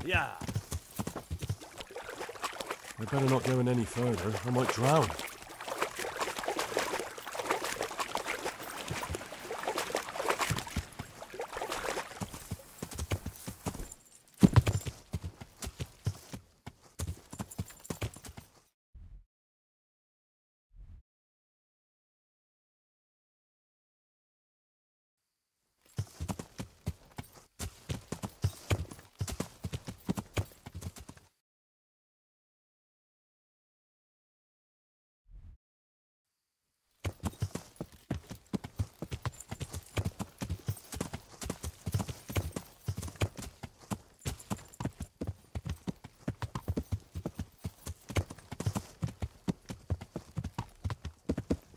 Yeah. I better not go in any further. I might drown.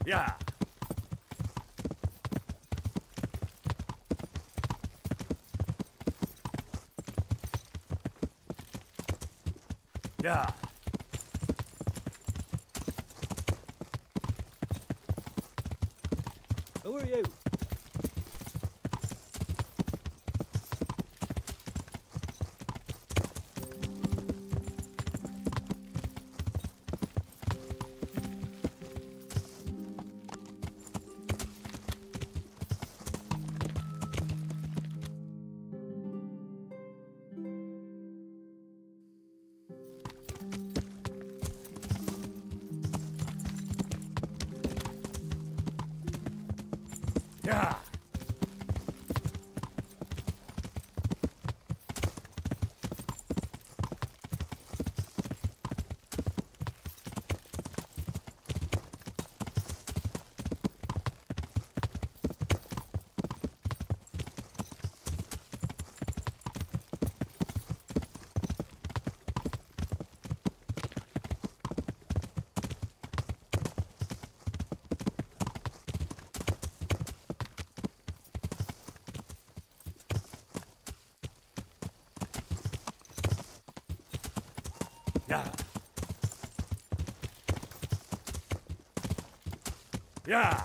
Yeah. Yeah. Who are you? Yeah. Yeah. Yeah.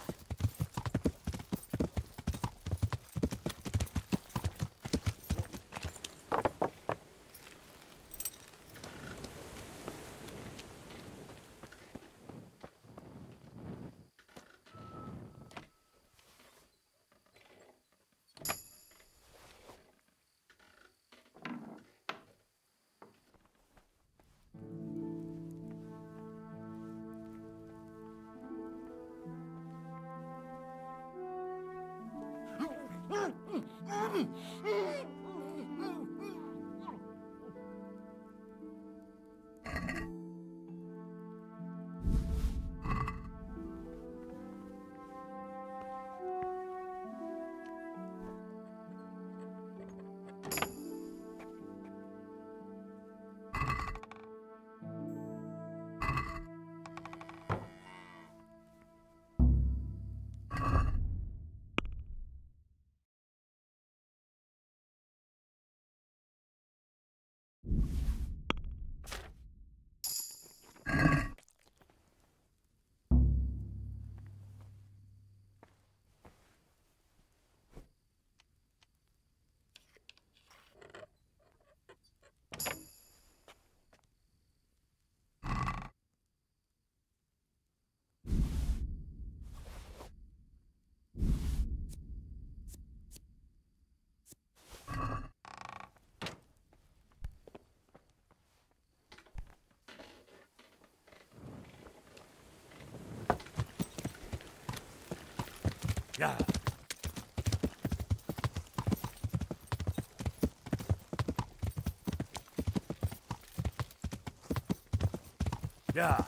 Yeah. Yeah.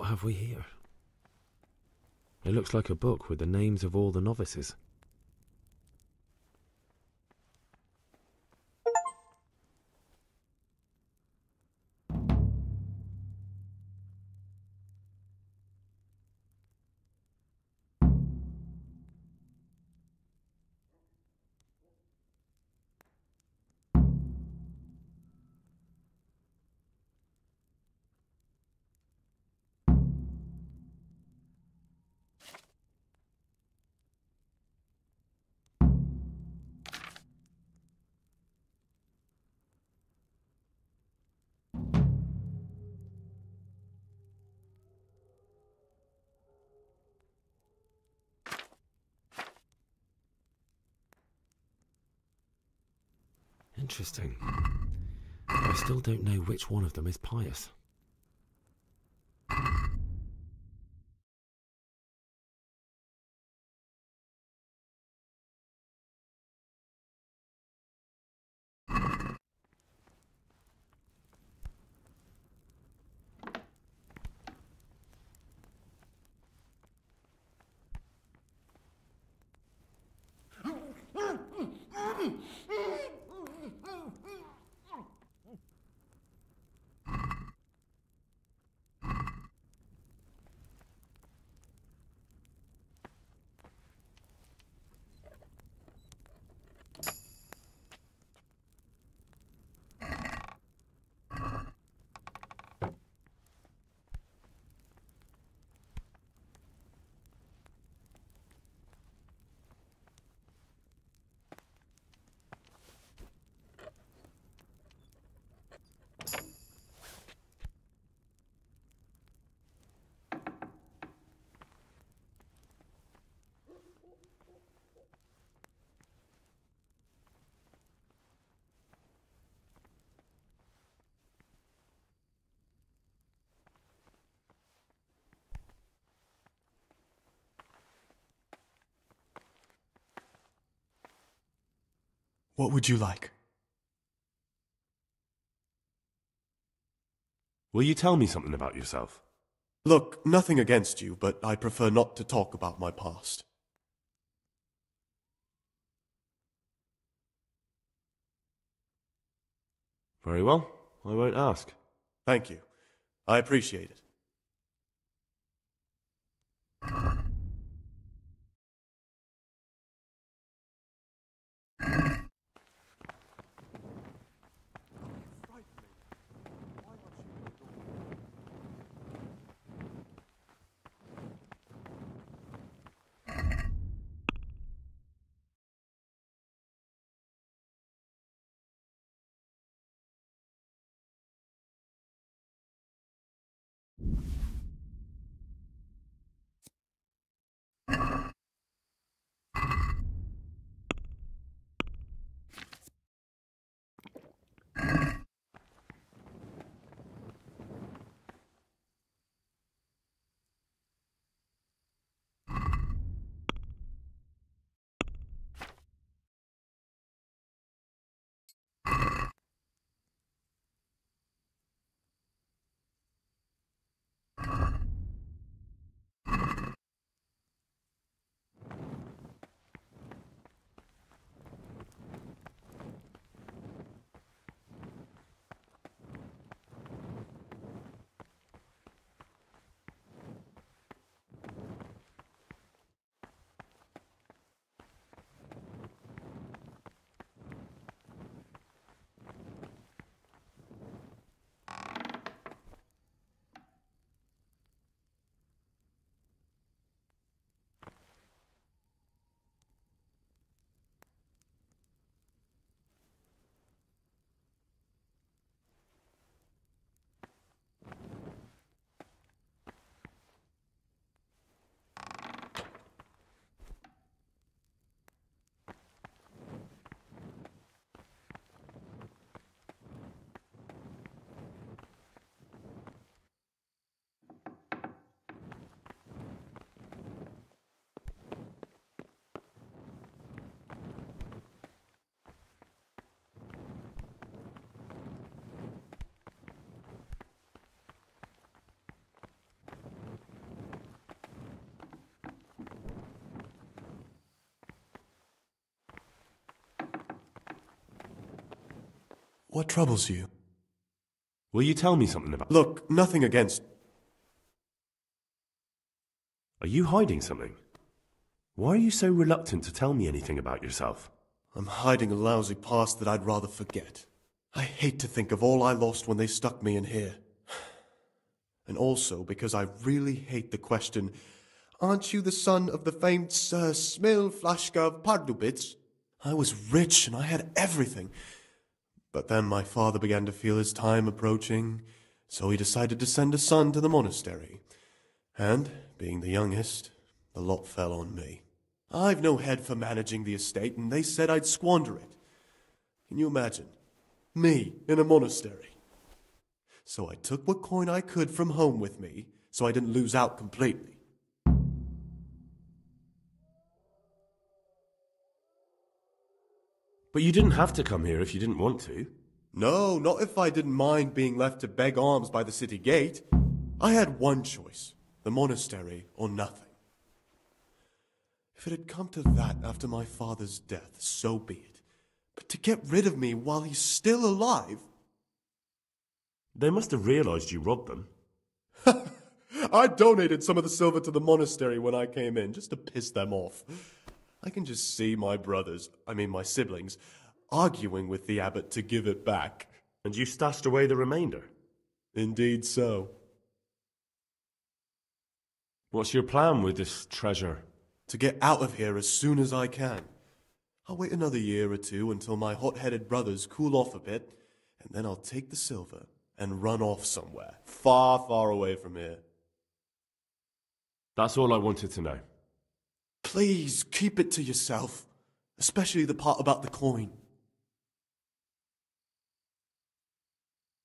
What have we here? It looks like a book with the names of all the novices. Interesting. I still don't know which one of them is pious. What would you like? Will you tell me something about yourself? Look, nothing against you, but I prefer not to talk about my past. Very well, I won't ask. Thank you. I appreciate it. What troubles you? Will you tell me something about... Look, nothing against... Are you hiding something? Why are you so reluctant to tell me anything about yourself? I'm hiding a lousy past that I'd rather forget. I hate to think of all I lost when they stuck me in here. And also because I really hate the question, aren't you the son of the famed Sir Smil Flashka of Pardubitz? I was rich and I had everything. But then my father began to feel his time approaching, so he decided to send a son to the monastery. And, being the youngest, the lot fell on me. I've no head for managing the estate, and they said I'd squander it. Can you imagine? Me in a monastery. So I took what coin I could from home with me, so I didn't lose out completely. But you didn't have to come here if you didn't want to. No, not if I didn't mind being left to beg alms by the city gate. I had one choice, the monastery or nothing. If it had come to that after my father's death, so be it. But to get rid of me while he's still alive... They must have realized you robbed them. I donated some of the silver to the monastery when I came in, just to piss them off. I can just see my my siblings, arguing with the abbot to give it back. And you stashed away the remainder? Indeed so. What's your plan with this treasure? To get out of here as soon as I can. I'll wait another year or two until my hot-headed brothers cool off a bit, and then I'll take the silver and run off somewhere, far, far away from here. That's all I wanted to know. Please, keep it to yourself, especially the part about the coin.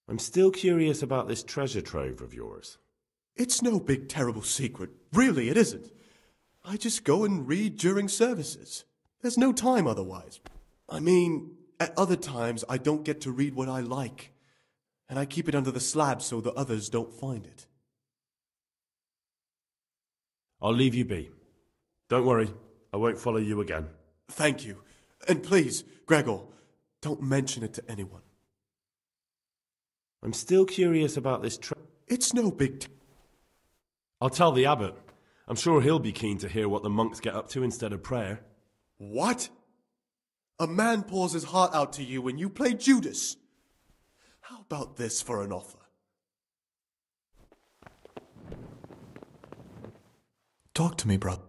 I'm still curious about this treasure trove of yours. It's no big, terrible secret. Really, it isn't. I just go and read during services. There's no time otherwise. I mean, at other times, I don't get to read what I like. And I keep it under the slab so the others don't find it. I'll leave you be. Don't worry, I won't follow you again. Thank you. And please, Gregor, don't mention it to anyone. I'm still curious about this It's no big... I'll tell the abbot. I'm sure he'll be keen to hear what the monks get up to instead of prayer. What? A man pours his heart out to you and you play Judas? How about this for an offer? Talk to me, brother.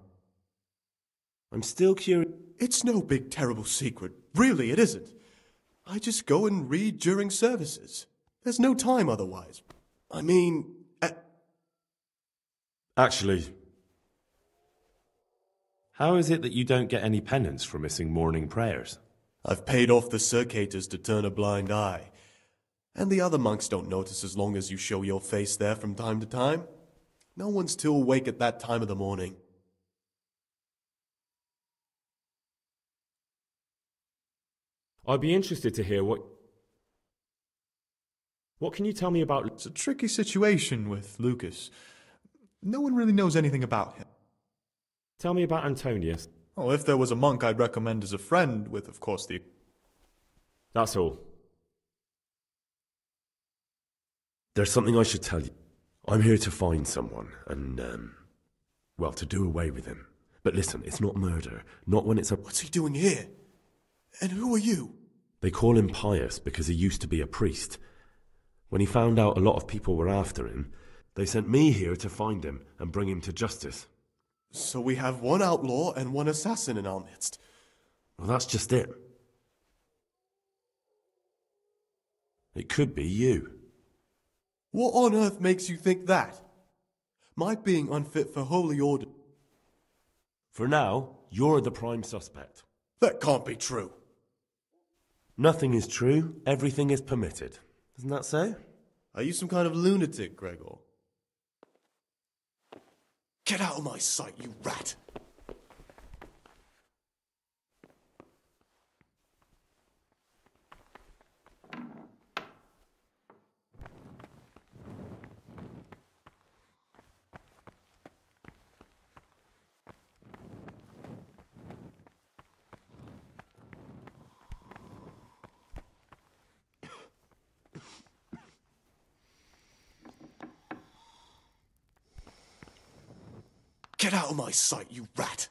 I'm still curious. It's no big, terrible secret. Really, it isn't. I just go and read during services. There's no time otherwise. I mean... Actually, how is it that you don't get any penance for missing morning prayers? I've paid off the circators to turn a blind eye. And the other monks don't notice as long as you show your face there from time to time. No one's too awake at that time of the morning. I'd be interested to hear what can you tell me about... It's a tricky situation with Lucas. No one really knows anything about him. Tell me about Antonius. Oh, if there was a monk I'd recommend as a friend, with, of course, the... That's all. There's something I should tell you. I'm here to find someone, and, well, to do away with him. But listen, it's not murder, not when it's a... What's he doing here? And who are you? They call him Pius because he used to be a priest. When he found out a lot of people were after him, they sent me here to find him and bring him to justice. So we have one outlaw and one assassin in our midst. Well, that's just it. It could be you. What on earth makes you think that? My being unfit for holy order... For now, you're the prime suspect. That can't be true. Nothing is true, everything is permitted. Isn't that so? Are you some kind of lunatic, Gregor? Get out of my sight, you rat! Get out of my sight, you rat!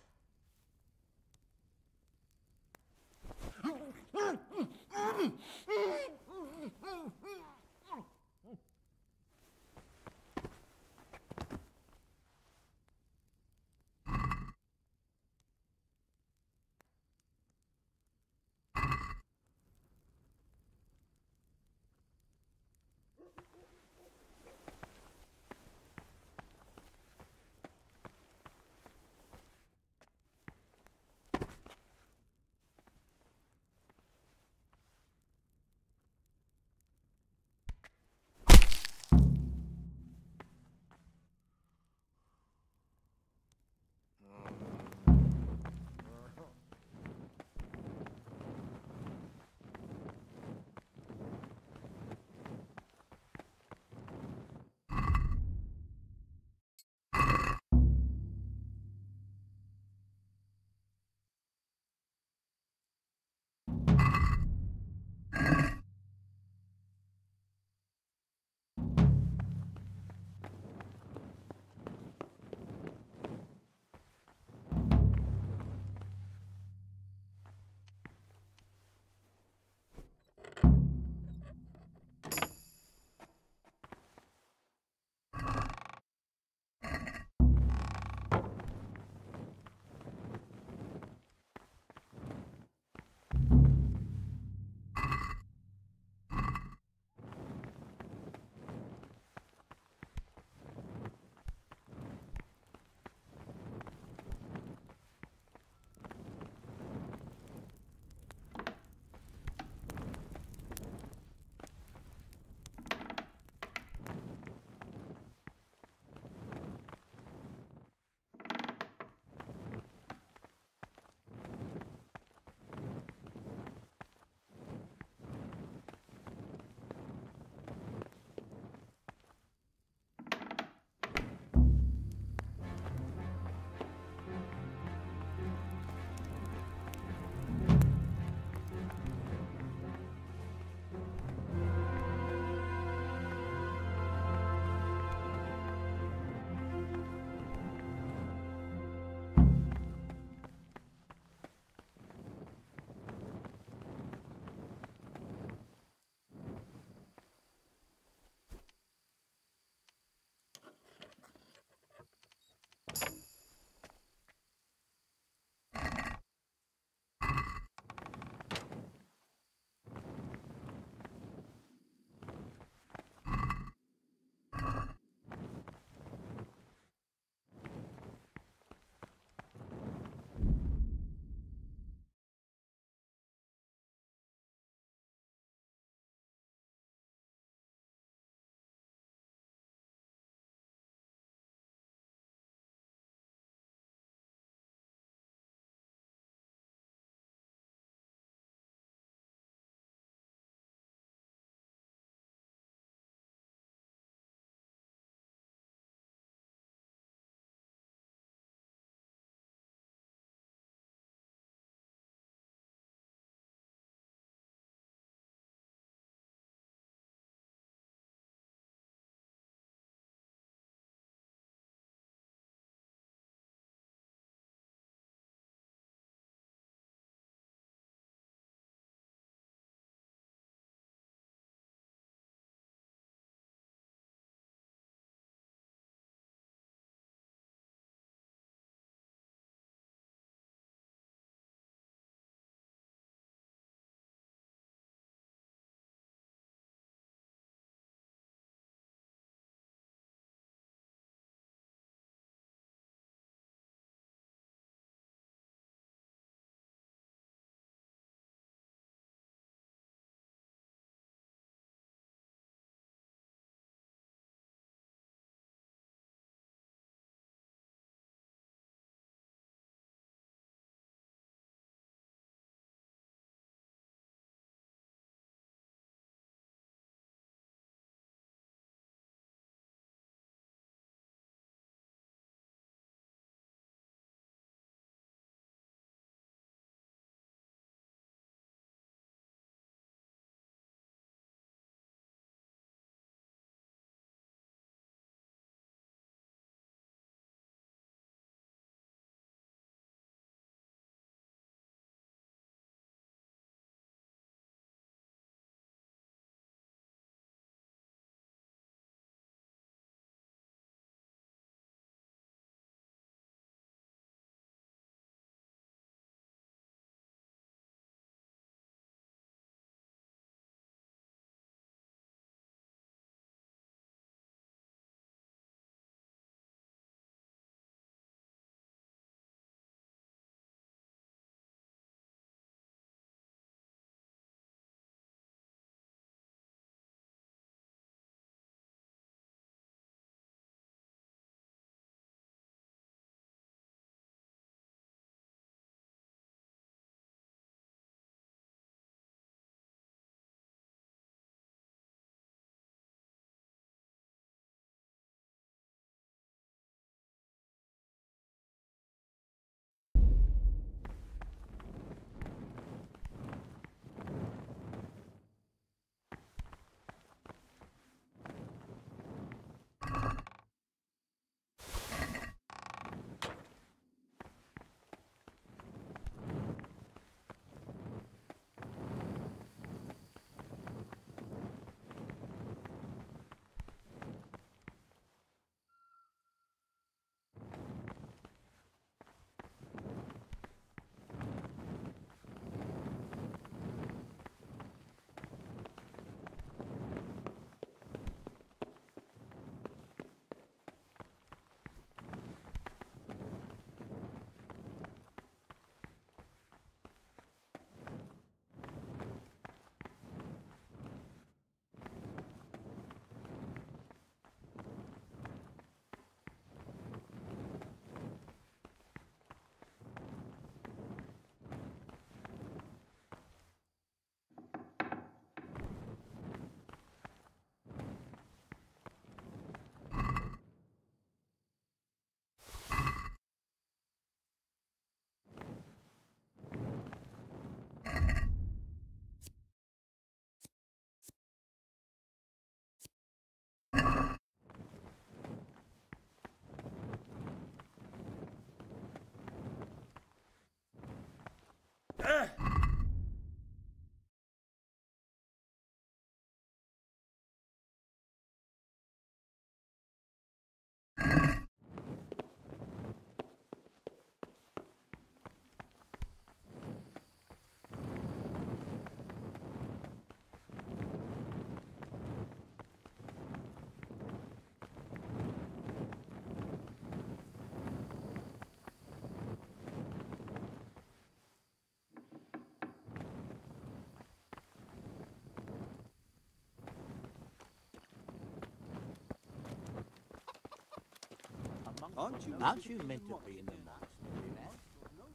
Aren't you meant to be in the monastery, man?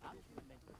Aren't you meant to...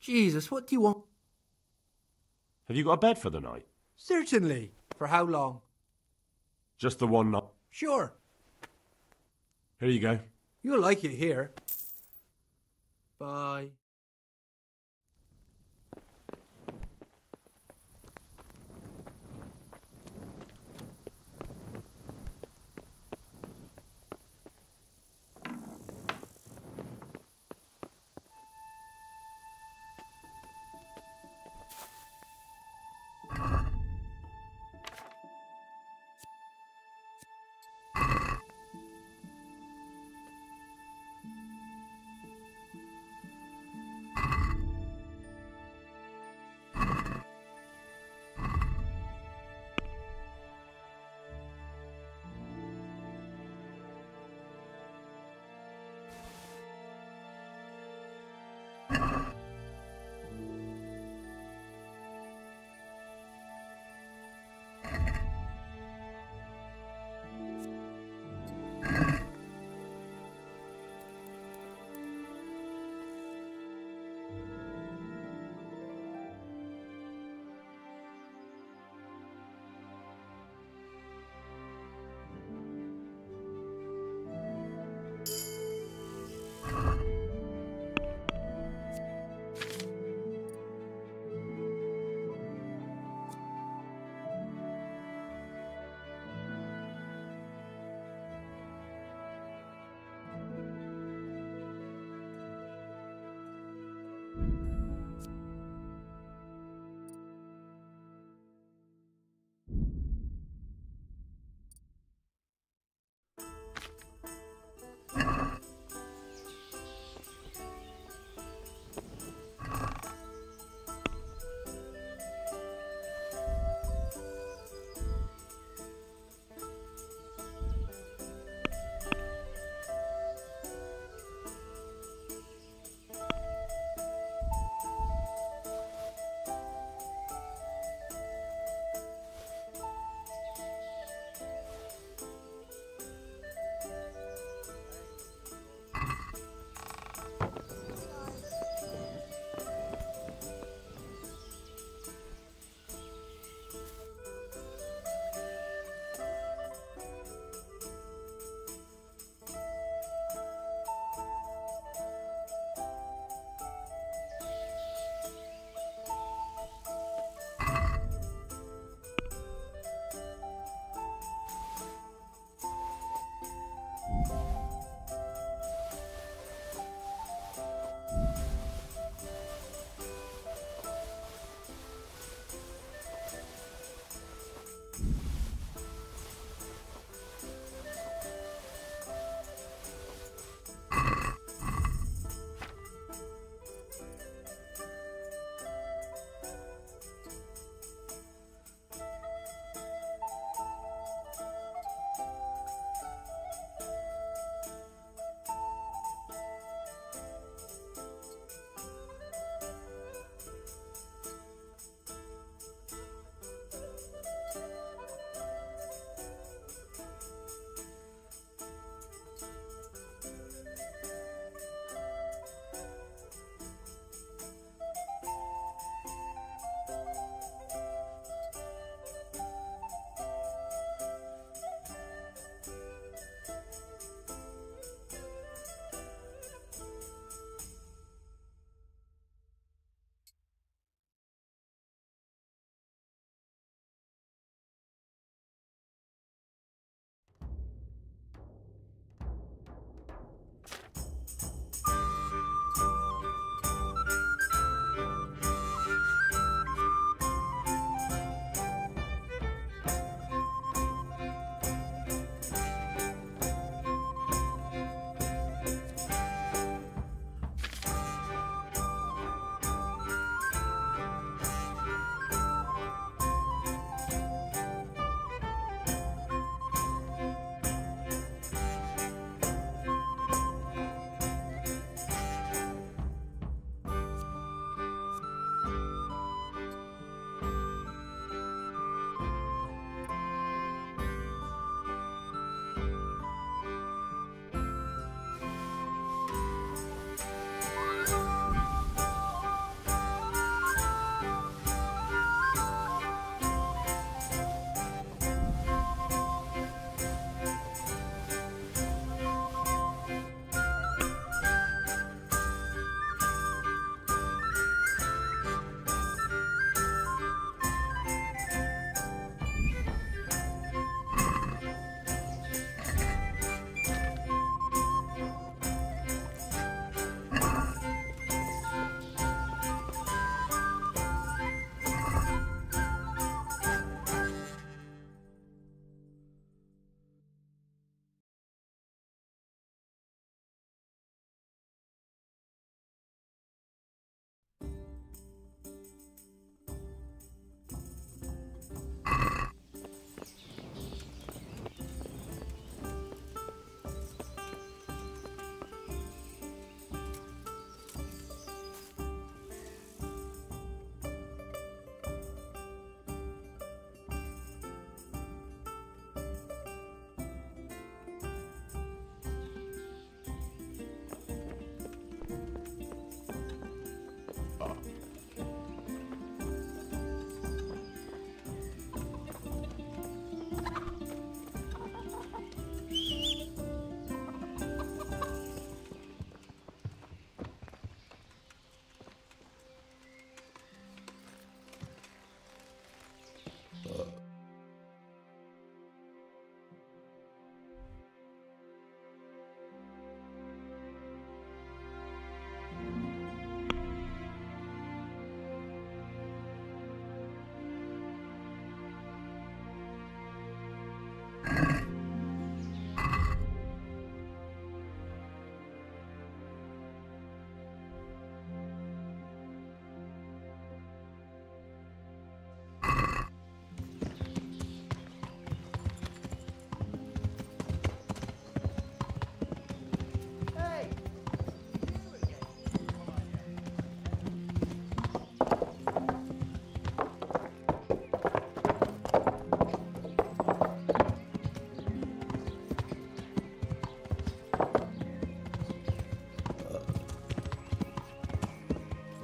Jesus, what do you want? Have you got a bed for the night? Certainly. For how long? Just the one night? Sure. Here you go. You'll like it here. Bye.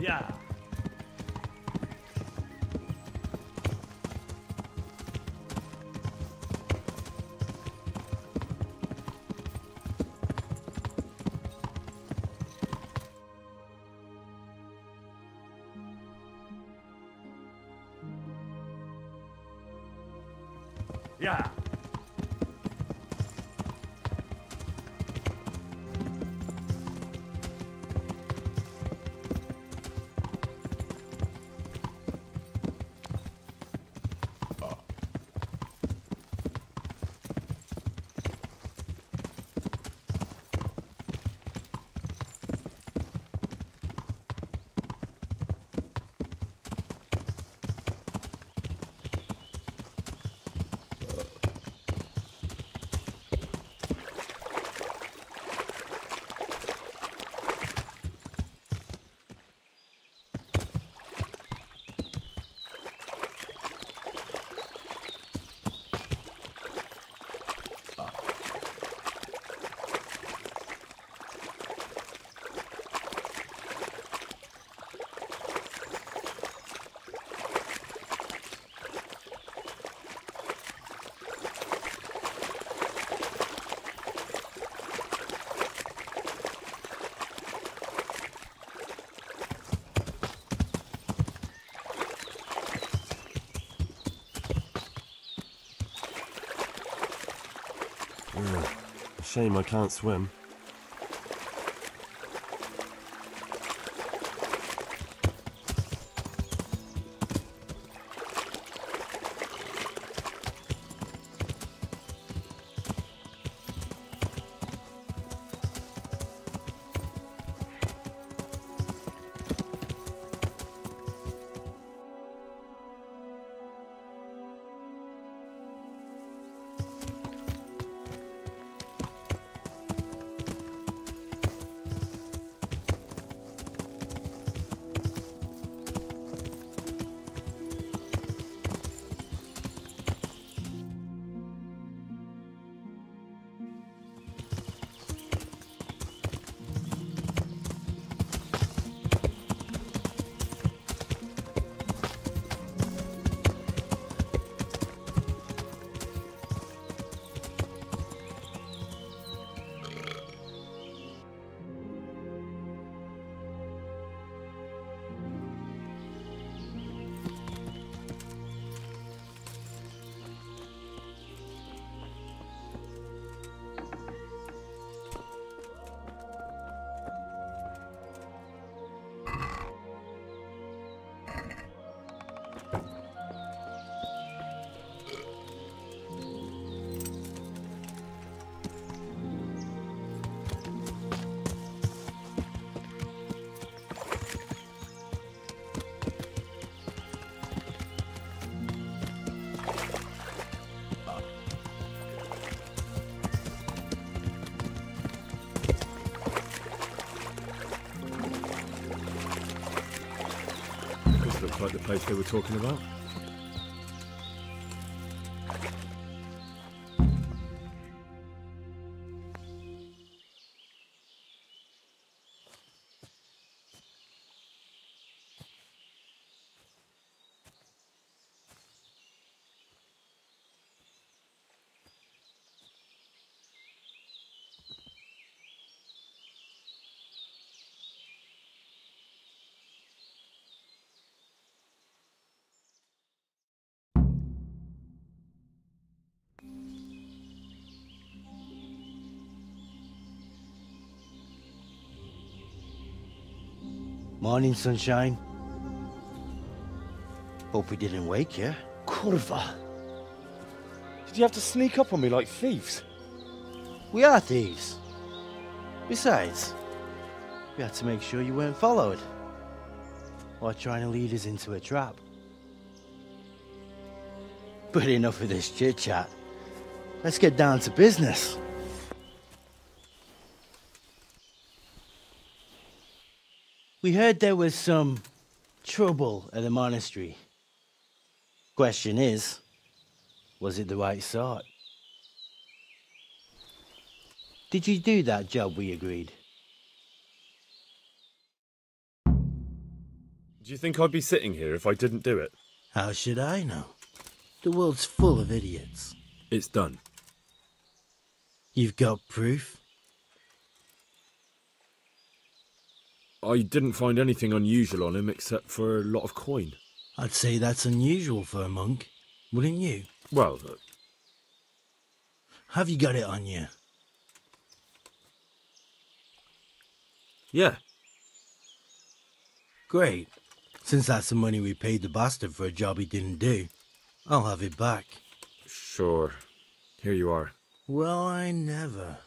Yeah. Yeah. Shame I can't swim. This looks like the place they were talking about. Morning, sunshine. Hope we didn't wake you. Kurva! Did you have to sneak up on me like thieves? We are thieves. Besides, we had to make sure you weren't followed. Or trying to lead us into a trap. But enough of this chit-chat. Let's get down to business. We heard there was some trouble at the monastery. Question is, was it the right sort? Did you do that job we agreed? Do you think I'd be sitting here if I didn't do it? How should I know? The world's full of idiots. It's done. You've got proof? I didn't find anything unusual on him except for a lot of coin. I'd say that's unusual for a monk, wouldn't you? Well, Have you got it on you? yeah. Great. Since that's the money we paid the bastard for a job he didn't do, I'll have it back. Sure. Here you are. Well, I never.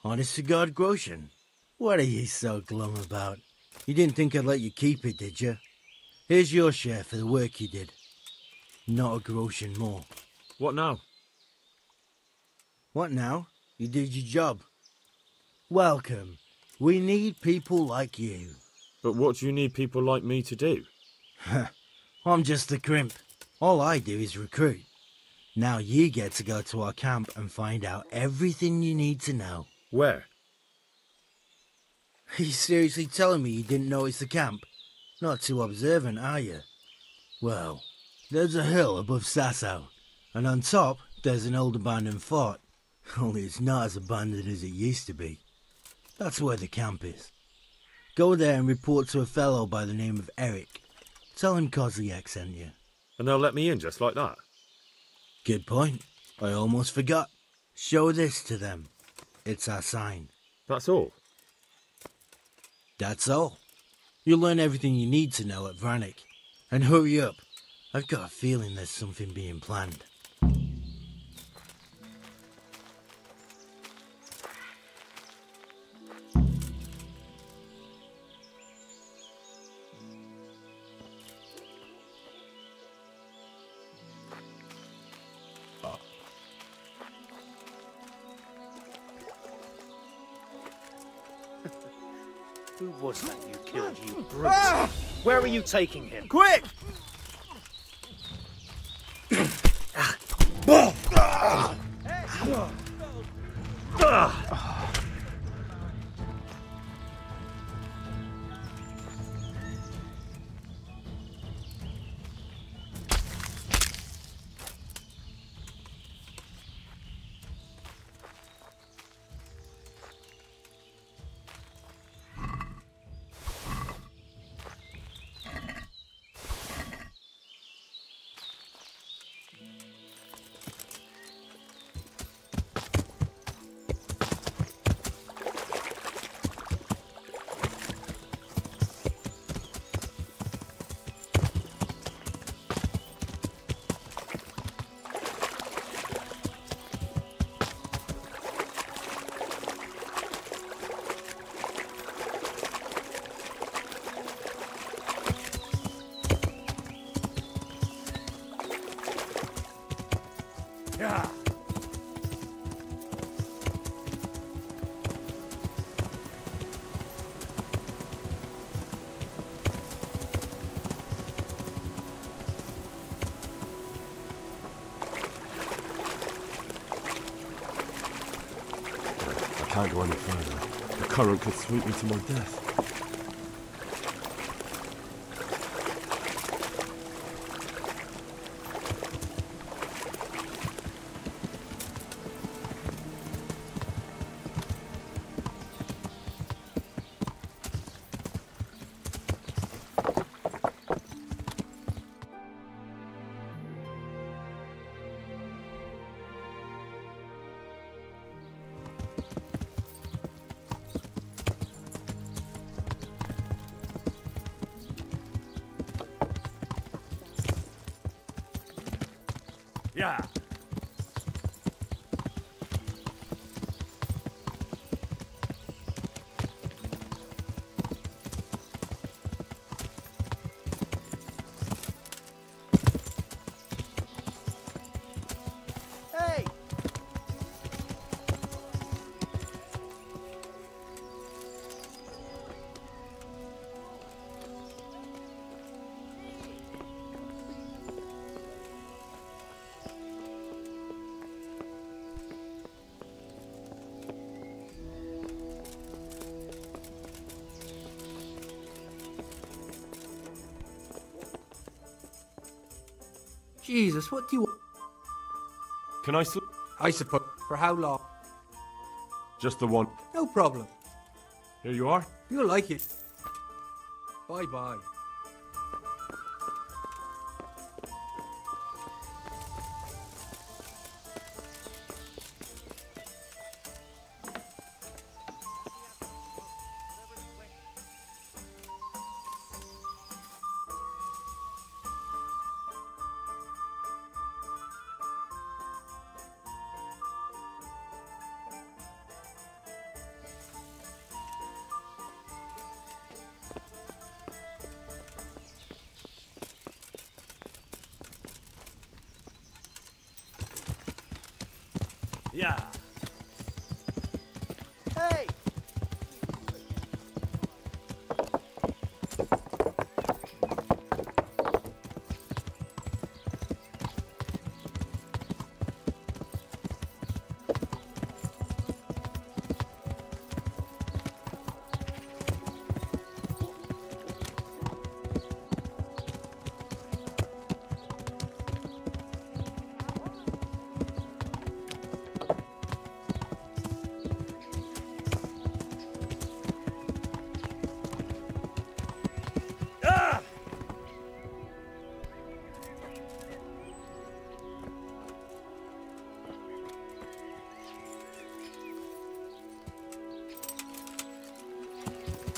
Honest to God, Groshen, what are you so glum about? You didn't think I'd let you keep it, did you? Here's your share for the work you did. Not a Groshen more. What now? What now? You did your job. Welcome. We need people like you. But what do you need people like me to do? I'm just a crimp. All I do is recruit. Now you get to go to our camp and find out everything you need to know. Where? Are you seriously telling me you didn't notice the camp? Not too observant, are you? Well, there's a hill above Sasso, and on top there's an old abandoned fort. Only it's not as abandoned as it used to be. That's where the camp is. Go there and report to a fellow by the name of Eric. Tell him Kozliak sent you. And they'll let me in just like that? Good point. I almost forgot. Show this to them. It's our sign. That's all? That's all. You'll learn everything you need to know at Vranik. And hurry up. I've got a feeling there's something being planned. Who was that you killed, you brute? Where are you taking him? Quick! Yeah. I can't go any further. The current could sweep me to my death. Yeah. Hey! Jesus, what do you want? Can I sleep? I suppose. For how long? Just the one. No problem. Here you are. You'll like it. Bye-bye. Yeah. Hey!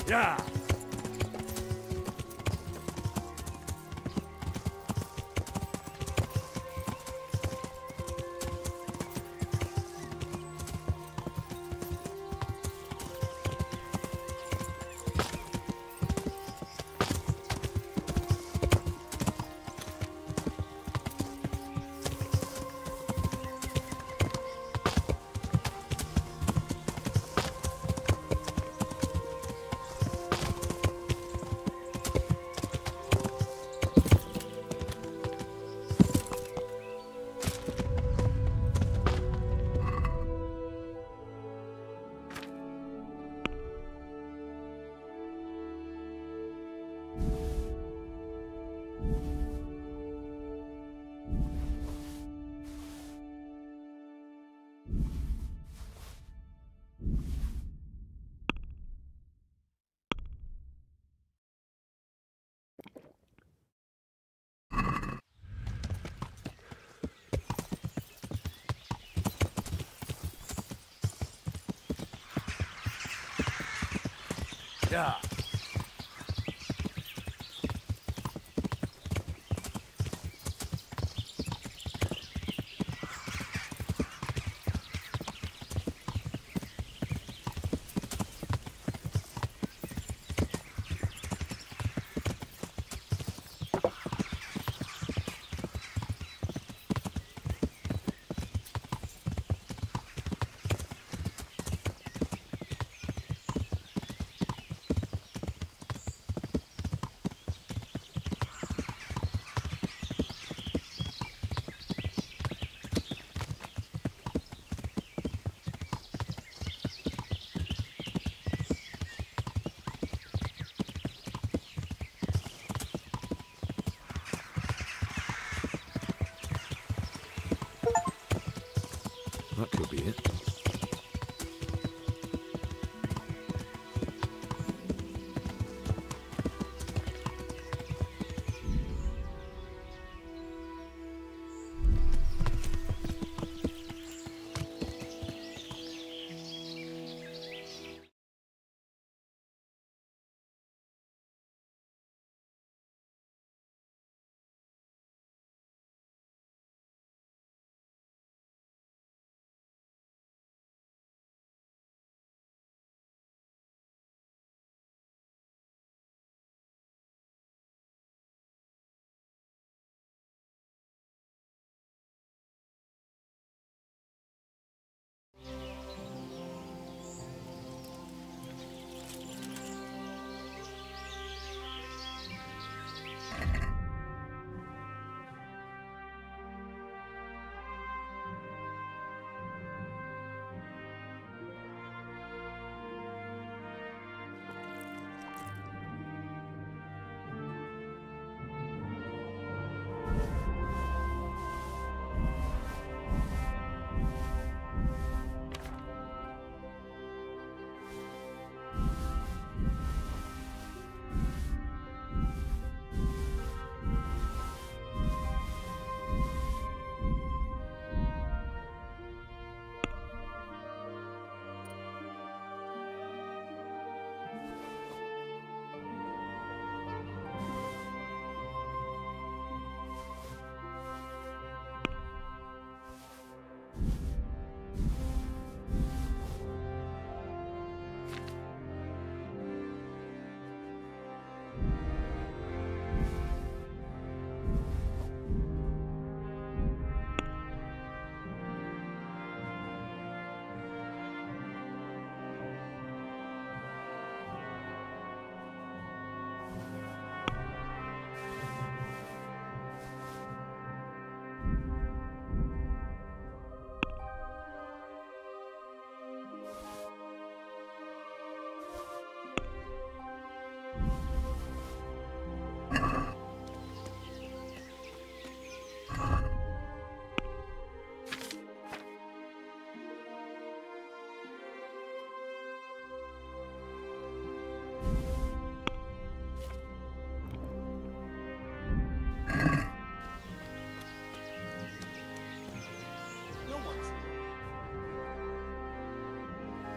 Yeah. Yeah.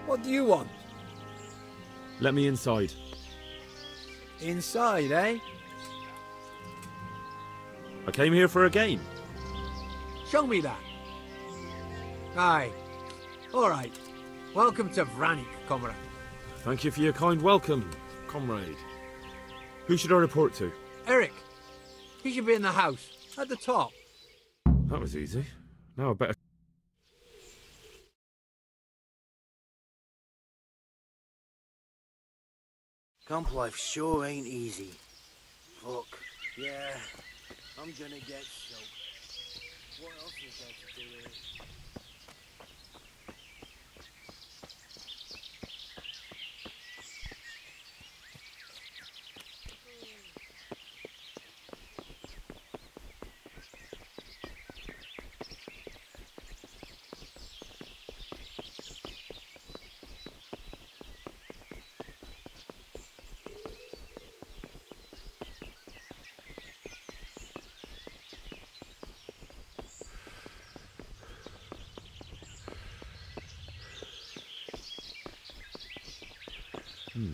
What do you want? Let me inside. Inside, eh? I came here for a game. Show me that. Aye. All right. Welcome to Vranik, comrade. Thank you for your kind welcome, comrade. Who should I report to? Eric, he should be in the house, at the top. That was easy. Now I better... Camp life sure ain't easy. Fuck. Yeah, I'm gonna get soaked. What else is there to do here?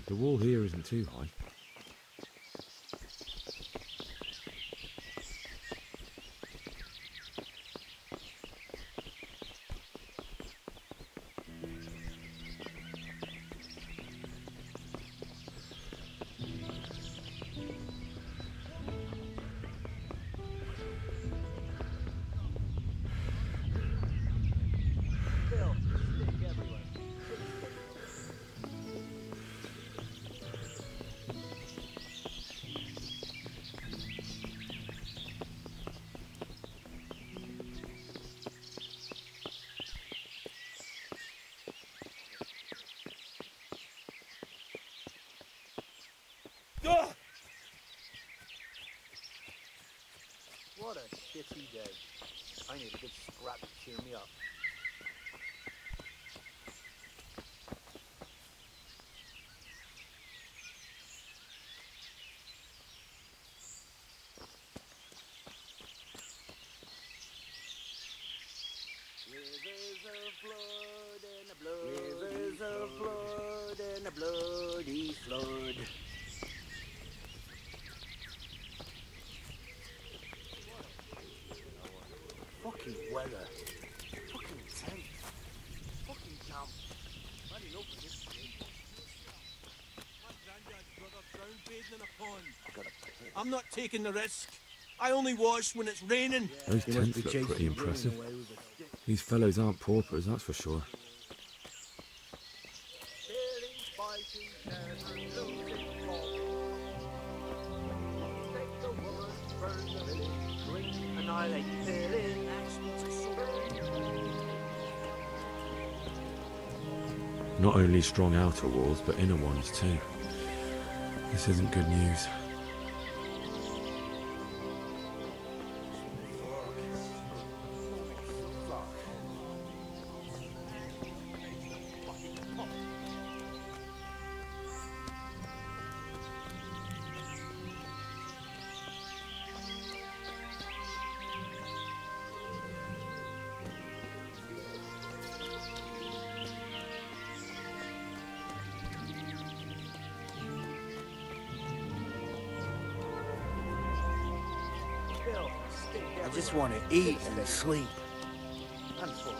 The wall here isn't too high. What a shitty day. I need a good scrap to cheer me up. Rivers of blood and a bloody flood. Fucking weather. Fucking tent. Fucking camp. I didn't open this shit. My granddad's brother drowned bathing in a pond. I got a piss. I'm not taking the risk. I only wash when it's raining. Those tents look pretty impressive. These fellows aren't paupers, that's for sure. Not only strong outer walls, but inner ones too. This isn't good news. I just want to eat and sleep. I'm full.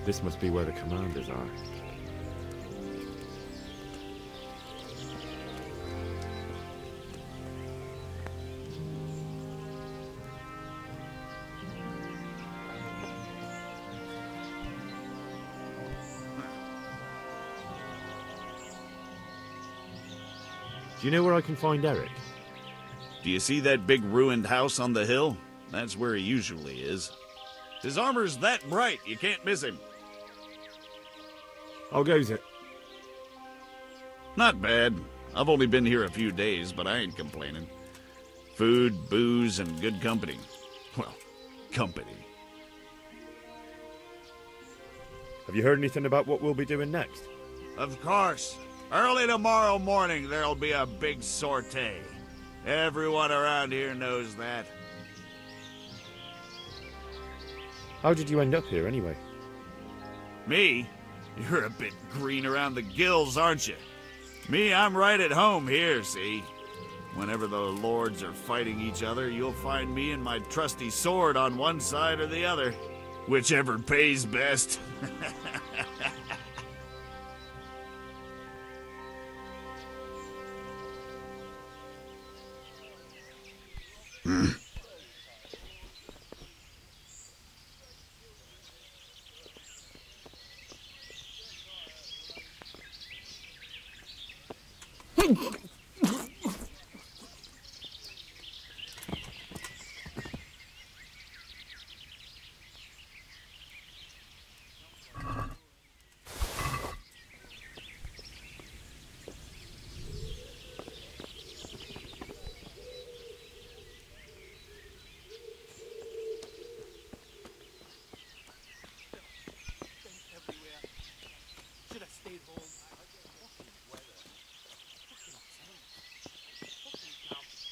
This must be where the commanders are. Do you know where I can find Eric? Do you see that big ruined house on the hill? That's where he usually is. His armor's that bright, you can't miss him. How goes it? Not bad. I've only been here a few days, but I ain't complaining. Food, booze, and good company. Well, company. Have you heard anything about what we'll be doing next? Of course. Early tomorrow morning, there'll be a big sortie. Everyone around here knows that. How did you end up here, anyway? Me? You're a bit green around the gills, aren't you? Me, I'm right at home here, see? Whenever the lords are fighting each other, you'll find me and my trusty sword on one side or the other. Whichever pays best. Should have stayed home. Fucking weather. Fucking tent. Fucking camp.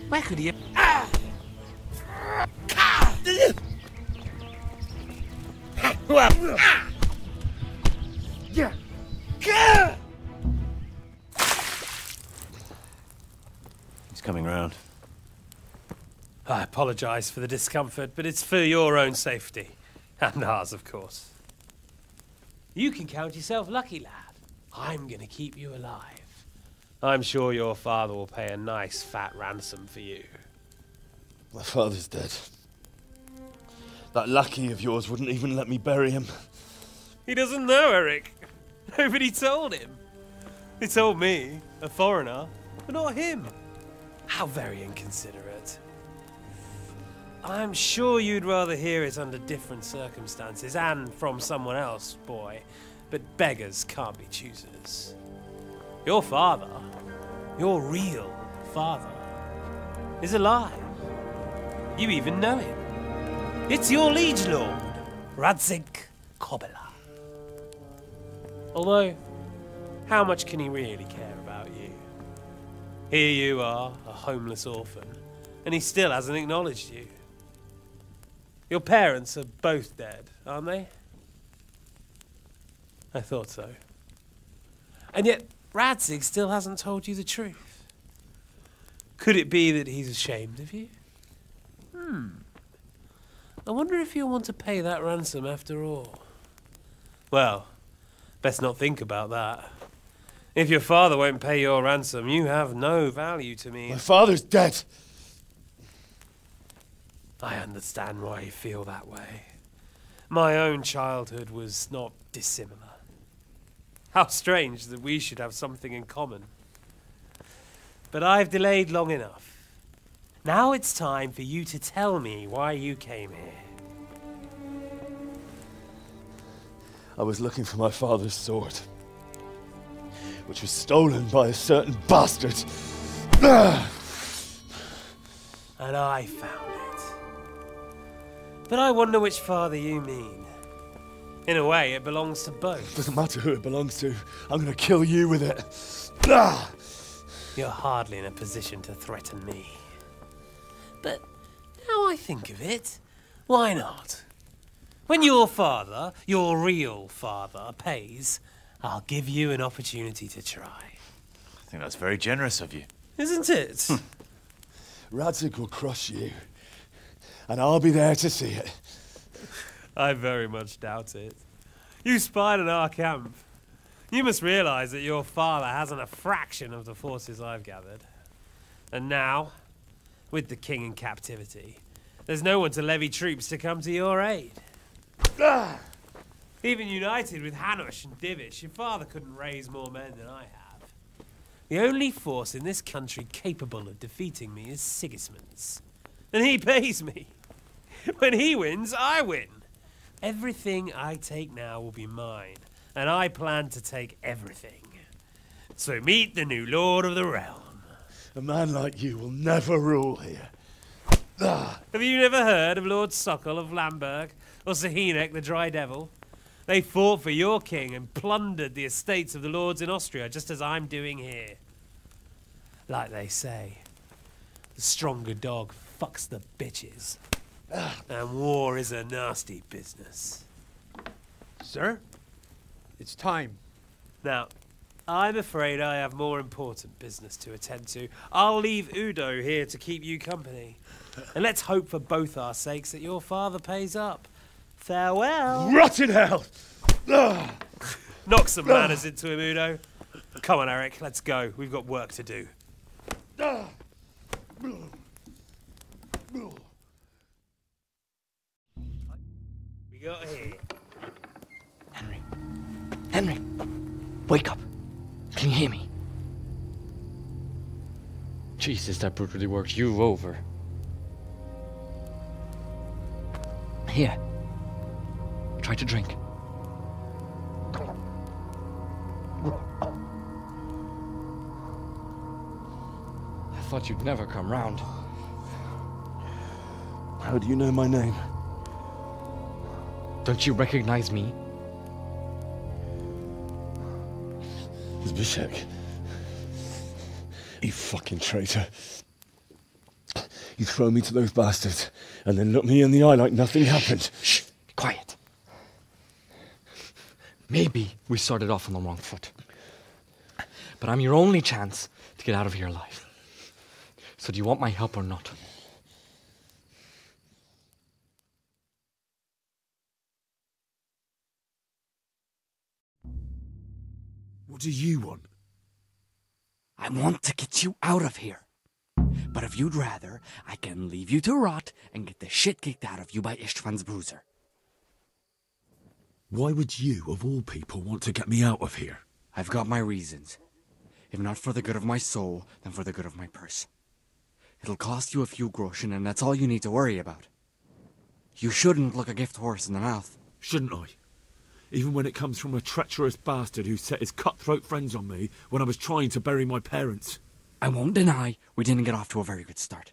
Where could he have... He's coming round. I apologise for the discomfort, but it's for your own safety. And ours, of course. You can count yourself lucky, lad. I'm gonna keep you alive. I'm sure your father will pay a nice fat ransom for you. My father's dead. That lackey of yours wouldn't even let me bury him. He doesn't know, Eric. Nobody told him. He told me, a foreigner, but not him. How very inconsiderate. I'm sure you'd rather hear it under different circumstances and from someone else, boy, but beggars can't be choosers. Your father, your real father, is alive. You even know him. It's your liege lord, Radzig Kobyla. Although, how much can he really care about you? Here you are, a homeless orphan, and he still hasn't acknowledged you. Your parents are both dead, aren't they? I thought so. And yet, Radzig still hasn't told you the truth. Could it be that he's ashamed of you? I wonder if you'll want to pay that ransom after all. Well, best not think about that. If your father won't pay your ransom, you have no value to me. My father's dead. I understand why you feel that way. My own childhood was not dissimilar. How strange that we should have something in common. But I've delayed long enough. Now it's time for you to tell me why you came here. I was looking for my father's sword, which was stolen by a certain bastard. And I found it. But I wonder which father you mean. In a way, it belongs to both. Doesn't matter who it belongs to. I'm gonna kill you with it. You're hardly in a position to threaten me. But now I think of it, why not? When your father, your real father, pays, I'll give you an opportunity to try. I think that's very generous of you. Isn't it? Radzig will crush you, and I'll be there to see it. I very much doubt it. You spied on our camp. You must realize that your father hasn't a fraction of the forces I've gathered. And now, with the king in captivity, there's no one to levy troops to come to your aid. Even united with Hanush and Divish, your father couldn't raise more men than I have. The only force in this country capable of defeating me is Sigismund's. And he pays me. When he wins, I win. Everything I take now will be mine, and I plan to take everything. So meet the new lord of the realm. A man like you will never rule here. Have you never heard of Lord Sokol of Lamberg, or Sahinek the Dry Devil? They fought for your king and plundered the estates of the lords in Austria, just as I'm doing here. Like they say, the stronger dog fucks the bitches. And war is a nasty business. Sir, it's time. Now, I'm afraid I have more important business to attend to. I'll leave Udo here to keep you company. And let's hope for both our sakes that your father pays up. Farewell. Rot in hell! Knock some manners into him, Udo. Come on, Eric, let's go. We've got work to do. We got here. Henry, wake up. Can you hear me? Jesus, that brutally worked you over. Here. Try to drink. I thought you'd never come round. How do you know my name? Don't you recognize me? Zbyszek. You fucking traitor. You throw me to those bastards, and then look me in the eye like nothing happened. Shh! Be quiet. Maybe we started off on the wrong foot. But I'm your only chance to get out of here alive. So do you want my help or not? What do you want? I want to get you out of here. But if you'd rather, I can leave you to rot and get the shit kicked out of you by Istvan's bruiser. Why would you, of all people, want to get me out of here? I've got my reasons. If not for the good of my soul, then for the good of my purse. It'll cost you a few groschen, and that's all you need to worry about. You shouldn't look a gift horse in the mouth. Shouldn't I? Even when it comes from a treacherous bastard who set his cutthroat friends on me when I was trying to bury my parents. I won't deny we didn't get off to a very good start.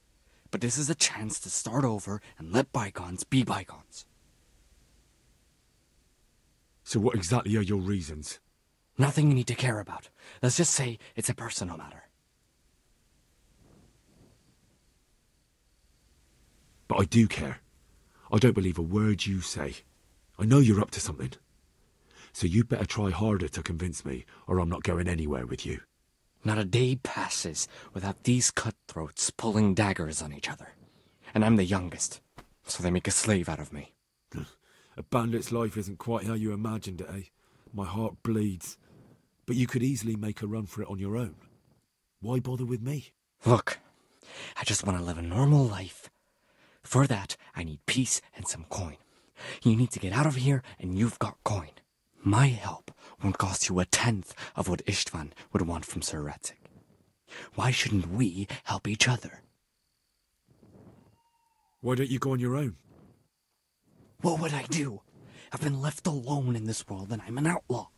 But this is a chance to start over and let bygones be bygones. So what exactly are your reasons? Nothing you need to care about. Let's just say it's a personal matter. But I do care. I don't believe a word you say. I know you're up to something. So you better try harder to convince me, or I'm not going anywhere with you. Not a day passes without these cutthroats pulling daggers on each other. And I'm the youngest, so they make a slave out of me. A bandit's life isn't quite how you imagined it, eh? My heart bleeds. But you could easily make a run for it on your own. Why bother with me? Look, I just want to live a normal life. For that, I need peace and some coin. You need to get out of here, and you've got coin. My help won't cost you a tenth of what Istvan would want from Sir Ratzik. Why shouldn't we help each other? Why don't you go on your own? What would I do? I've been left alone in this world, and I'm an outlaw.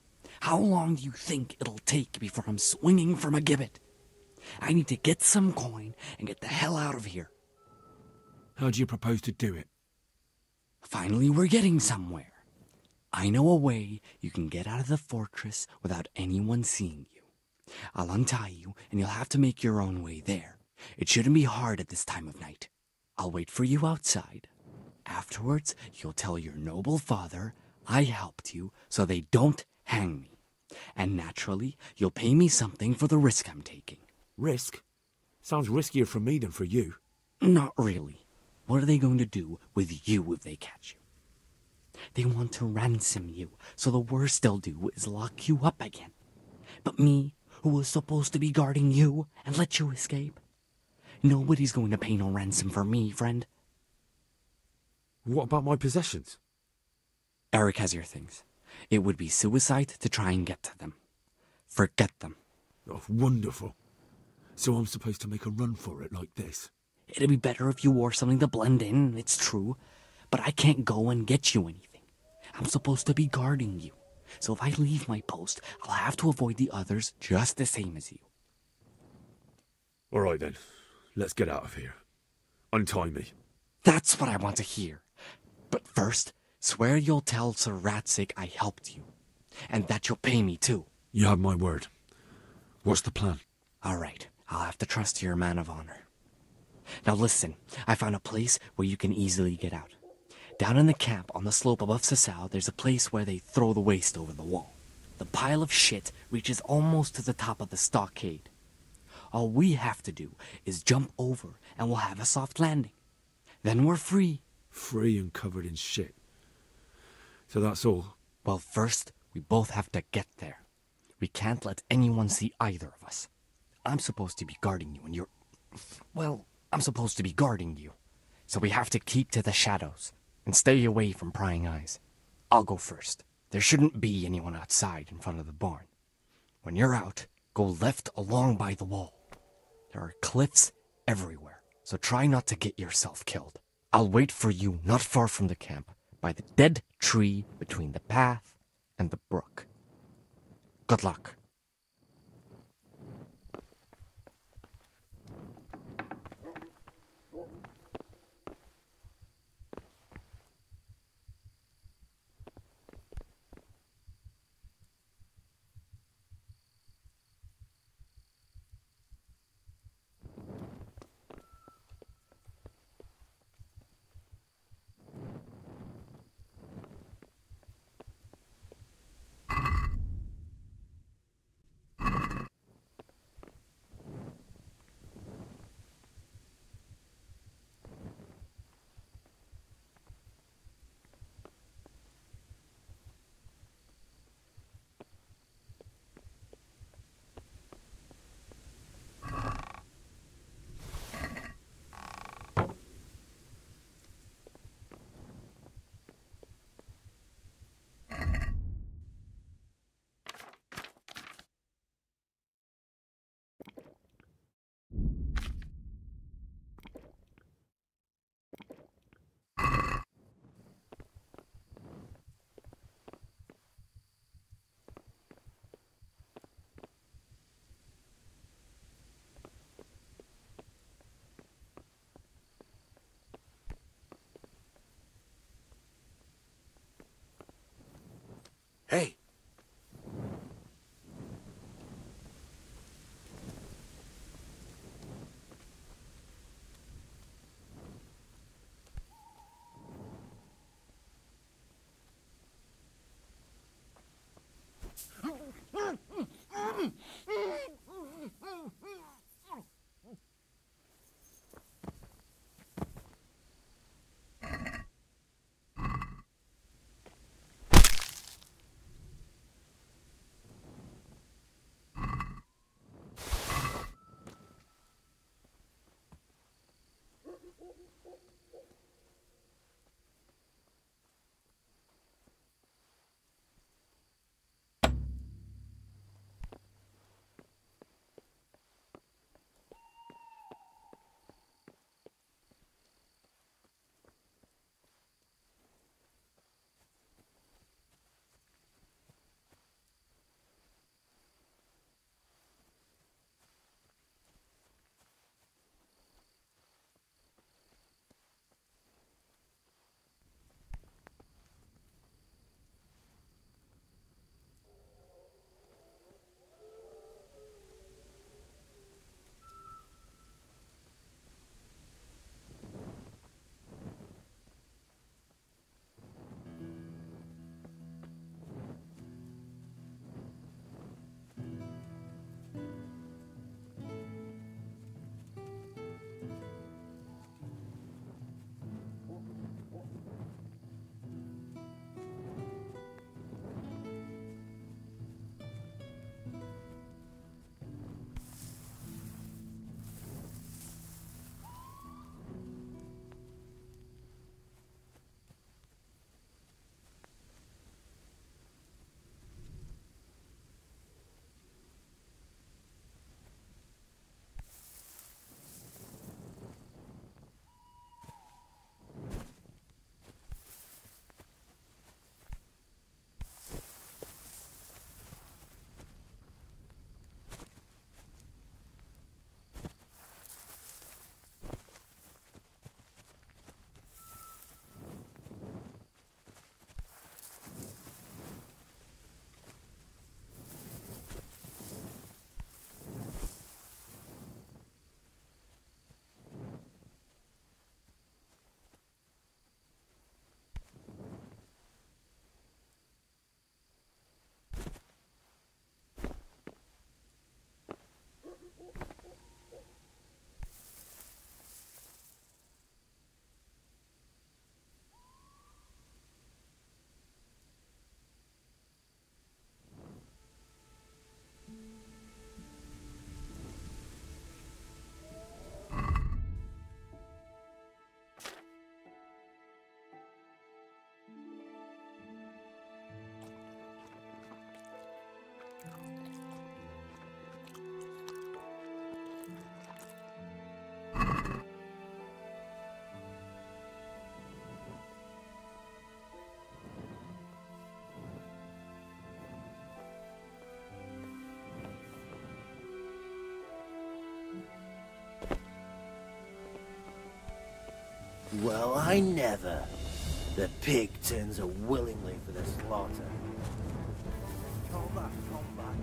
How long do you think it'll take before I'm swinging from a gibbet? I need to get some coin and get the hell out of here. How do you propose to do it? Finally, we're getting somewhere. I know a way you can get out of the fortress without anyone seeing you. I'll untie you, and you'll have to make your own way there. It shouldn't be hard at this time of night. I'll wait for you outside. Afterwards, you'll tell your noble father I helped you so they don't hang me. And naturally, you'll pay me something for the risk I'm taking. Risk? Sounds riskier for me than for you. Not really. What are they going to do with you if they catch you? They want to ransom you, so the worst they'll do is lock you up again. But me, who was supposed to be guarding you and let you escape? Nobody's going to pay no ransom for me, friend. What about my possessions? Eric has your things. It would be suicide to try and get to them. Forget them. Oh, wonderful. So I'm supposed to make a run for it like this? It'd be better if you wore something to blend in, it's true. But I can't go and get you anything. I'm supposed to be guarding you. So if I leave my post, I'll have to avoid the others just the same as you. All right then. Let's get out of here. Untie me. That's what I want to hear. But first, swear you'll tell Sir Ratzik I helped you. And that you'll pay me too. You have my word. What's the plan? All right. I'll have to trust you're a man of honor. Now listen, I found a place where you can easily get out. Down in the camp on the slope above Sasau, there's a place where they throw the waste over the wall. The pile of shit reaches almost to the top of the stockade. All we have to do is jump over and we'll have a soft landing. Then we're free. Free and covered in shit. So that's all? Well, first, we both have to get there. We can't let anyone see either of us. I'm supposed to be guarding you and you're... Well, I'm supposed to be guarding you. So we have to keep to the shadows and stay away from prying eyes. I'll go first. There shouldn't be anyone outside in front of the barn. When you're out, go left along by the wall. There are cliffs everywhere, so try not to get yourself killed. I'll wait for you not far from the camp, by the dead tree between the path and the brook. Good luck. Hey. Well, I never. The pig turns up willingly for the slaughter. Come back, come back.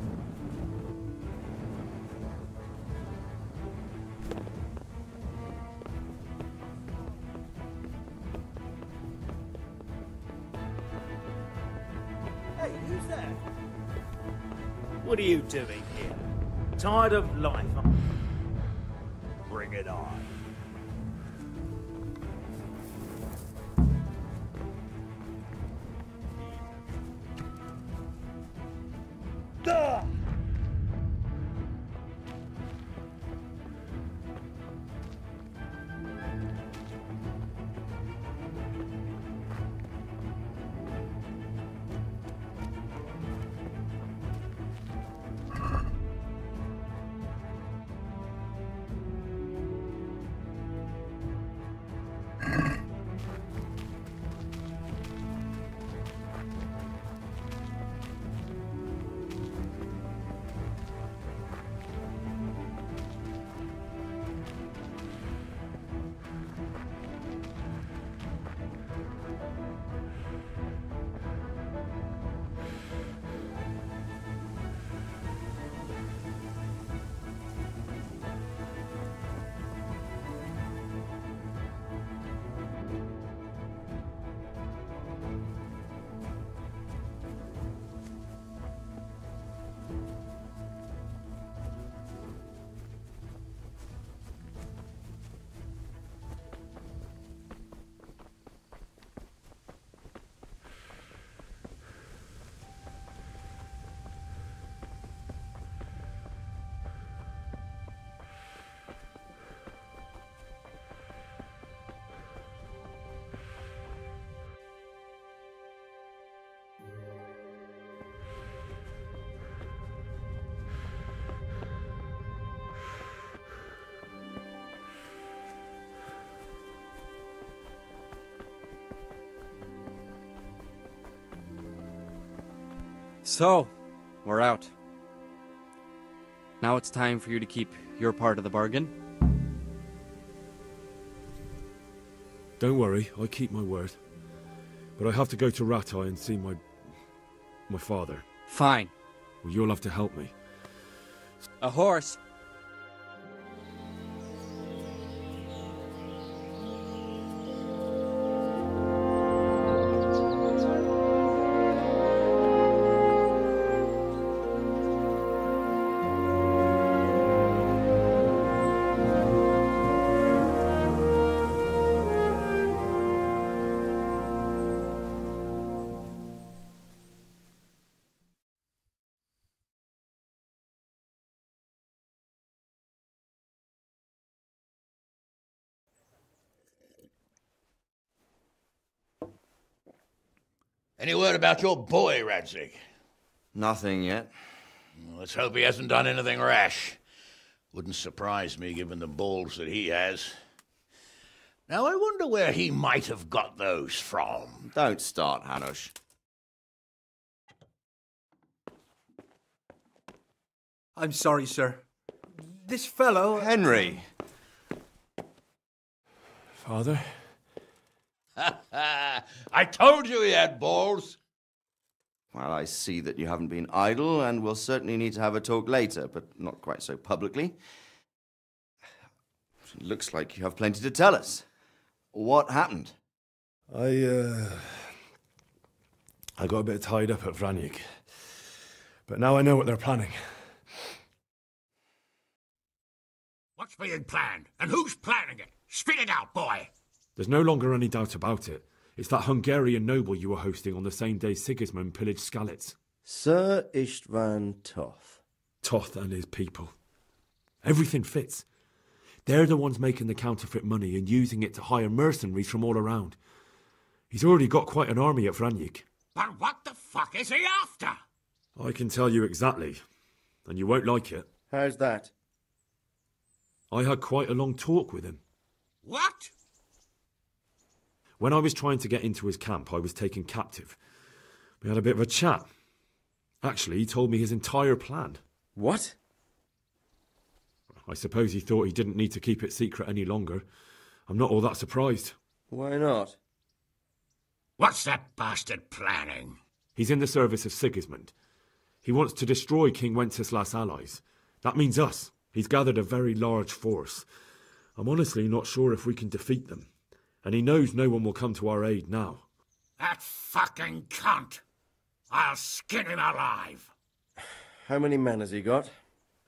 Hey, who's there? What are you doing here? Tired of life? Bring it on. So, we're out. Now it's time for you to keep your part of the bargain. Don't worry, I keep my word. But I have to go to Ratai and see my father. Fine. Well, you'll have to help me. A horse. Any word about your boy, Radzig? Nothing yet. Let's hope he hasn't done anything rash. Wouldn't surprise me, given the balls that he has. Now, I wonder where he might have got those from. Don't start, Hanush. I'm sorry, sir. This fellow... Henry! Father? I told you he had balls. Well, I see that you haven't been idle, and we'll certainly need to have a talk later, but not quite so publicly. It looks like you have plenty to tell us. What happened? I got a bit tied up at Vranyik. But now I know what they're planning. What's being planned? And who's planning it? Spit it out, boy! There's no longer any doubt about it. It's that Hungarian noble you were hosting on the same day Sigismund pillaged Skalitz. Sir Istvan Toth. Toth and his people. Everything fits. They're the ones making the counterfeit money and using it to hire mercenaries from all around. He's already got quite an army at Vranyik. But what the fuck is he after? I can tell you exactly, and you won't like it. How's that? I had quite a long talk with him. What? When I was trying to get into his camp, I was taken captive. We had a bit of a chat. Actually, he told me his entire plan. What? I suppose he thought he didn't need to keep it secret any longer. I'm not all that surprised. Why not? What's that bastard planning? He's in the service of Sigismund. He wants to destroy King Wenceslas' allies. That means us. He's gathered a very large force. I'm honestly not sure if we can defeat them. And he knows no one will come to our aid now. That fucking cunt! I'll skin him alive! How many men has he got?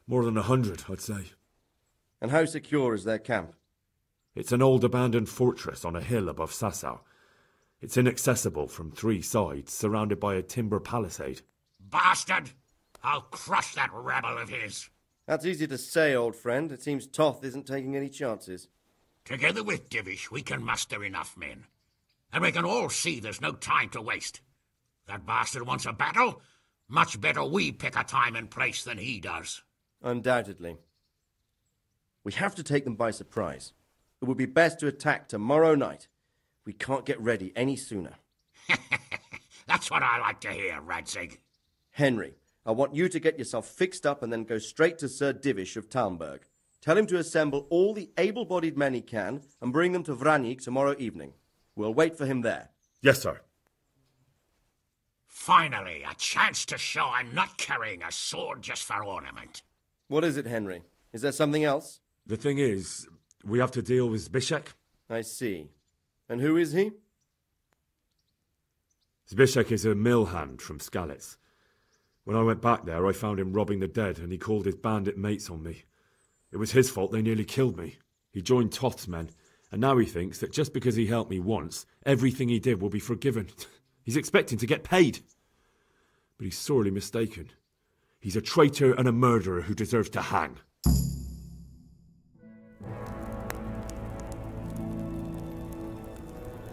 More than 100, I'd say. And how secure is their camp? It's an old abandoned fortress on a hill above Sasau. It's inaccessible from 3 sides, surrounded by a timber palisade. Bastard! I'll crush that rebel of his! That's easy to say, old friend. It seems Toth isn't taking any chances. Together with Divish, we can muster enough men. And we can all see there's no time to waste. That bastard wants a battle. Much better we pick a time and place than he does. Undoubtedly. We have to take them by surprise. It would be best to attack tomorrow night. We can't get ready any sooner. That's what I like to hear, Radzig. Henry, I want you to get yourself fixed up and then go straight to Sir Divish of Talmberg. Tell him to assemble all the able-bodied men he can and bring them to Vranyik tomorrow evening. We'll wait for him there. Yes, sir. Finally, a chance to show I'm not carrying a sword just for ornament. What is it, Henry? Is there something else? The thing is, we have to deal with Zbyszek. I see. And who is he? Zbyszek is a mill hand from Skalitz. When I went back there, I found him robbing the dead, and he called his bandit mates on me. It was his fault they nearly killed me. He joined Toth's men, and now he thinks that just because he helped me once, everything he did will be forgiven. He's expecting to get paid. But he's sorely mistaken. He's a traitor and a murderer who deserves to hang.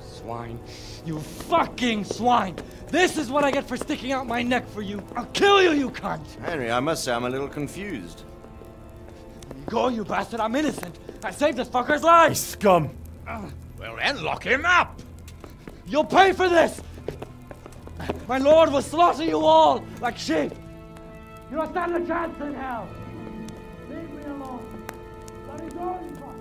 Swine. You fucking swine! This is what I get for sticking out my neck for you! I'll kill you, you cunt! Henry, I must say I'm a little confused. Go, you bastard, I'm innocent! I saved this fucker's life! You scum! Well then, lock him up! You'll pay for this! My lord will slaughter you all like sheep. You don't stand a chance in hell. Leave me alone. Let me go, you fuck.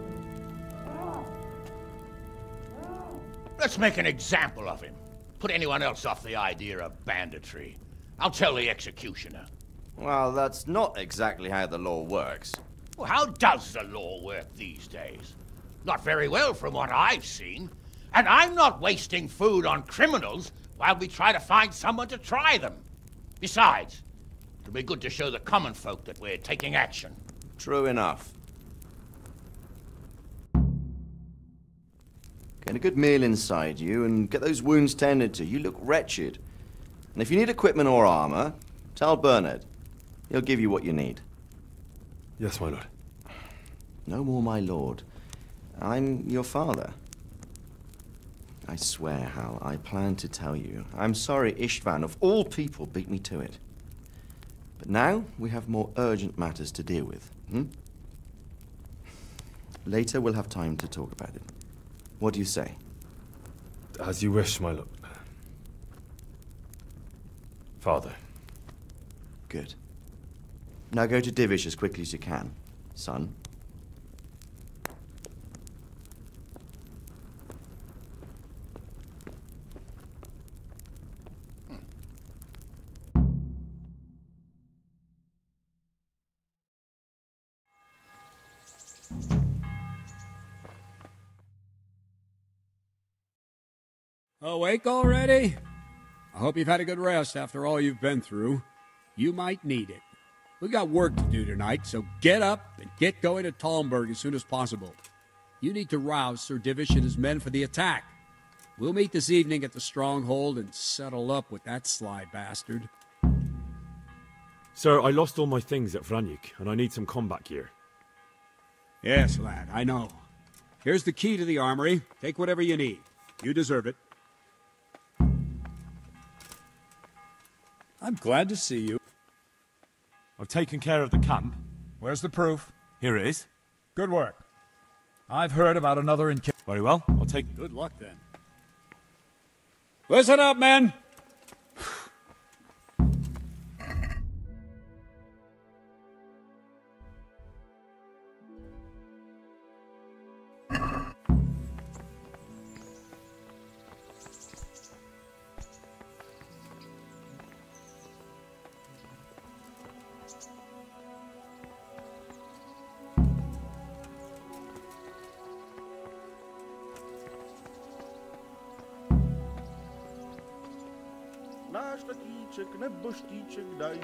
Let's make an example of him. Put anyone else off the idea of banditry. I'll tell the executioner. Well, that's not exactly how the law works. Well, how does the law work these days? Not very well from what I've seen. And I'm not wasting food on criminals while we try to find someone to try them. Besides, it'll be good to show the common folk that we're taking action. True enough. Get a good meal inside you and get those wounds tended to. You look wretched. And if you need equipment or armor, tell Bernard. He'll give you what you need. Yes, my lord. No more, my lord. I'm your father. I swear, Hal, I plan to tell you. I'm sorry Istvan, of all people, beat me to it. But now we have more urgent matters to deal with. Later we'll have time to talk about it. What do you say? As you wish, my lord. Father. Good. Now go to Divish as quickly as you can, son. Awake already? I hope you've had a good rest after all you've been through. You might need it. We've got work to do tonight, so get up and get going to Talmberg as soon as possible. You need to rouse Sir Divish and his men for the attack. We'll meet this evening at the stronghold and settle up with that sly bastard. Sir, I lost all my things at Vranyuk, and I need some combat gear. Yes, lad, I know. Here's the key to the armory. Take whatever you need. You deserve it. I'm glad to see you. I've taken care of the camp. Where's the proof? Here it is. Good work. I've heard about another Very well, I'll take... Good luck, then. Listen up, men! Náš tatíček nebo štíček daj.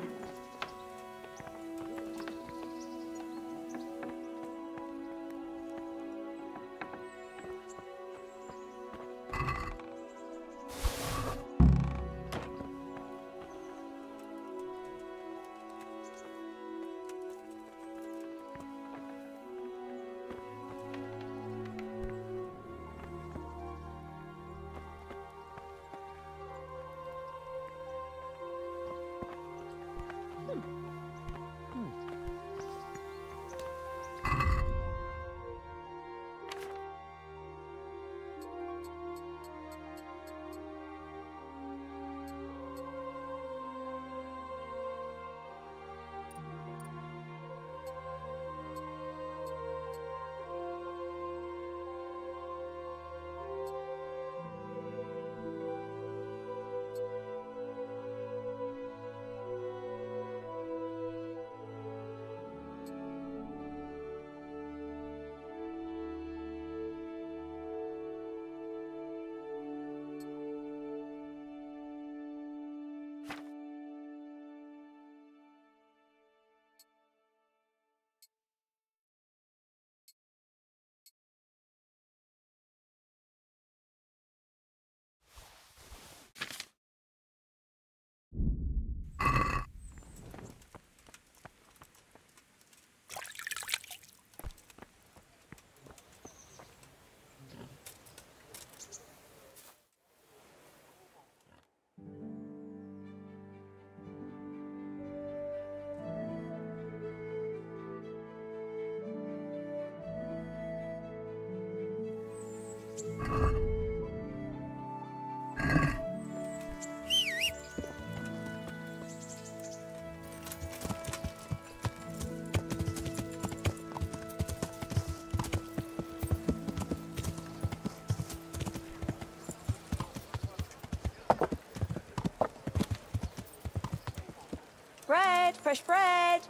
fresh bread.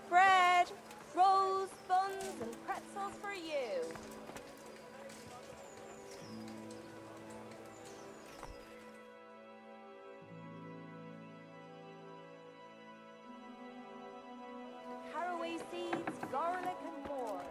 Bread, rolls, buns, and pretzels for you. Caraway seeds, garlic, and more.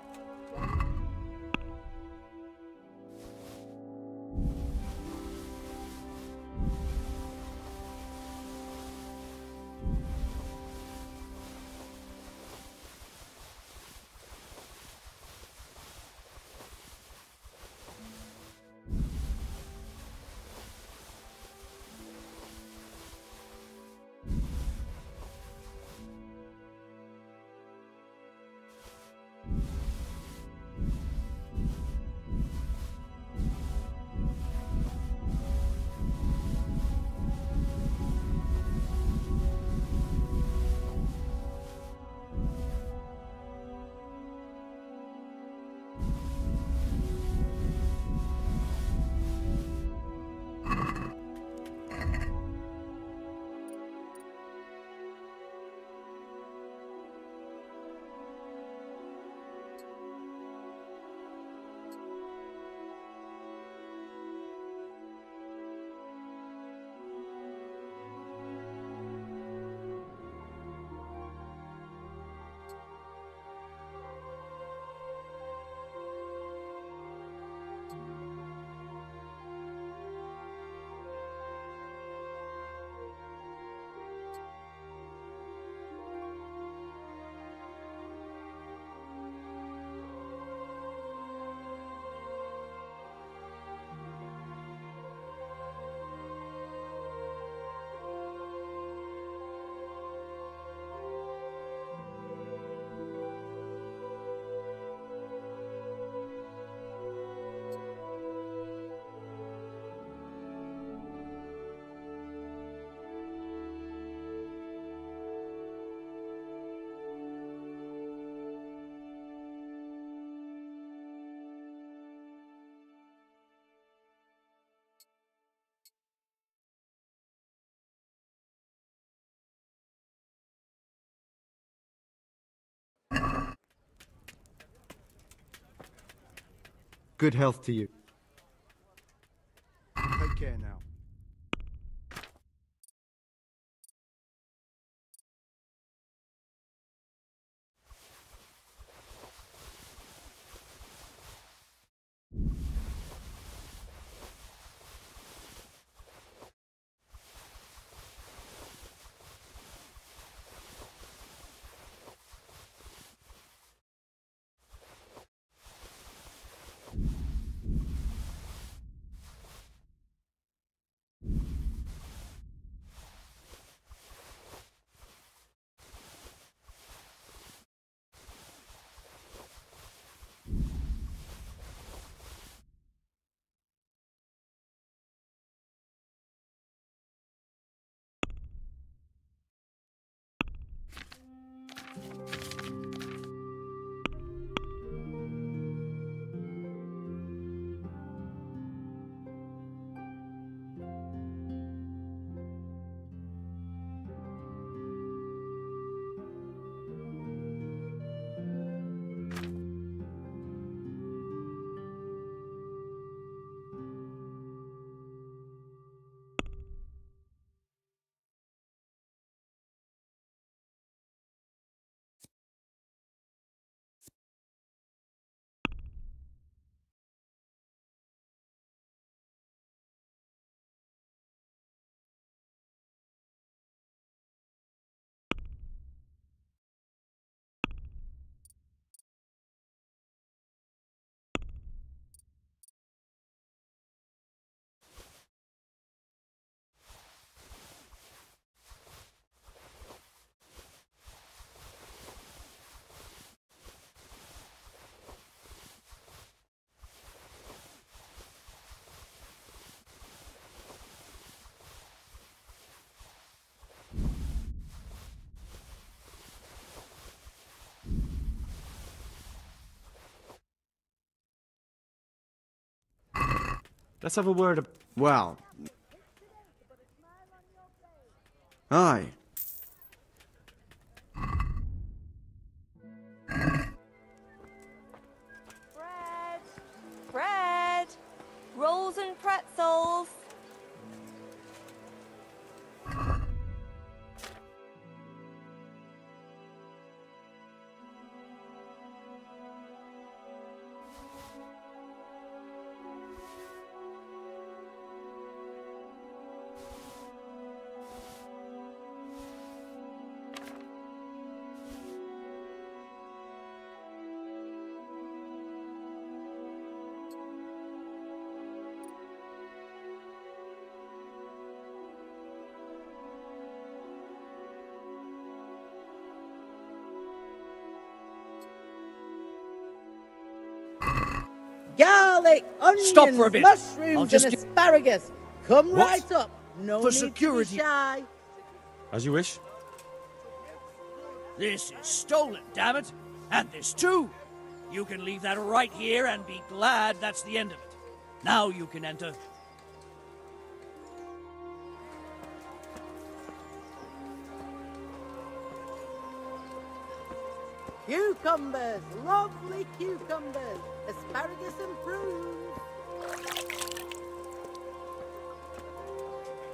Good health to you. Take care now. Let's have a word. Well. Aye. garlic, onions, Stop for a bit. mushrooms, I'll just and asparagus. Come What? right up. No For need security. to be shy. As you wish. This is stolen, damn it! And this too! You can leave that right here and be glad that's the end of it. Now you can enter. Cucumbers, lovely cucumbers, asparagus and prunes.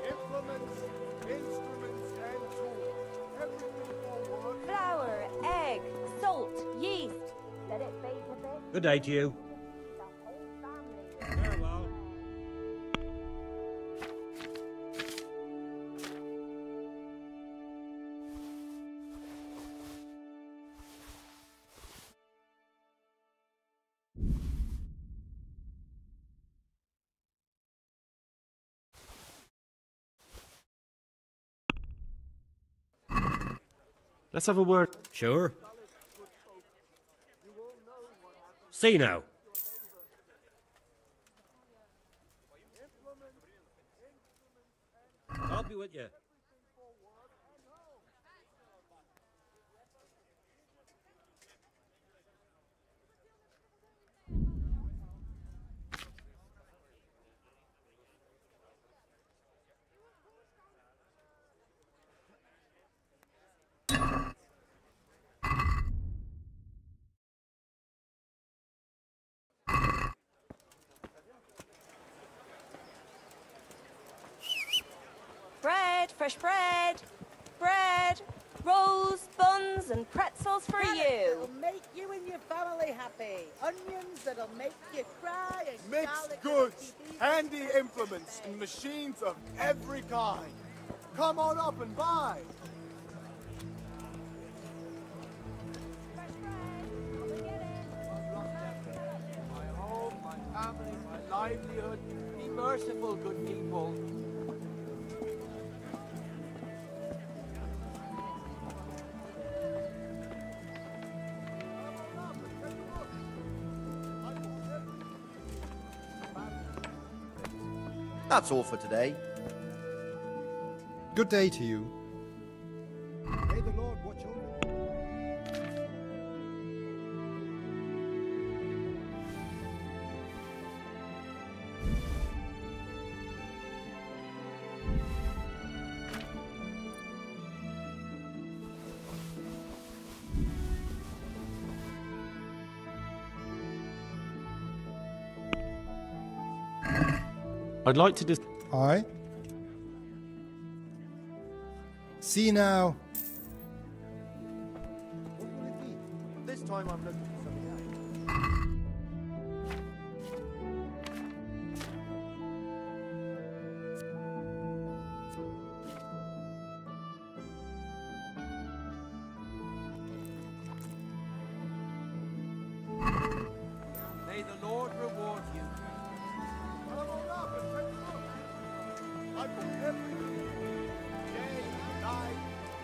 Implements, instruments, and tools. Everything for work. Flour, egg, salt, yeast. Let it bake a bit. Good day to you. Farewell. Let's have a word. Sure. See now. I'll be with you. Bread, fresh bread. Bread, rolls, buns, and pretzels for Carrots you. that'll make you and your family happy. Onions that'll make you cry. And Mixed garlic goods, that'll keep handy implements, and machines of every kind. Come on up and buy. My home, my family, my livelihood. Be merciful, good people. That's all for today. Good day to you. May the Lord watch over you. I'd like to Aye. See now. What will it be? This time I'm looking for something else. May the Lord reward you. Come on up and take a look. I've got everything. Day, night,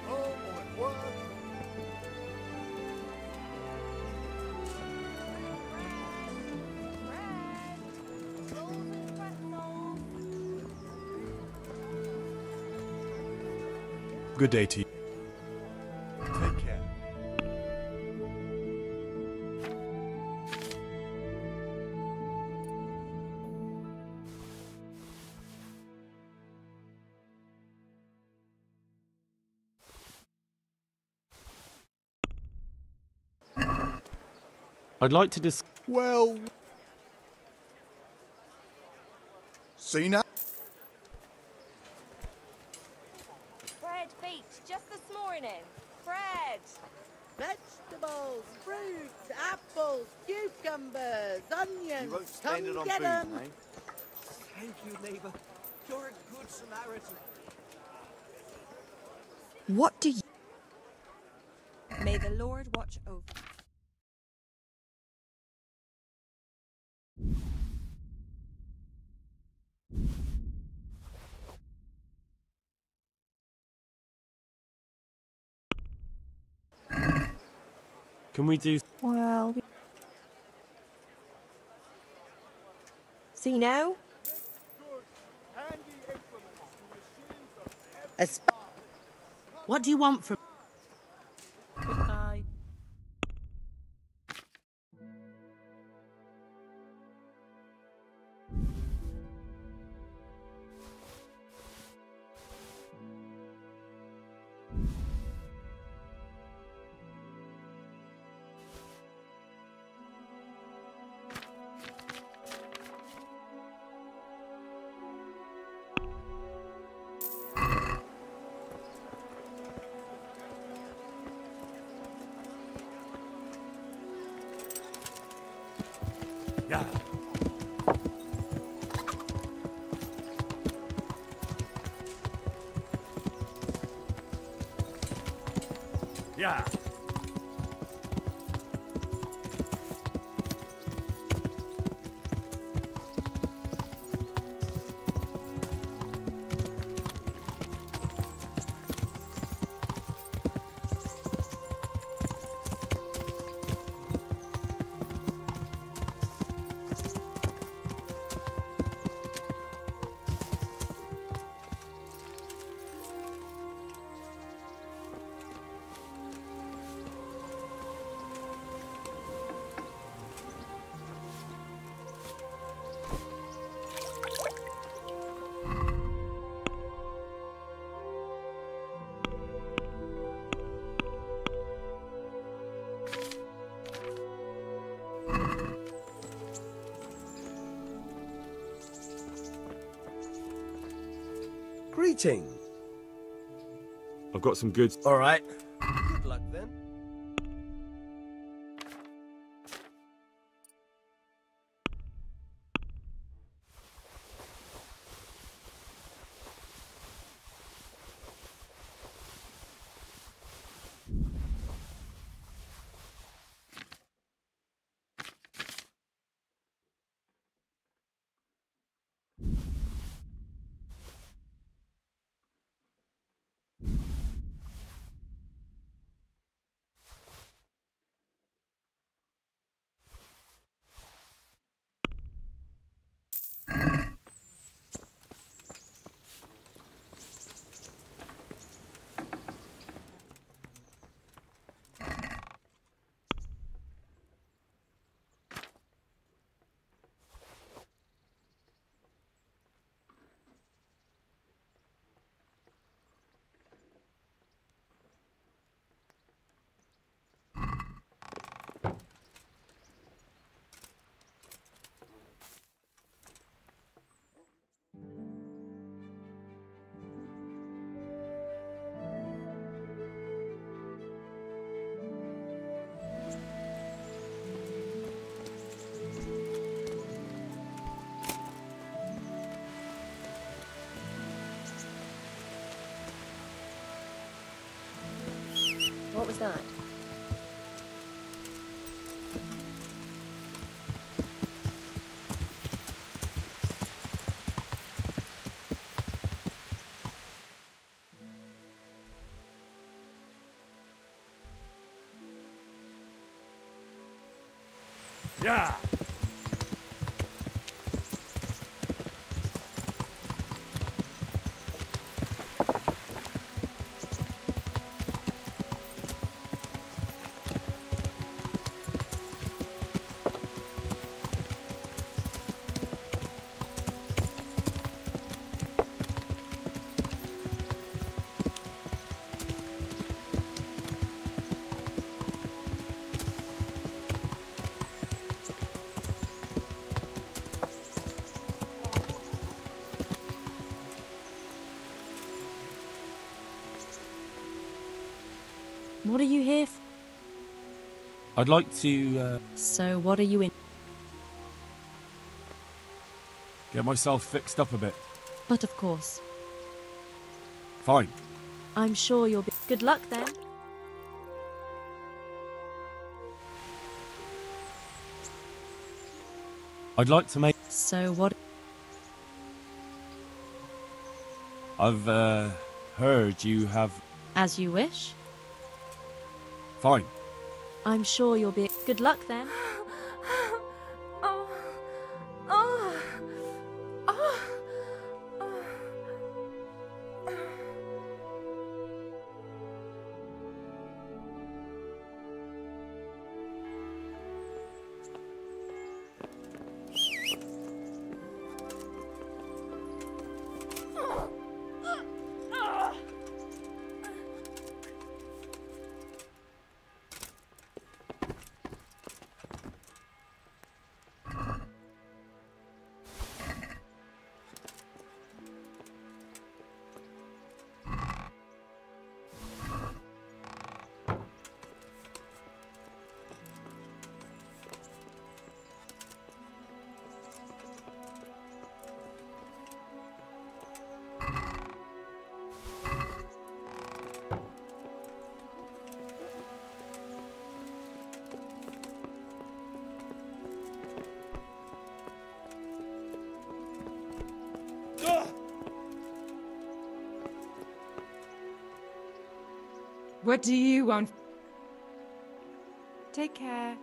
home or at work. Good day to you. Take care. I'd like to discuss. Well. See now. Bread baked just this morning. Bread. Vegetables, fruits, apples, cucumbers, onions. You won't spend Come it on get food, 'em. eh? Thank you, neighbor. You're a good Samaritan. What do you... May the Lord watch over. Can we do? Well... See now? What do you want from... Goodbye. Yeah. Yeah. Greeting. I've got some goods. All right. Good luck then. What was that? Yeah. What are you here for? I'd like to, So what are you in? get myself fixed up a bit. But of course. Fine. I'm sure you'll be... Good luck then. I'd like to make... So what... I've, heard you have... As you wish. Fine. I'm sure you'll be... Good luck then. What do you want? Take care.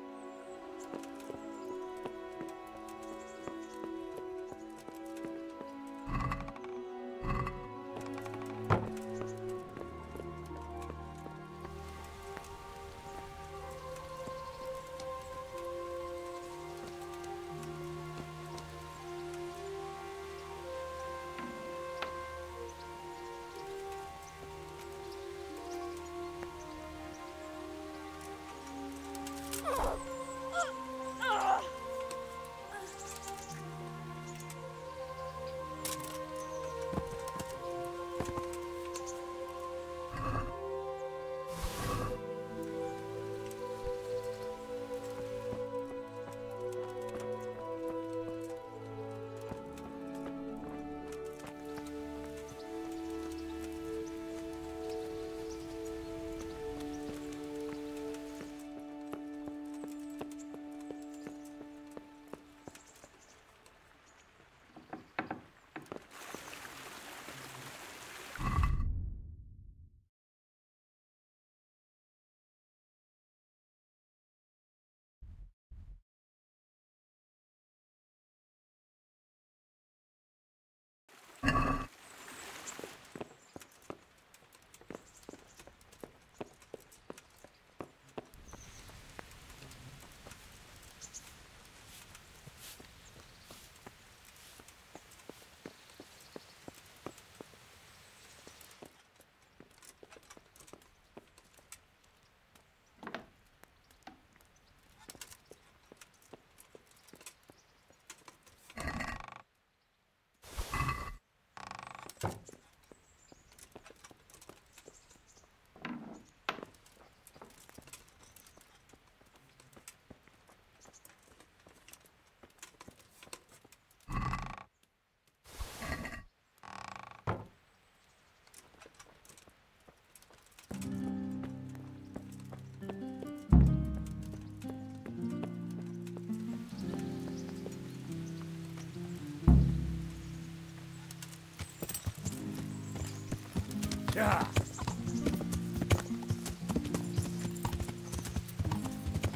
Yeah.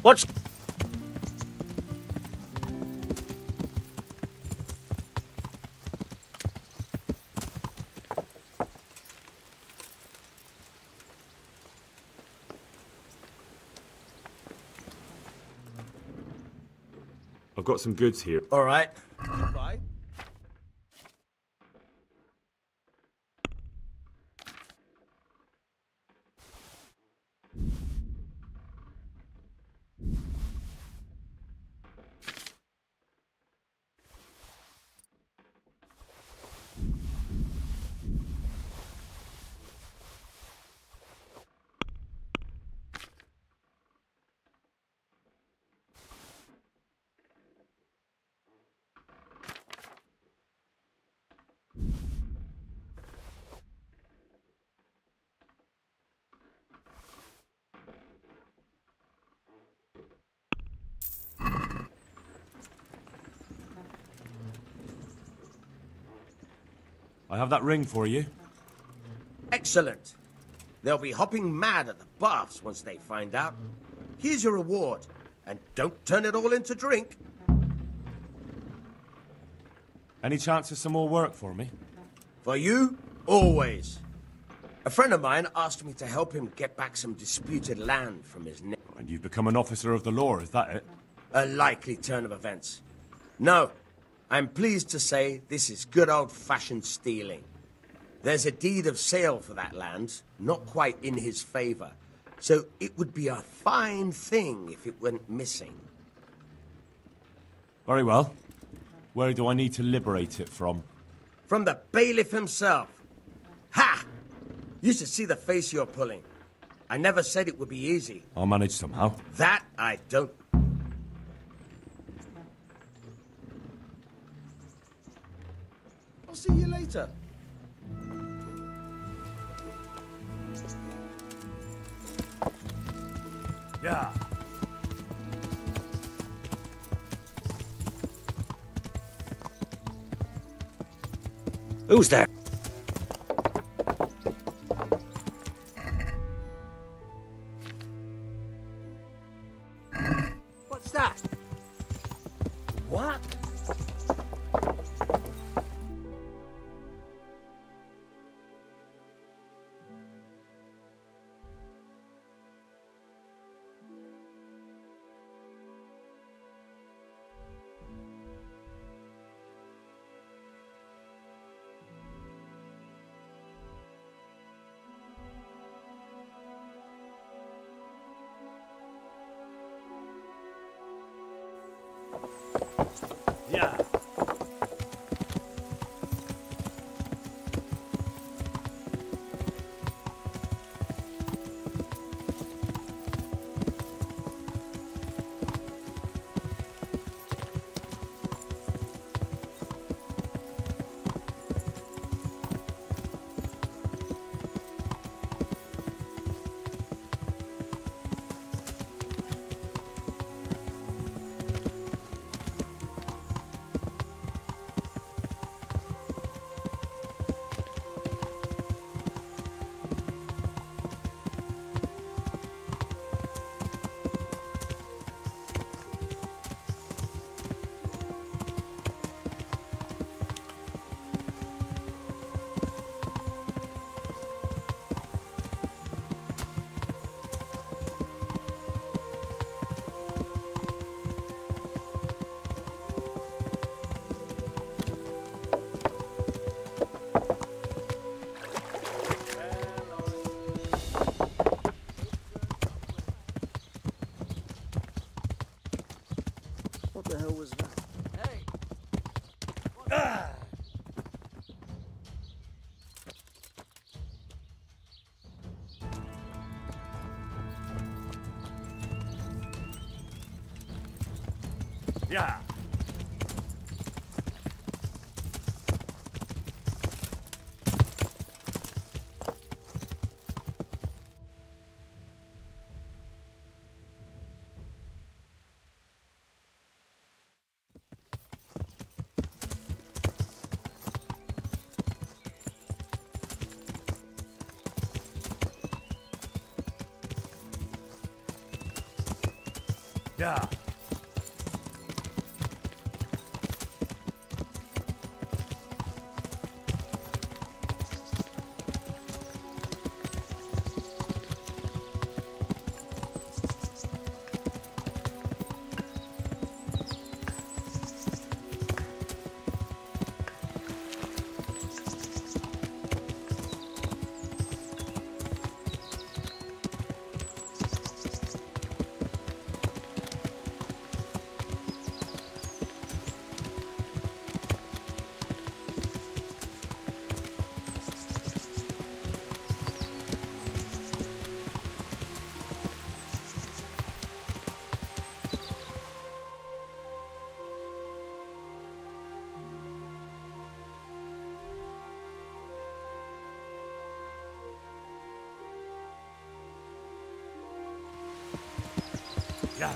What's... I've got some goods here. All right. Goodbye. I have that ring for you. Excellent. They'll be hopping mad at the baths once they find out. Here's your reward, and don't turn it all into drink. Any chance of some more work for me? For you, always. A friend of mine asked me to help him get back some disputed land from his nephew. And you've become an officer of the law, is that it? A likely turn of events. No, I'm pleased to say this is good old-fashioned stealing. There's a deed of sale for that land, not quite in his favor, so it would be a fine thing if it went missing. Very well. Where do I need to liberate it from? From the bailiff himself. Ha! You should see the face you're pulling. I never said it would be easy. I'll manage somehow. That I don't. I'll see you later. Yeah. Who's there? Yeah. What the hell was that? Yeah. Yeah. Yeah.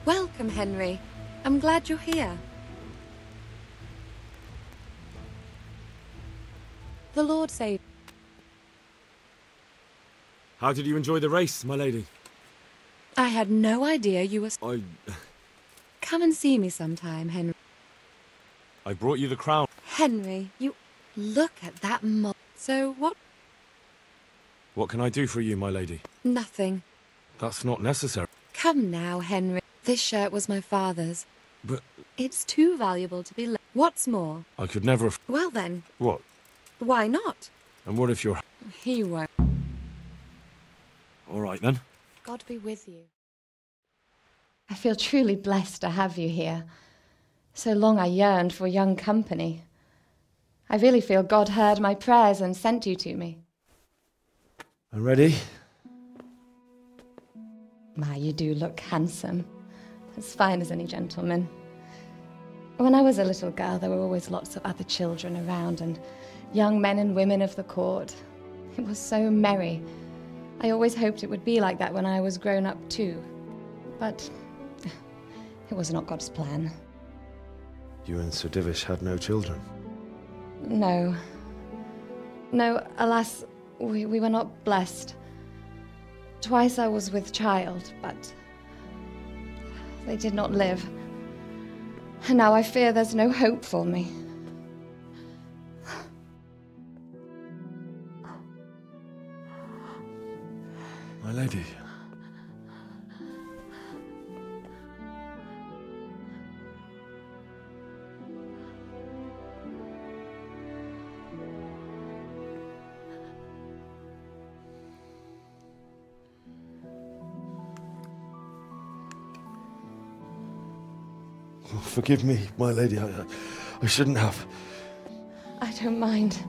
Welcome, Henry. I'm glad you're here. The Lord save. How did you enjoy the race, my lady? I had no idea you were... I Come and see me sometime, Henry. brought you the crown. Henry, you... Look at that So, what? What can I do for you, my lady? Nothing. That's not necessary. Come now, Henry. This shirt was my father's. But It's too valuable to be What's more? I could never have... Well then, What? why not? And what if you're... He won't. All right, then. God be with you. I feel truly blessed to have you here. So long I yearned for young company. I really feel God heard my prayers and sent you to me. I'm ready. My, you do look handsome. As fine as any gentleman. When I was a little girl, there were always lots of other children around and young men and women of the court. It was so merry. I always hoped it would be like that when I was grown up too. But it was not God's plan. You and Sir Divish had no children. No. No, alas, we were not blessed. Twice I was with child, but they did not live. And now I fear there's no hope for me. My lady. Forgive me, my lady. I shouldn't have. I don't mind.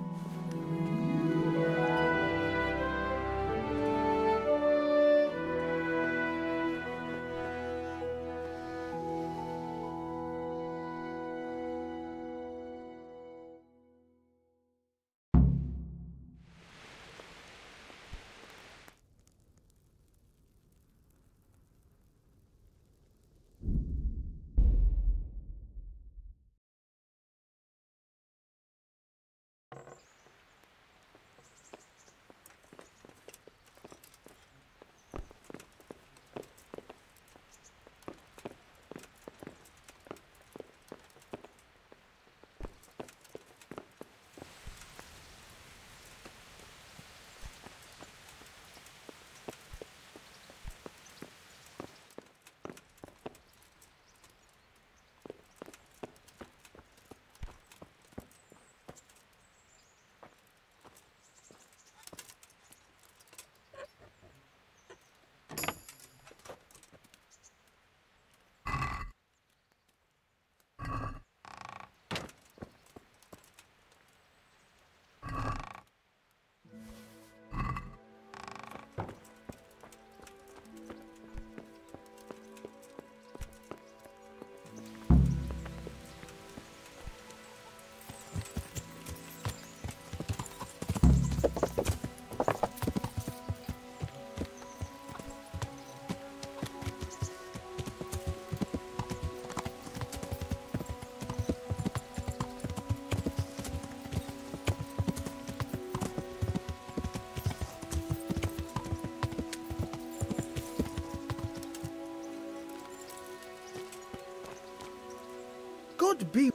God be...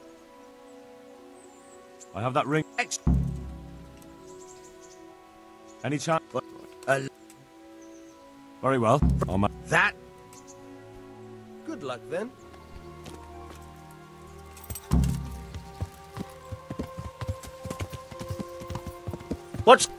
I have that ring. Any chance? Very well. That... Good luck, then. What's...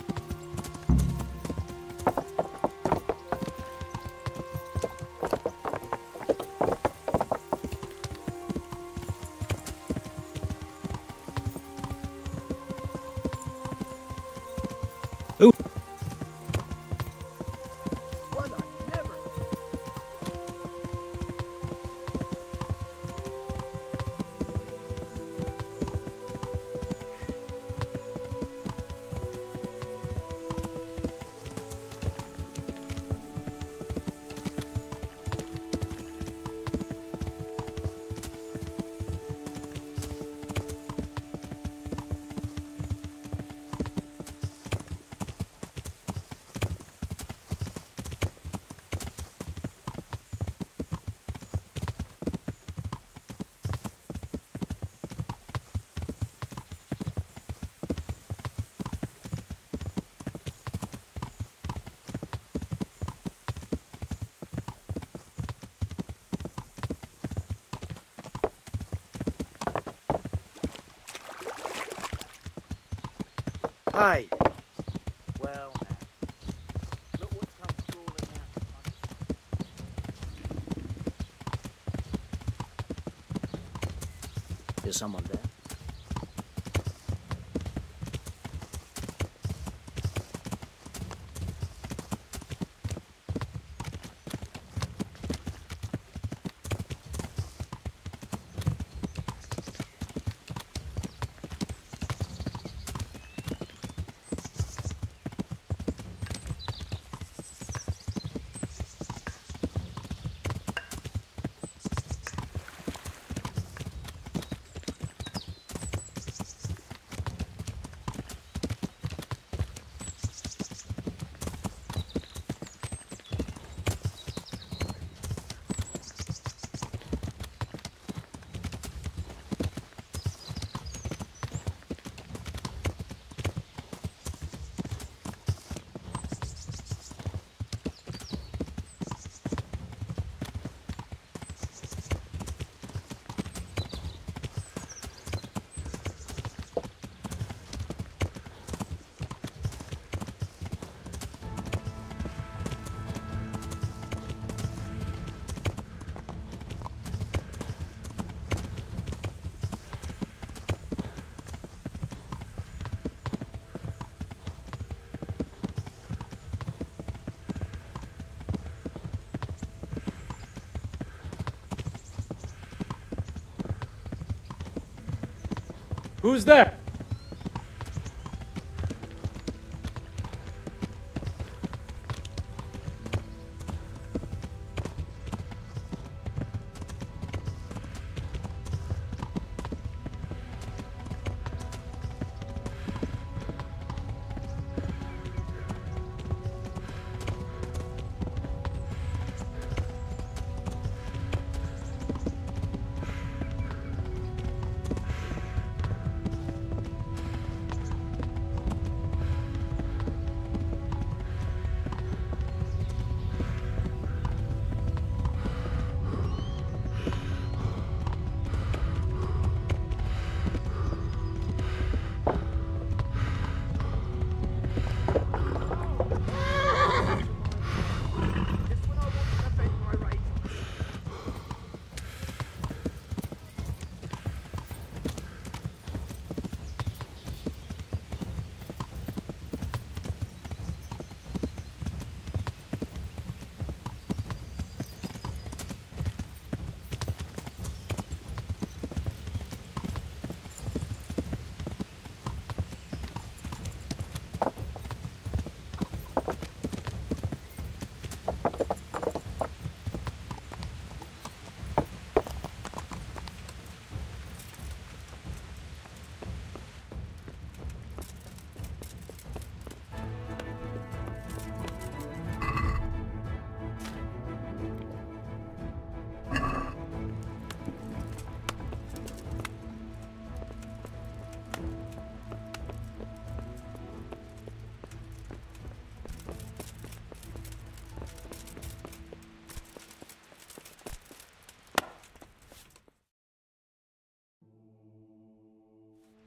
Hi. Well, look what's come crawling out. Is someone there? Who's there?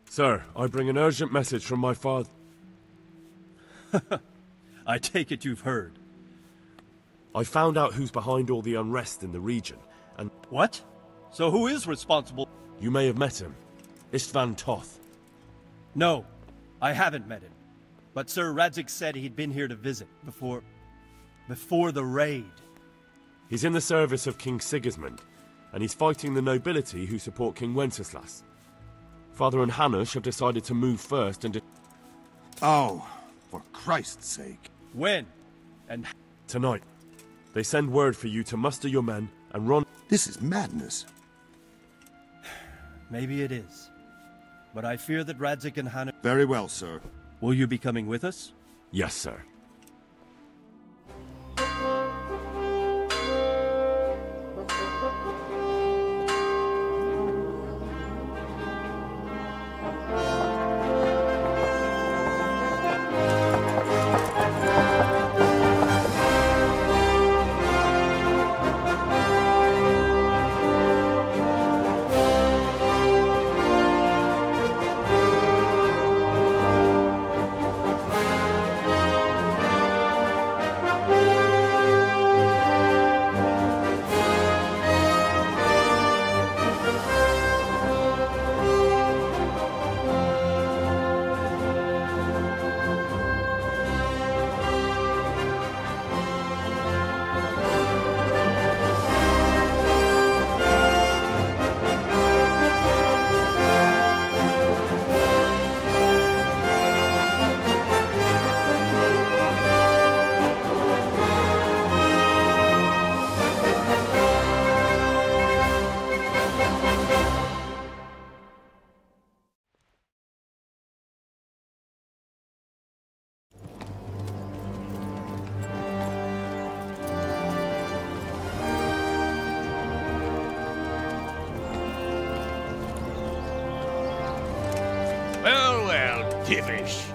Sir, I bring an urgent message from my father. I take it you've heard. I found out who's behind all the unrest in the region, and... What? So who is responsible? You may have met him. Istvan Toth. No, I haven't met him. But Sir Radzig said he'd been here to visit before the raid. He's in the service of King Sigismund, and he's fighting the nobility who support King Wenceslas. Father and Hanush have decided to move first and... Oh, for Christ's sake. When? And... Tonight. They send word for you to muster your men and run... This is madness. Maybe it is. But I fear that Radzig and Hanush... Very well, sir. Will you be coming with us? Yes, sir. Divish.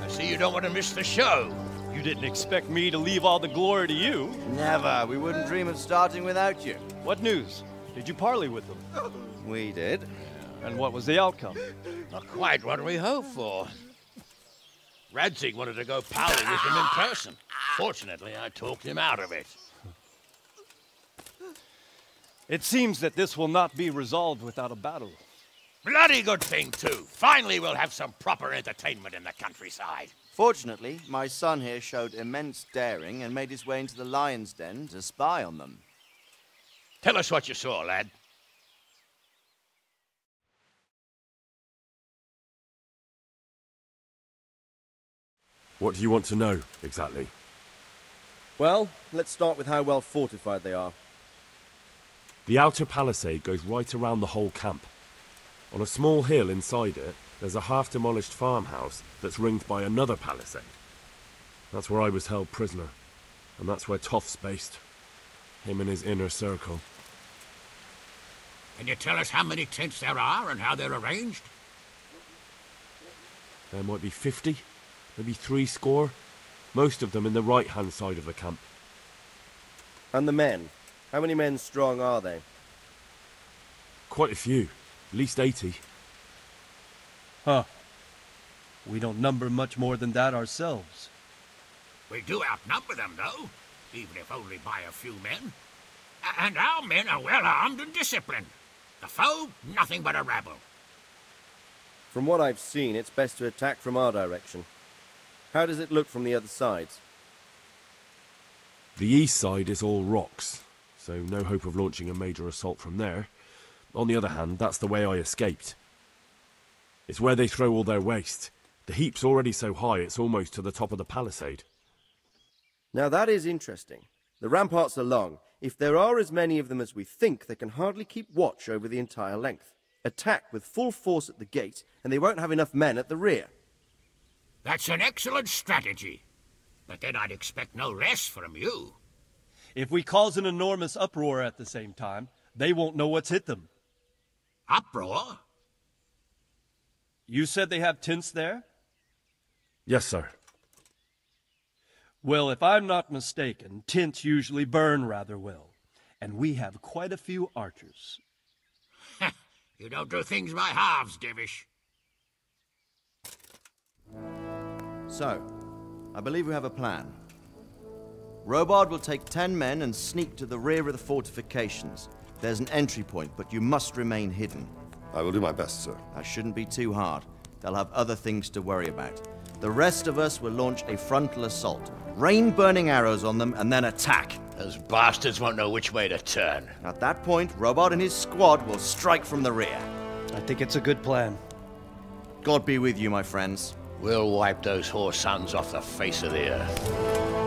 I see you don't want to miss the show. You didn't expect me to leave all the glory to you. Never. We wouldn't dream of starting without you. What news? Did you parley with them? We did. And what was the outcome? Not quite what we hoped for. Radzig wanted to go parley with him in person. Fortunately, I talked him out of it. It seems that this will not be resolved without a battle. Bloody good thing, too. Finally, we'll have some proper entertainment in the countryside. Fortunately, my son here showed immense daring and made his way into the lion's den to spy on them. Tell us what you saw, lad. What do you want to know, exactly? Well, let's start with how well fortified they are. The outer palisade goes right around the whole camp. On a small hill inside it, there's a half-demolished farmhouse that's ringed by another palisade. That's where I was held prisoner, and that's where Toff's based. Him and his inner circle. Can you tell us how many tents there are and how they're arranged? There might be 50, maybe 70. Most of them in the right-hand side of the camp. And the men? How many men strong are they? Quite a few. At least 80. Huh. We don't number much more than that ourselves. We do outnumber them, though, even if only by a few men. And our men are well armed and disciplined. The foe, nothing but a rabble. From what I've seen, it's best to attack from our direction. How does it look from the other sides? The east side is all rocks, so no hope of launching a major assault from there. On the other hand, that's the way I escaped. It's where they throw all their waste. The heap's already so high it's almost to the top of the palisade. Now that is interesting. The ramparts are long. If there are as many of them as we think, they can hardly keep watch over the entire length. Attack with full force at the gate, and they won't have enough men at the rear. That's an excellent strategy. But then I'd expect no less from you. If we cause an enormous uproar at the same time, they won't know what's hit them. Uproar? You said they have tents there? Yes, sir. Well, if I'm not mistaken, tents usually burn rather well. And we have quite a few archers. You don't do things by halves, Divish. So, I believe we have a plan. Robard will take 10 men and sneak to the rear of the fortifications. There's an entry point, but you must remain hidden. I will do my best, sir. That shouldn't be too hard. They'll have other things to worry about. The rest of us will launch a frontal assault. Rain burning arrows on them and then attack. Those bastards won't know which way to turn. At that point, Robard and his squad will strike from the rear. I think it's a good plan. God be with you, my friends. We'll wipe those whore sons off the face of the earth.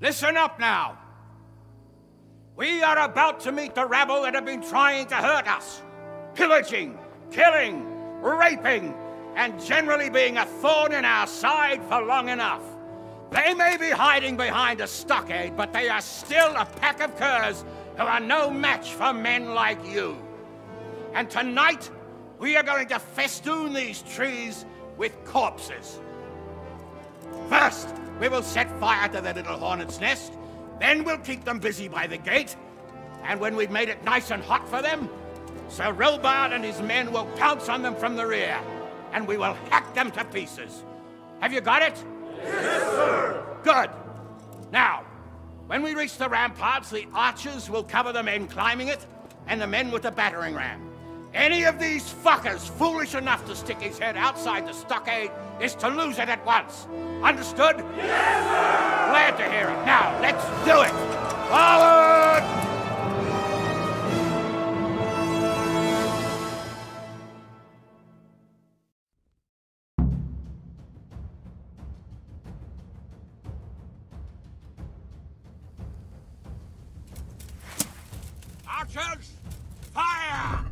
Listen up now. We are about to meet the rabble that have been trying to hurt us. Pillaging, killing, raping, and generally being a thorn in our side for long enough. They may be hiding behind a stockade, but they are still a pack of curs who are no match for men like you. And tonight, we are going to festoon these trees with corpses. First, we will set fire to their little hornet's nest. Then we'll keep them busy by the gate. And when we've made it nice and hot for them, Sir Robard and his men will pounce on them from the rear. And we will hack them to pieces. Have you got it? Yes, sir! Good. Now, when we reach the ramparts, the archers will cover the men climbing it, and the men with the battering ram. Any of these fuckers foolish enough to stick his head outside the stockade is to lose it at once. Understood? Yes, sir! Glad to hear it. Now, let's do it! Forward! Archers, fire!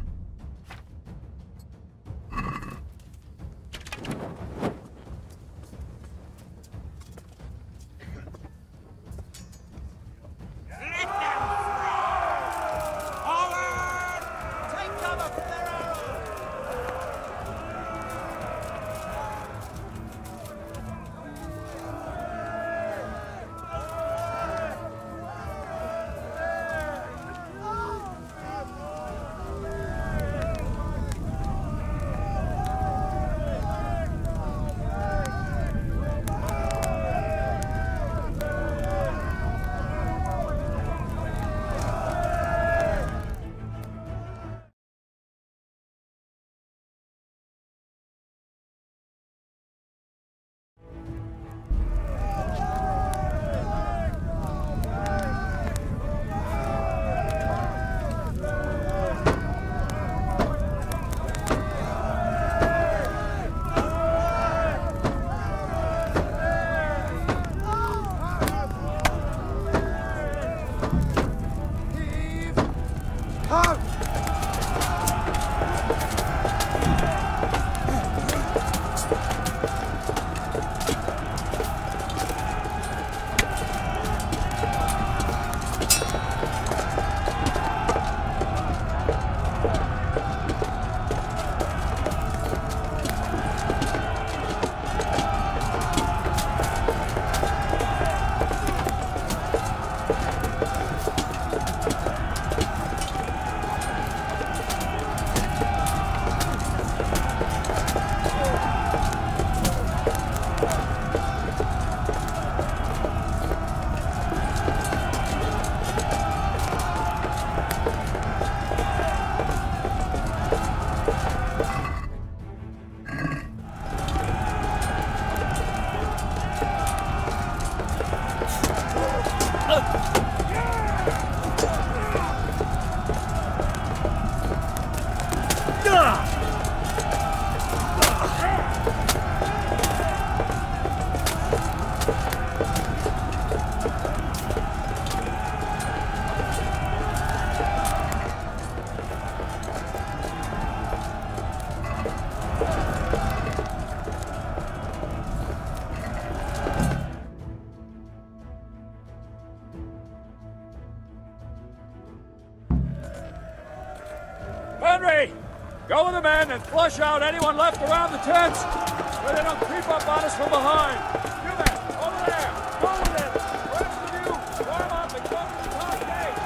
Henry! Go with the men and flush out anyone left around the tents so they don't creep up on us from behind. You men, over there! Go with them! The rest of you, warm up and go to the top gate!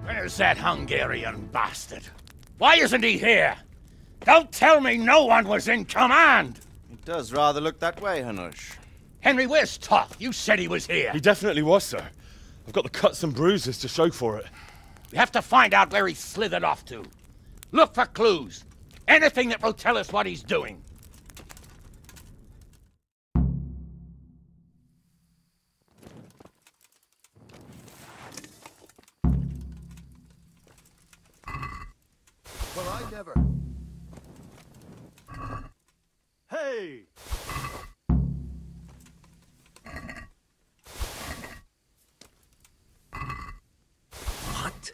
Where's that Hungarian bastard? Why isn't he here? Don't tell me no one was in command! It does rather look that way, Hanush. Henry, where's Toth? You said he was here. He definitely was, sir. I've got the cuts and bruises to show for it. We have to find out where he slithered off to. Look for clues. Anything that will tell us what he's doing. Well, I never... Hey! What?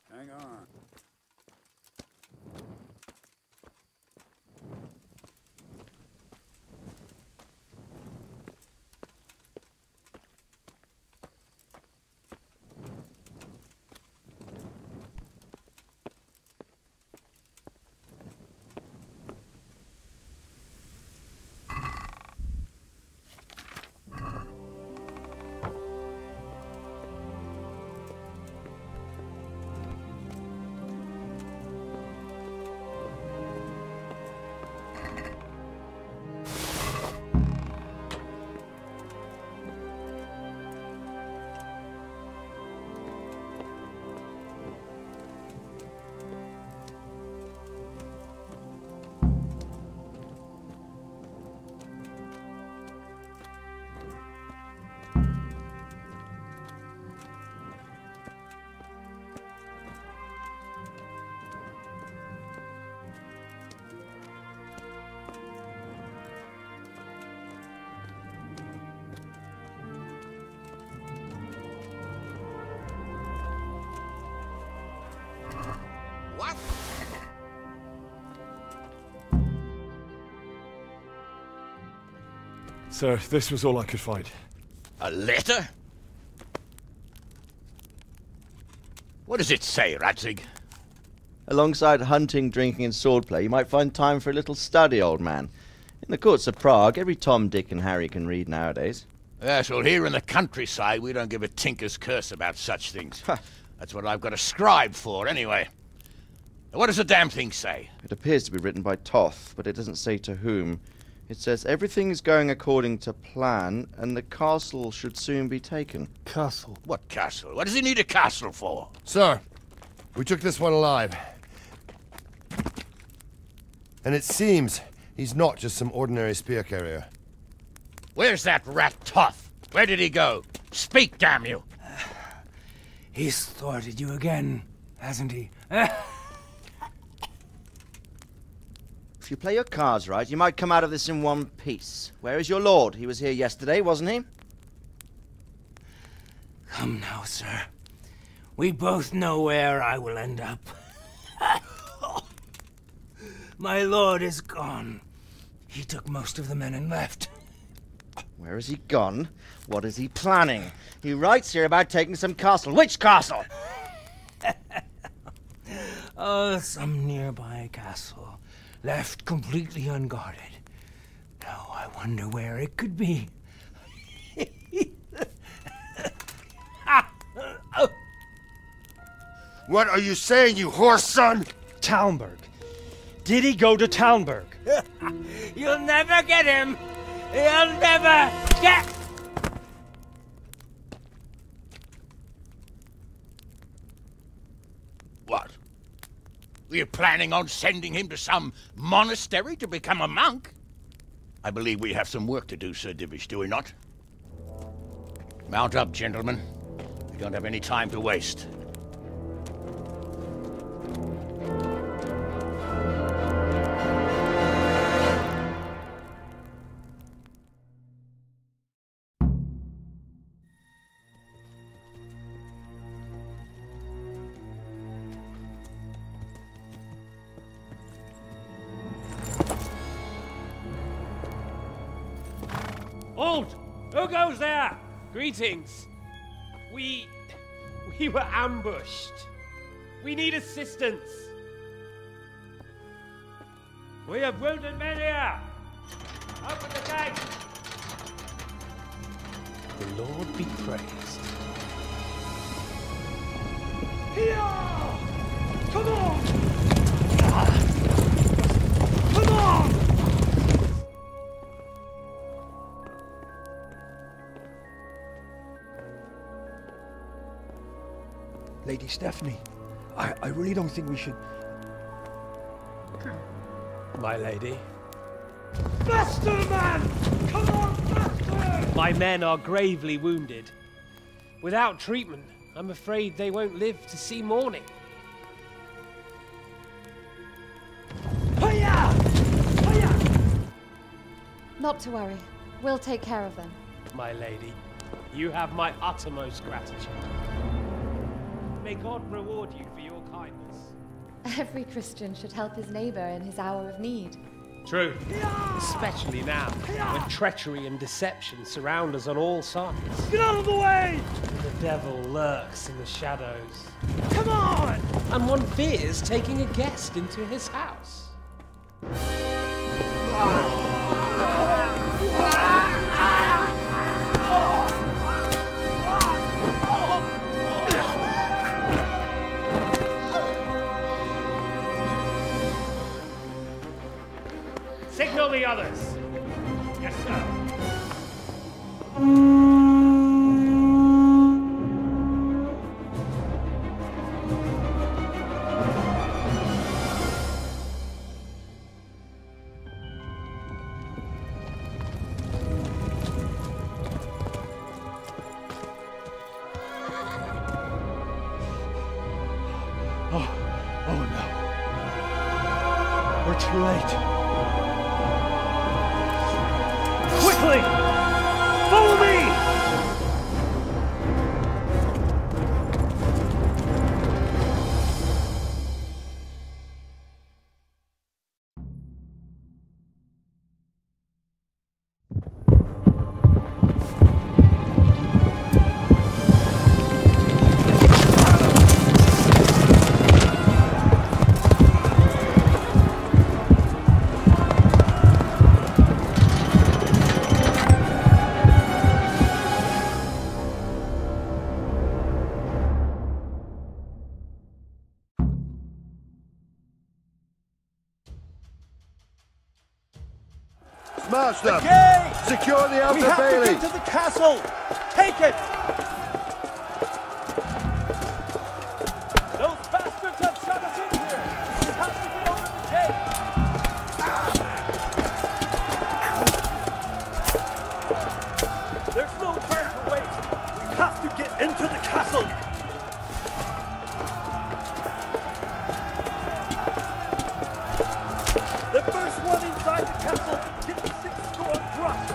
Hang on. What? Sir, this was all I could find. A letter? What does it say, Radzig? Alongside hunting, drinking, and swordplay, you might find time for a little study, old man. In the courts of Prague, every Tom, Dick, and Harry can read nowadays. Yes, well, here in the countryside, we don't give a tinker's curse about such things. That's what I've got a scribe for, anyway. What does the damn thing say? It appears to be written by Toth, but it doesn't say to whom. It says everything is going according to plan, and the castle should soon be taken. Castle? What castle? What does he need a castle for? Sir, we took this one alive. And it seems he's not just some ordinary spear carrier. Where's that rat Toth? Where did he go? Speak, damn you! He's thwarted you again, hasn't he? If you play your cards right, you might come out of this in one piece. Where is your lord? He was here yesterday, wasn't he? Come now, sir. We both know where I will end up. My lord is gone. He took most of the men and left. Where has he gone? What is he planning? He writes here about taking some castle. Which castle? Oh, some nearby castle. left completely unguarded. Now I wonder where it could be. What are you saying, you horse son? Talmberg. Did he go to Talmberg? You'll never get him! You'll never get... What? Were you planning on sending him to some monastery to become a monk? I believe we have some work to do, Sir Divish, do we not? Mount up, gentlemen. We don't have any time to waste. Halt! Who goes there? Greetings. We were ambushed. We need assistance. We have wounded men here. Open the gate. The Lord be praised. Here! Come on! Come on! Lady Stephanie, I really don't think we should... My lady. Faster, man! Come on, faster! My men are gravely wounded. Without treatment, I'm afraid they won't live to see morning. Hiya! Hiya! Not to worry. We'll take care of them. My lady, you have my uttermost gratitude. May God reward you for your kindness. Every Christian should help his neighbor in his hour of need. True. Especially now, when treachery and deception surround us on all sides. Get out of the way! The devil lurks in the shadows. Come on! And one fears taking a guest into his house. Signal the others. Yes, sir. Oh no. We're too late. Quickly! Follow me! Smash them! Okay! Secure the outer We have bailey! to get to the castle! Take it! Those bastards have shut us in here! We have to get over the gate! There's no time to waste! We have to get into the castle! The first one inside the castle gets 6 gold thrust!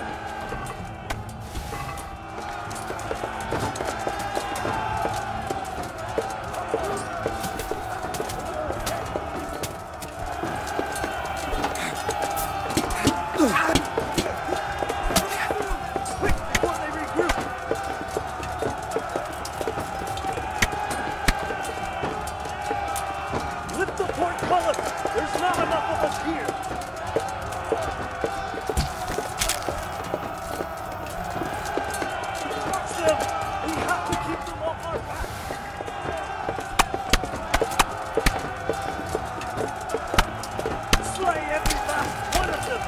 Clip the portcullis! There's not enough of us here! Watch them! We have to keep them off our back! Slay every last one of them!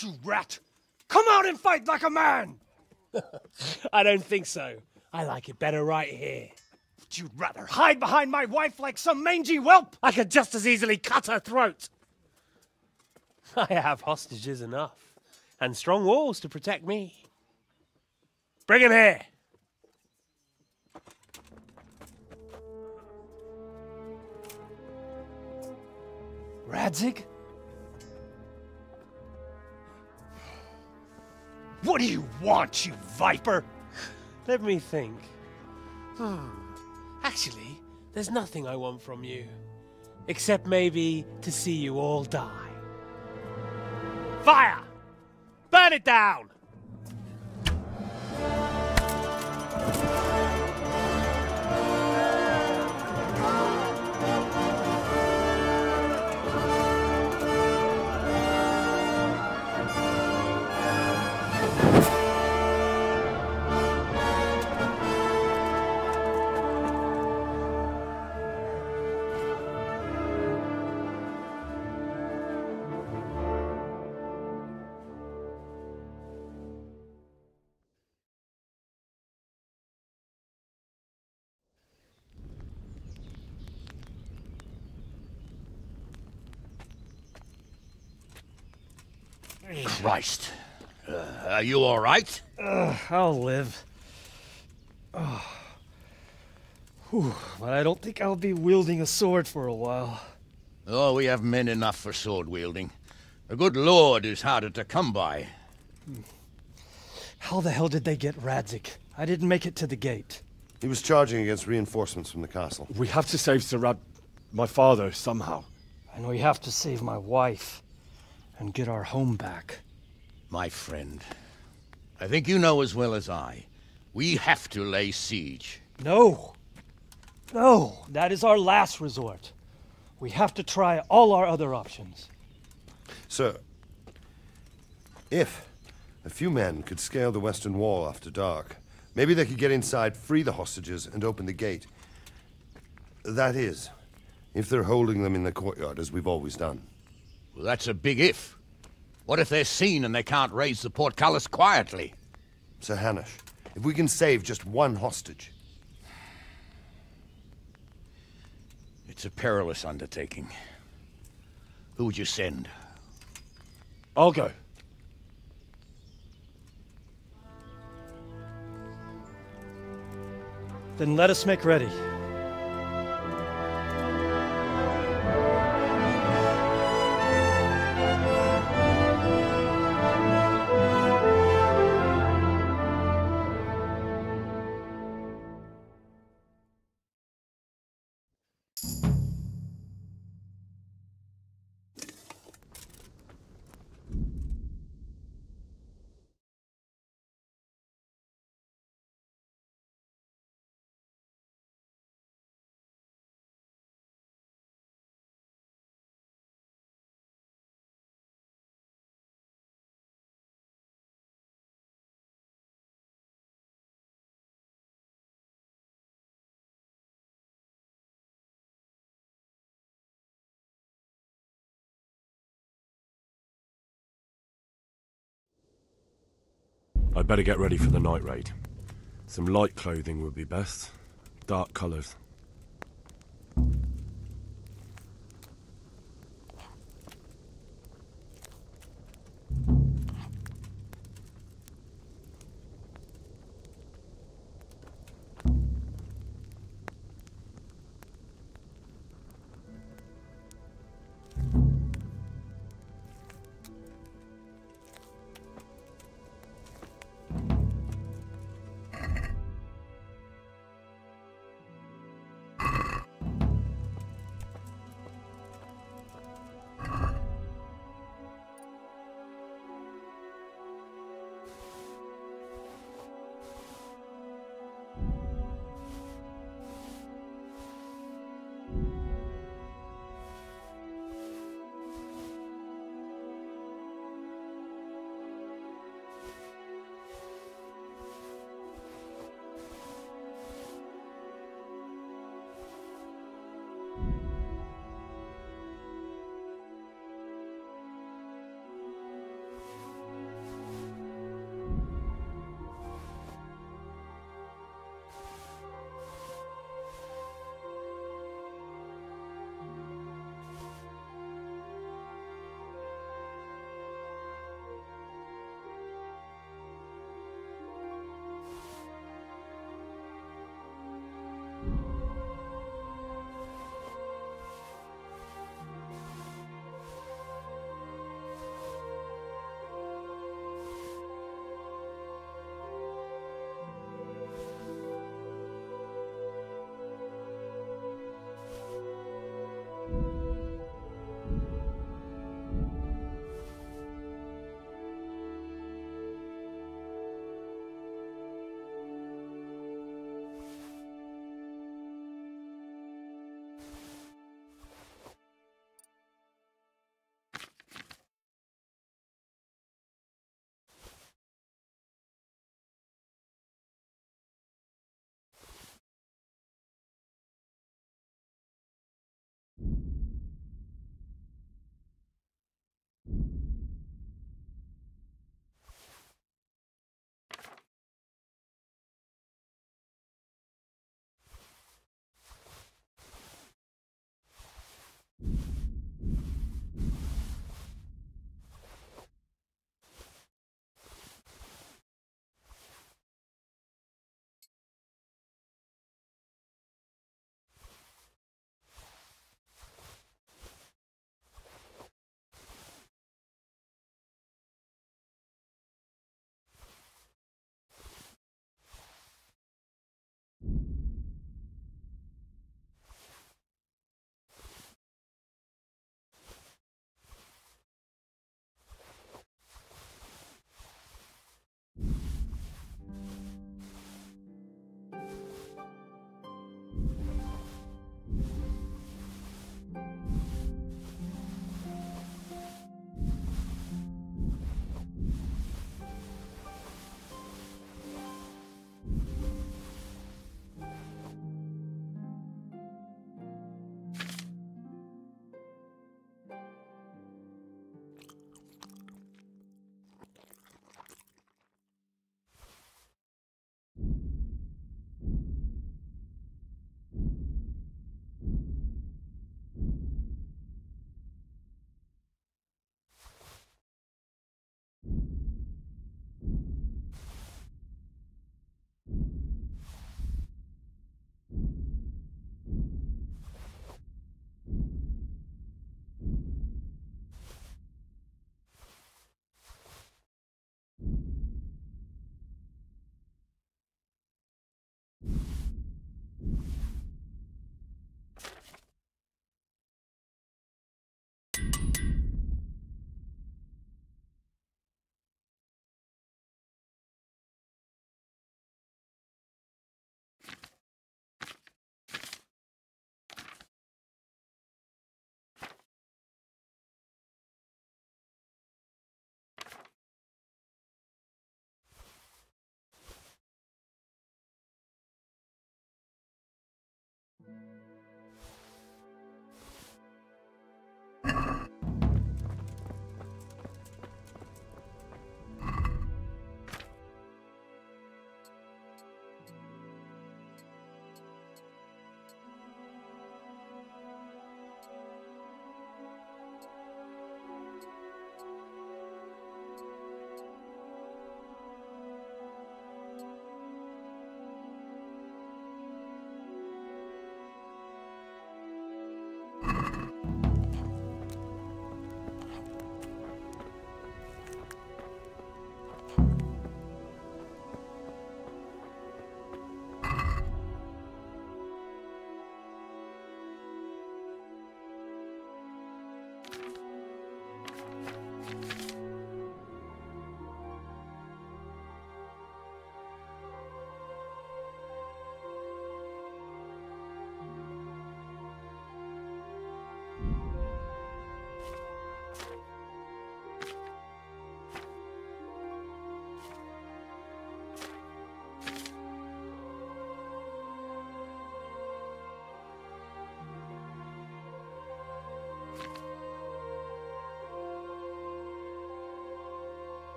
You rat! Come out and fight like a man! I don't think so. I like it better right here. Would you rather hide behind my wife like some mangy whelp? I could just as easily cut her throat. I have hostages enough, and strong walls to protect me. Bring him here! Radzig? What do you want, you viper? Let me think. Actually, there's nothing I want from you. Except maybe to see you all die. Fire! Burn it down! Christ. Are you all right? I'll live. Whew, but I don't think I'll be wielding a sword for a while. Oh, we have men enough for sword wielding. The good Lord is harder to come by. How the hell did they get Radzig? I didn't make it to the gate. He was charging against reinforcements from the castle. We have to save Sir my father, somehow. And we have to save my wife. And get our home back. My friend, I think you know as well as I. We have to lay siege. No! No! That is our last resort. We have to try all our other options. Sir, if a few men could scale the western wall after dark, maybe they could get inside, free the hostages, and open the gate. That is, If they're holding them in the courtyard, as we've always done. Well, that's a big if. What if they're seen and they can't raise the portcullis quietly? Sir Hanush, if we can save just one hostage... It's a perilous undertaking. Who would you send? I'll go. Then let us make ready. I'd better get ready for the night raid. Some light clothing would be best. Dark colours.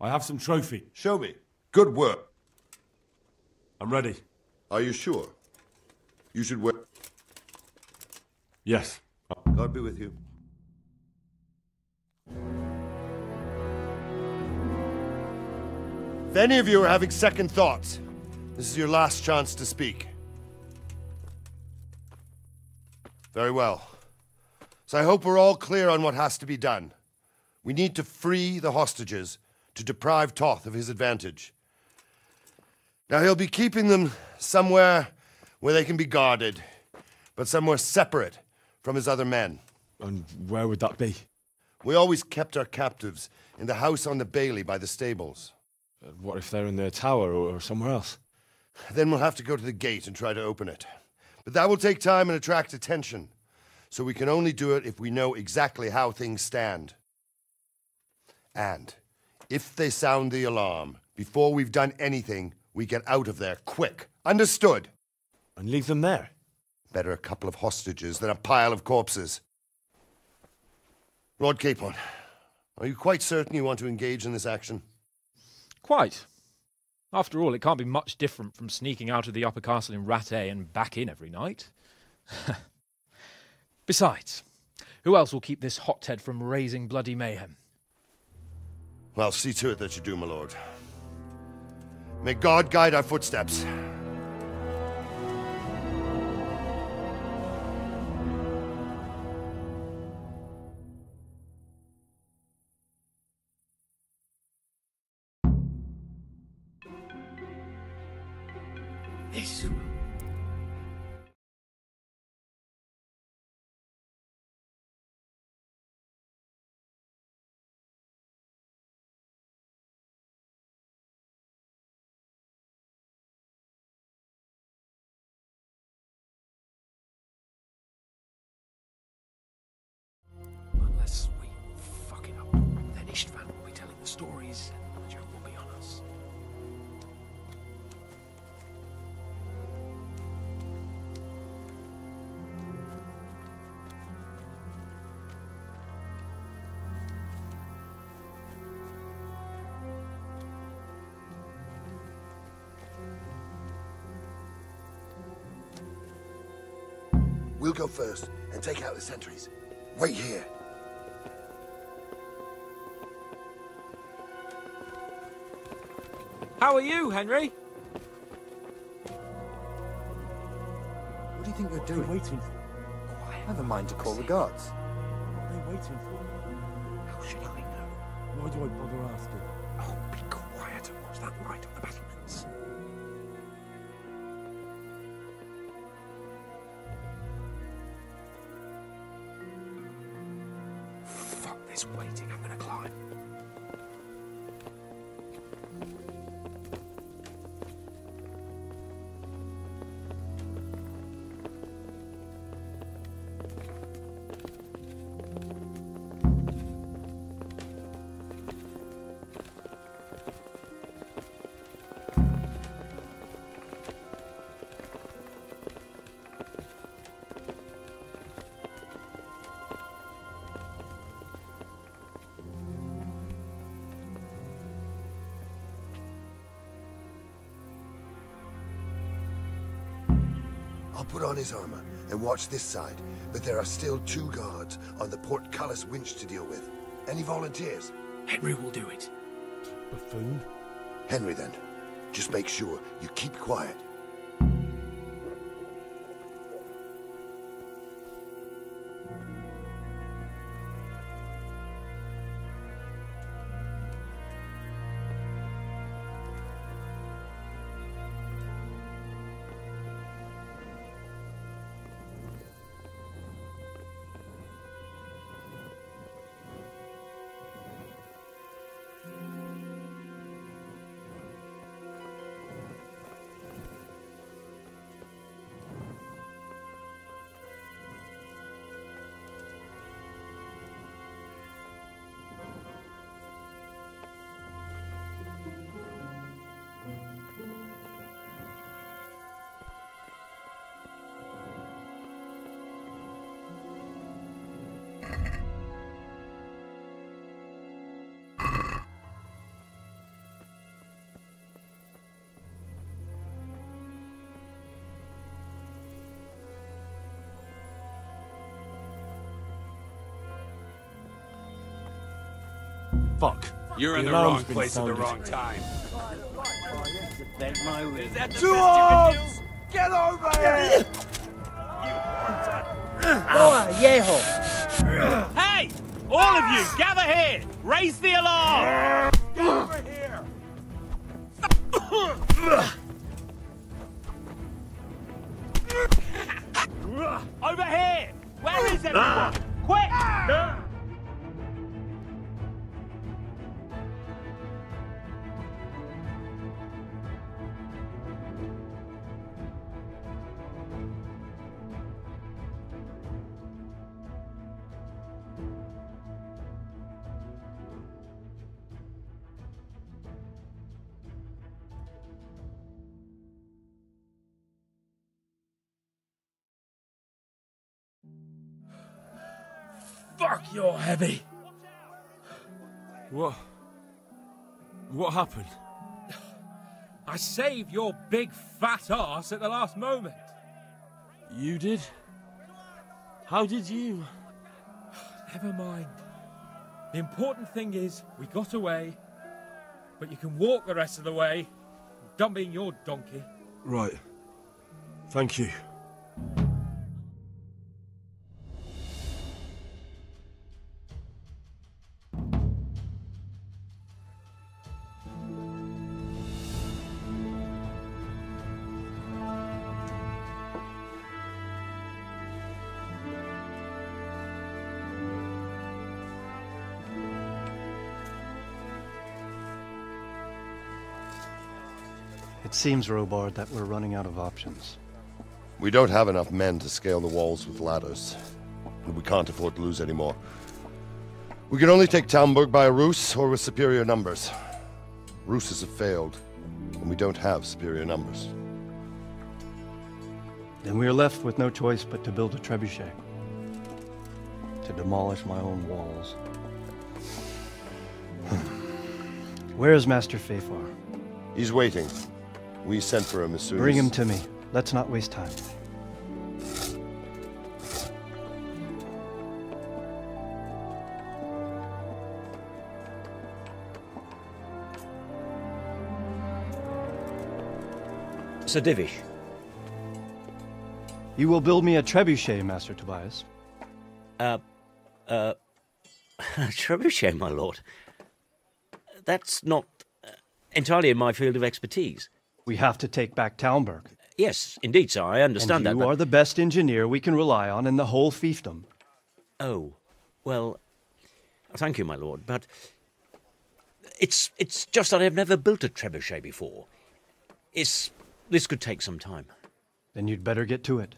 I have some trophy. Show me. Good work. I'm ready. Are you sure? You should wear... Yes. God be with you. If any of you are having second thoughts, this is your last chance to speak. Very well. So I hope we're all clear on what has to be done. We need to free the hostages to deprive Toth of his advantage. Now he'll be keeping them somewhere where they can be guarded, but somewhere separate from his other men. And where would that be? We always kept our captives in the house on the bailey by the stables. What if they're in their tower or somewhere else? Then we'll have to go to the gate and try to open it. But that will take time and attract attention. So we can only do it if we know exactly how things stand. And if they sound the alarm, before we've done anything, we get out of there quick. Understood? And leave them there? Better a couple of hostages than a pile of corpses. Lord Capon, are you quite certain you want to engage in this action? Quite. After all, it can't be much different from sneaking out of the upper castle in Rattay and back in every night. Besides, who else will keep this hothead from raising bloody mayhem? Well, see to it that you do, my lord. May God guide our footsteps. This. Unless we fuck it up, then Istvan will be telling the stories and the joke will be on us. We'll go first and take out the sentries. Wait here. How are you, Henry? What do you think you're doing? Waiting for. I have a mind to call the guards. What are they waiting for? How should I know? do I bother asking? Oh, be quiet and watch that light on the battlements. Fuck this waiting, I'm gonna climb. I'll put on his armor and watch this side, but there are still 2 guards on the portcullis winch to deal with. Any volunteers? Henry will do it. Buffoon? Henry, then. Just make sure you keep quiet. Fuck. You're in the wrong place at the wrong time. Two arms! Get over here! Oh, yeho! Hey! All of you, gather here! Raise the alarm! Get over here! Over here! Where is everyone? Quick! Fuck, you're heavy. What happened? I saved your big fat ass at the last moment. You did? How did you? Never mind. The important thing is we got away, but you can walk the rest of the way. Done being your donkey. Right. Thank you. It seems, Robard, that we're running out of options. We don't have enough men to scale the walls with ladders, and we can't afford to lose any more. We can only take Talmberg by a ruse or with superior numbers. Ruses have failed, and we don't have superior numbers. Then we are left with no choice but to build a trebuchet. To demolish my own walls. Where is Master Fafar? He's waiting. We sent for him as soon as... Bring him to me. Let's not waste time. Sir Divish. You will build me a trebuchet, Master Tobias. Trebuchet, my lord. That's not entirely in my field of expertise. We have to take back Talmberg. Yes, indeed, sir, I understand that. You are the best engineer we can rely on in the whole fiefdom. Oh, well, thank you, my lord, but it's just that I've never built a trebuchet before. This could take some time. Then you'd better get to it.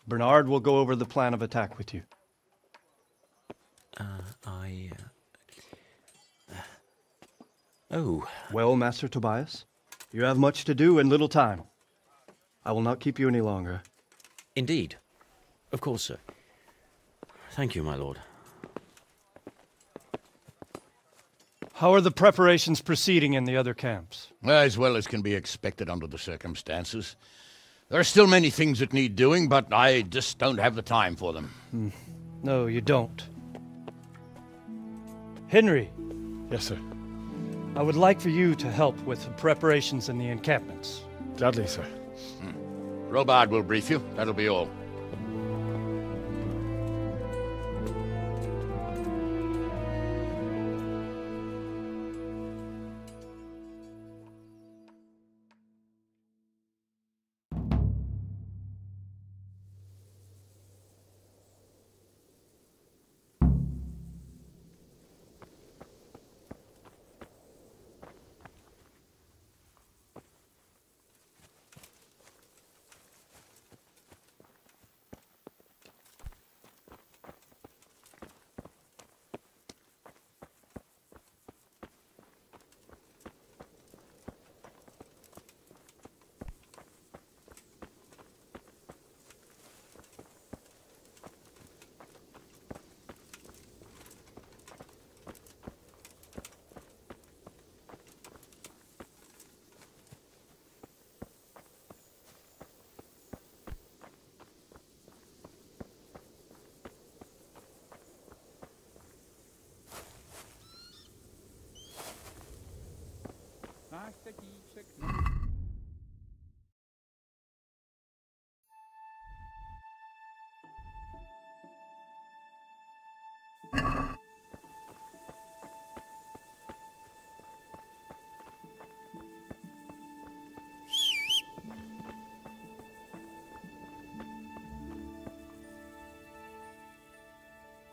Bernard will go over the plan of attack with you. Oh. Well, Master Tobias, you have much to do and little time. I will not keep you any longer. Indeed. Of course, sir. Thank you, my lord. How are the preparations proceeding in the other camps? As well as can be expected under the circumstances. There are still many things that need doing, but I just don't have the time for them. No, you don't. Henry. Yes, sir. I would like for you to help with the preparations in the encampments. Gladly, sir. Robard will brief you. That'll be all.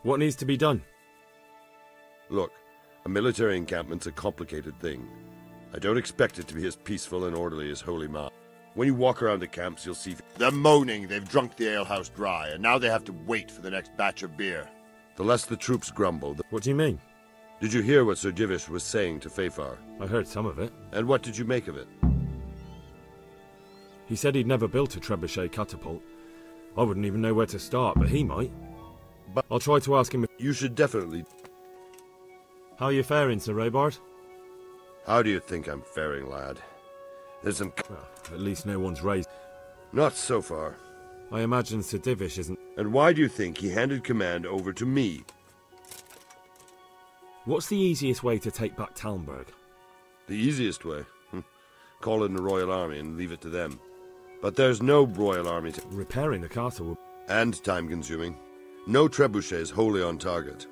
What needs to be done? Look, a military encampment's a complicated thing. I don't expect it to be as peaceful and orderly as Holy Ma. When you walk around the camps, you'll see they're moaning they've drunk the alehouse dry, and now they have to wait for the next batch of beer. The less the troops grumble... What do you mean? Did you hear what Sir Divish was saying to Fafar? I heard some of it. And what did you make of it? He said he'd never built a trebuchet catapult. I wouldn't even know where to start, but he might. But I'll try to ask him if... You should definitely... How are you faring, Sir Robard? How do you think I'm faring, lad? There's some... Well, at least no one's raised. Not so far. I imagine Sir Divish isn't... And why do you think he handed command over to me? What's the easiest way to take back Talmberg? The easiest way? Call in the Royal Army and leave it to them. But there's no Royal Army to... Repairing the castle will... And time-consuming. No trebuchet is wholly on target.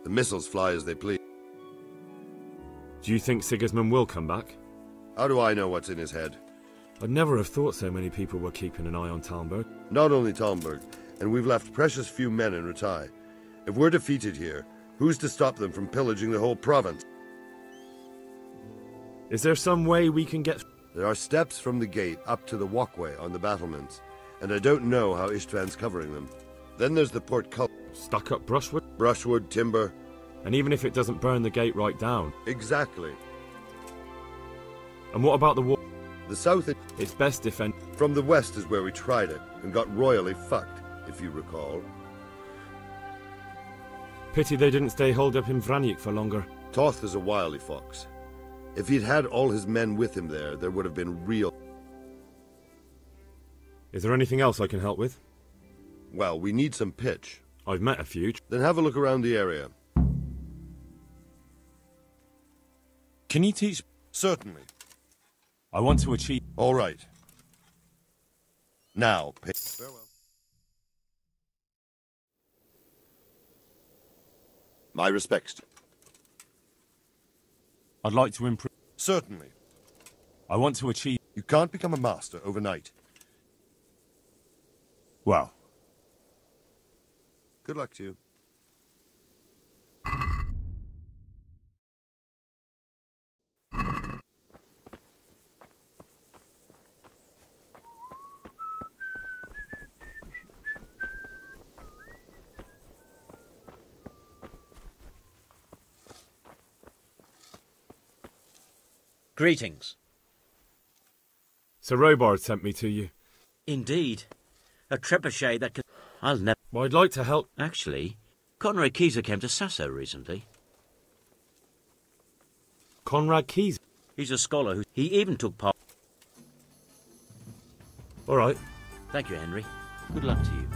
The missiles fly as they please. Do you think Sigismund will come back? How do I know what's in his head? I'd never have thought so many people were keeping an eye on Talmberg. Not only Talmberg, and we've left precious few men in Rattay. If we're defeated here, who's to stop them from pillaging the whole province? Is there some way we can get... There are steps from the gate up to the walkway on the battlements, and I don't know how Ishtvan's covering them. Then there's the portcullis. Stuck-up brushwood? Brushwood, timber. And even if it doesn't burn the gate right down? Exactly. And what about the wall? The south... It's best defend... From the west is where we tried it, and got royally fucked, if you recall. Pity they didn't stay holed up in Vranic for longer. Toth is a wily fox. If he'd had all his men with him there would have been real... Is there anything else I can help with? Well, we need some pitch. I've met a few. Then have a look around the area. Can you teach... Certainly. I want to achieve... All right. Now, farewell. My respects. I'd like to improve. Certainly. I want to achieve. You can't become a master overnight. Well. Good luck to you. Greetings. Sir Robard sent me to you. Indeed. A trebuchet that can... I'll never... Well, I'd like to help... Actually, Conrad Keyser came to Sasso recently. Conrad Keyser? He's a scholar who... He even took part... All right. Thank you, Henry. Good luck to you.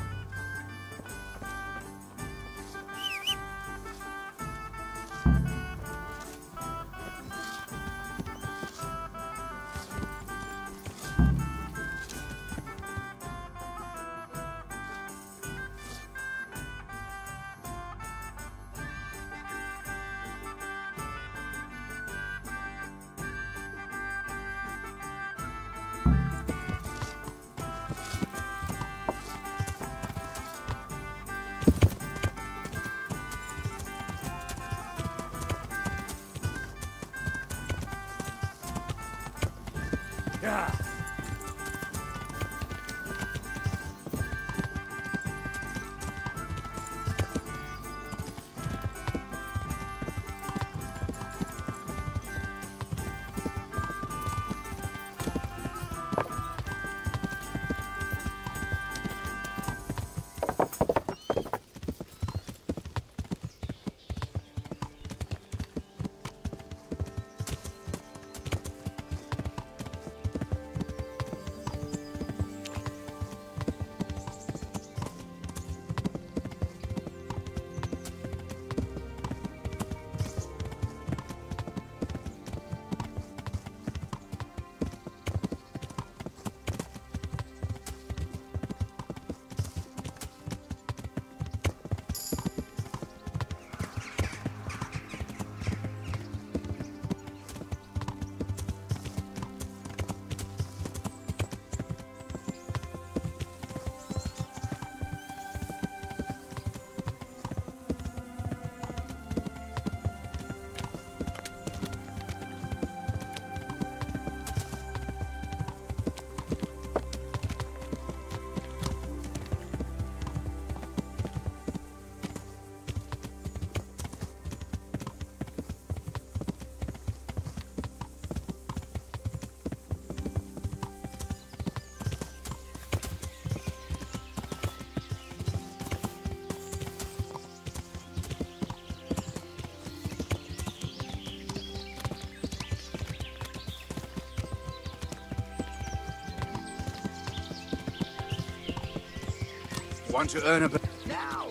Want to earn a bit? Now!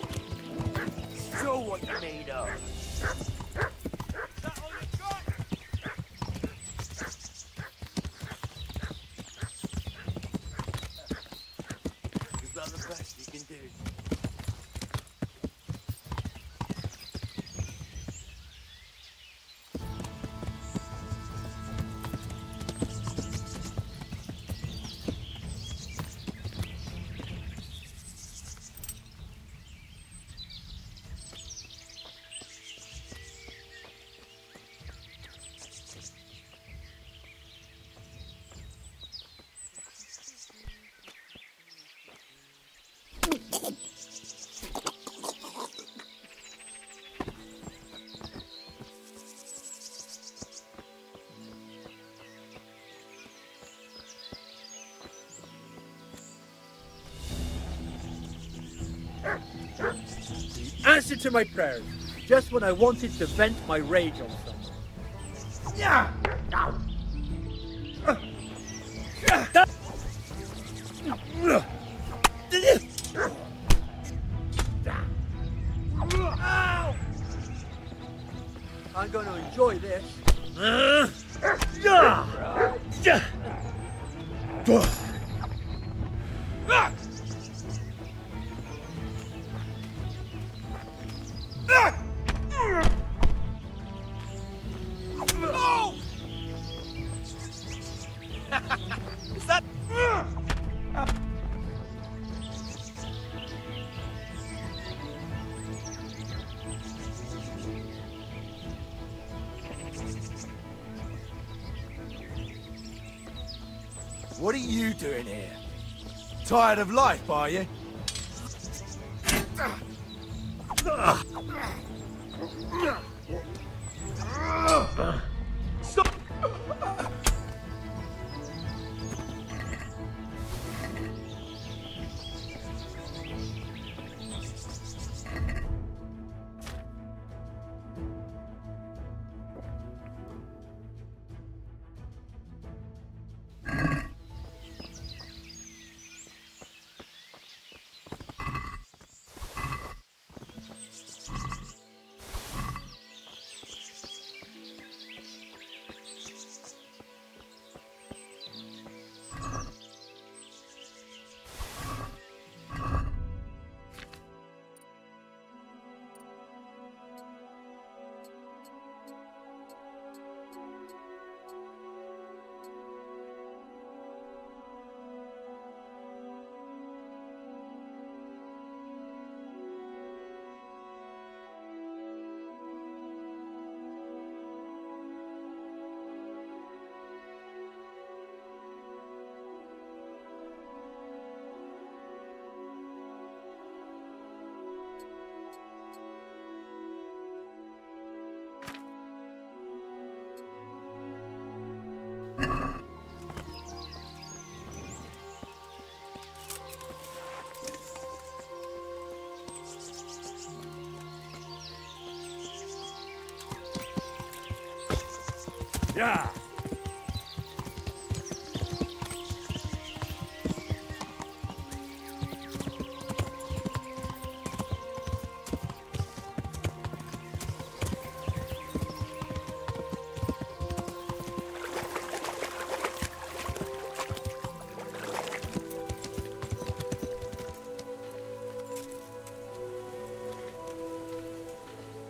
Show what you're made of. Is that the best you can do? Answer to my prayers, just when I wanted to vent my rage on someone. Yeah! I'm going to enjoy this. What are you doing here? Tired of life, are you? Stop! Yeah.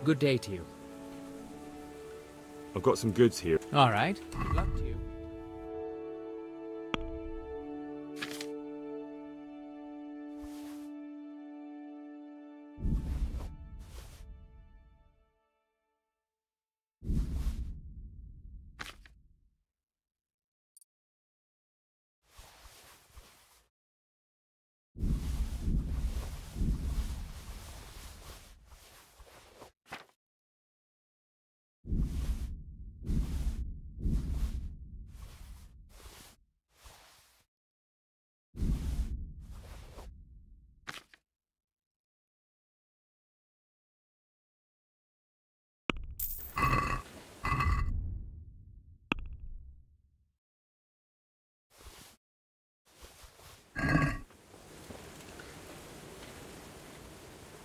Good day to you. I've got some goods here. All right. Good luck to you.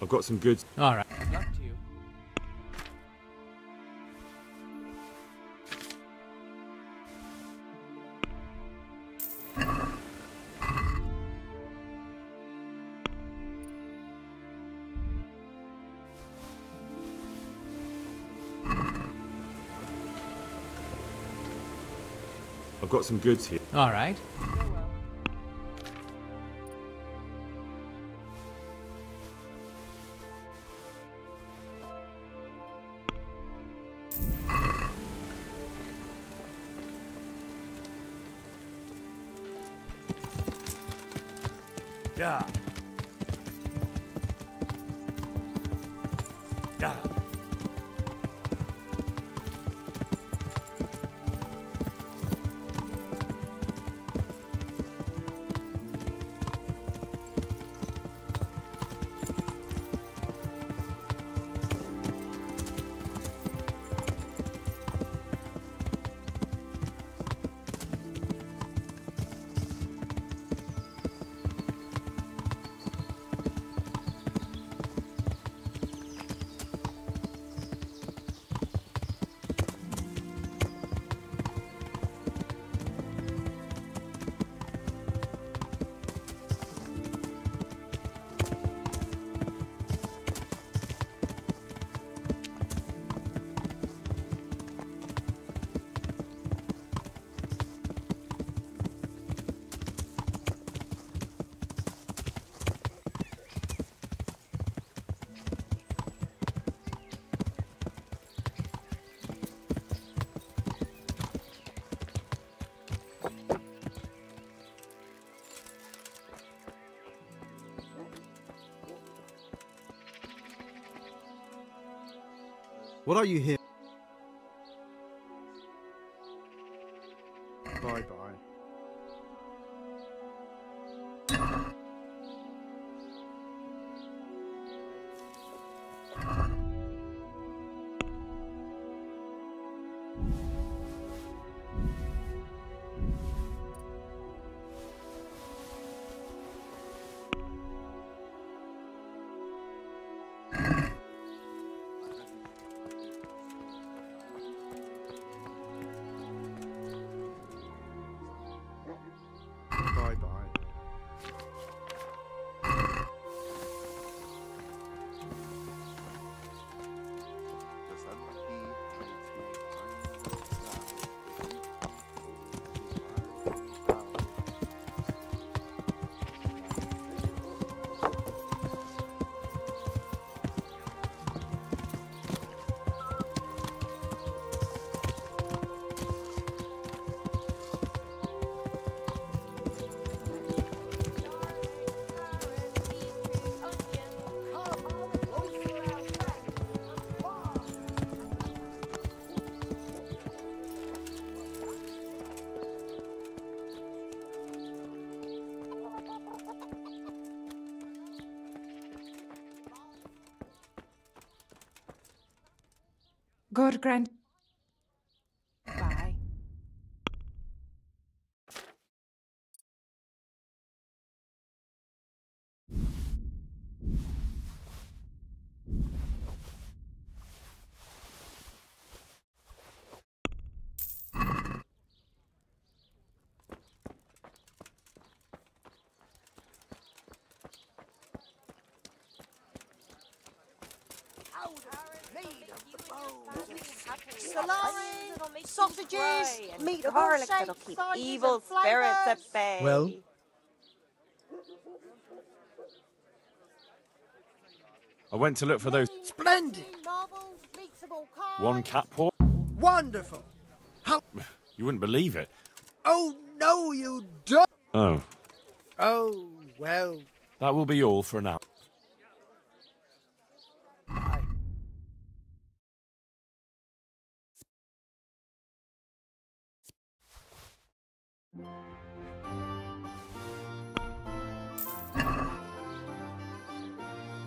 I've got some goods. All right. Good luck to you. I've got some goods here. All right. Yeah. Yeah. What are you here? Bye-bye. God grant. Bye. Salami, sausages, meat of all shapes, that'll keep evil spirits at bay. Well? I went to look for those. Splendid! One cat paw. Wonderful! How? You wouldn't believe it. Oh, no, you don't! Oh. Oh, well. That will be all for now.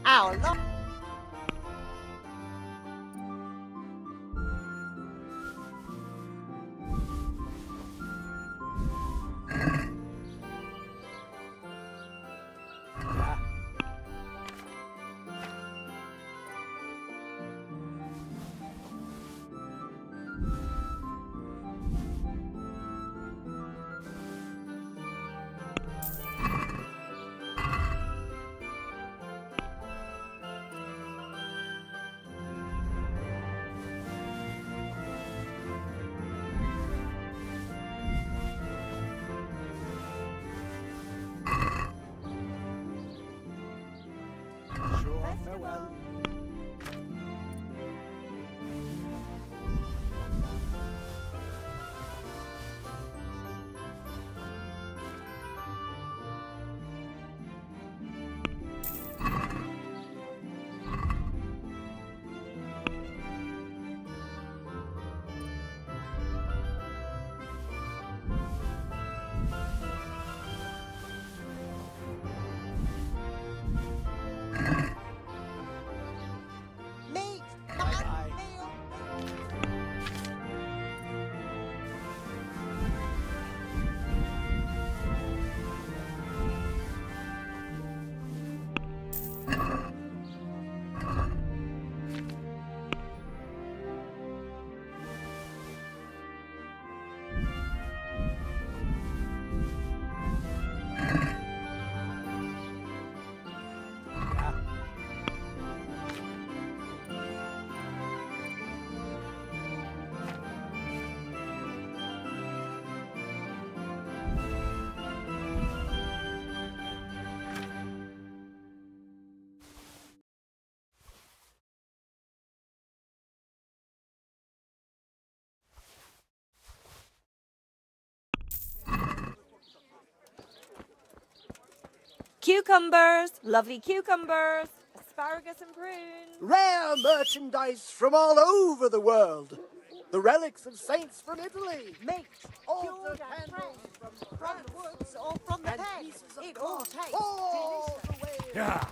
Our Lord. Farewell. Cucumbers, lovely cucumbers, asparagus and prunes. Rare merchandise from all over the world. The relics of saints from Italy. Meat, altar cured and candles from the woods or from the and pen. pieces of It all cloth tastes all delicious. the way. Yeah.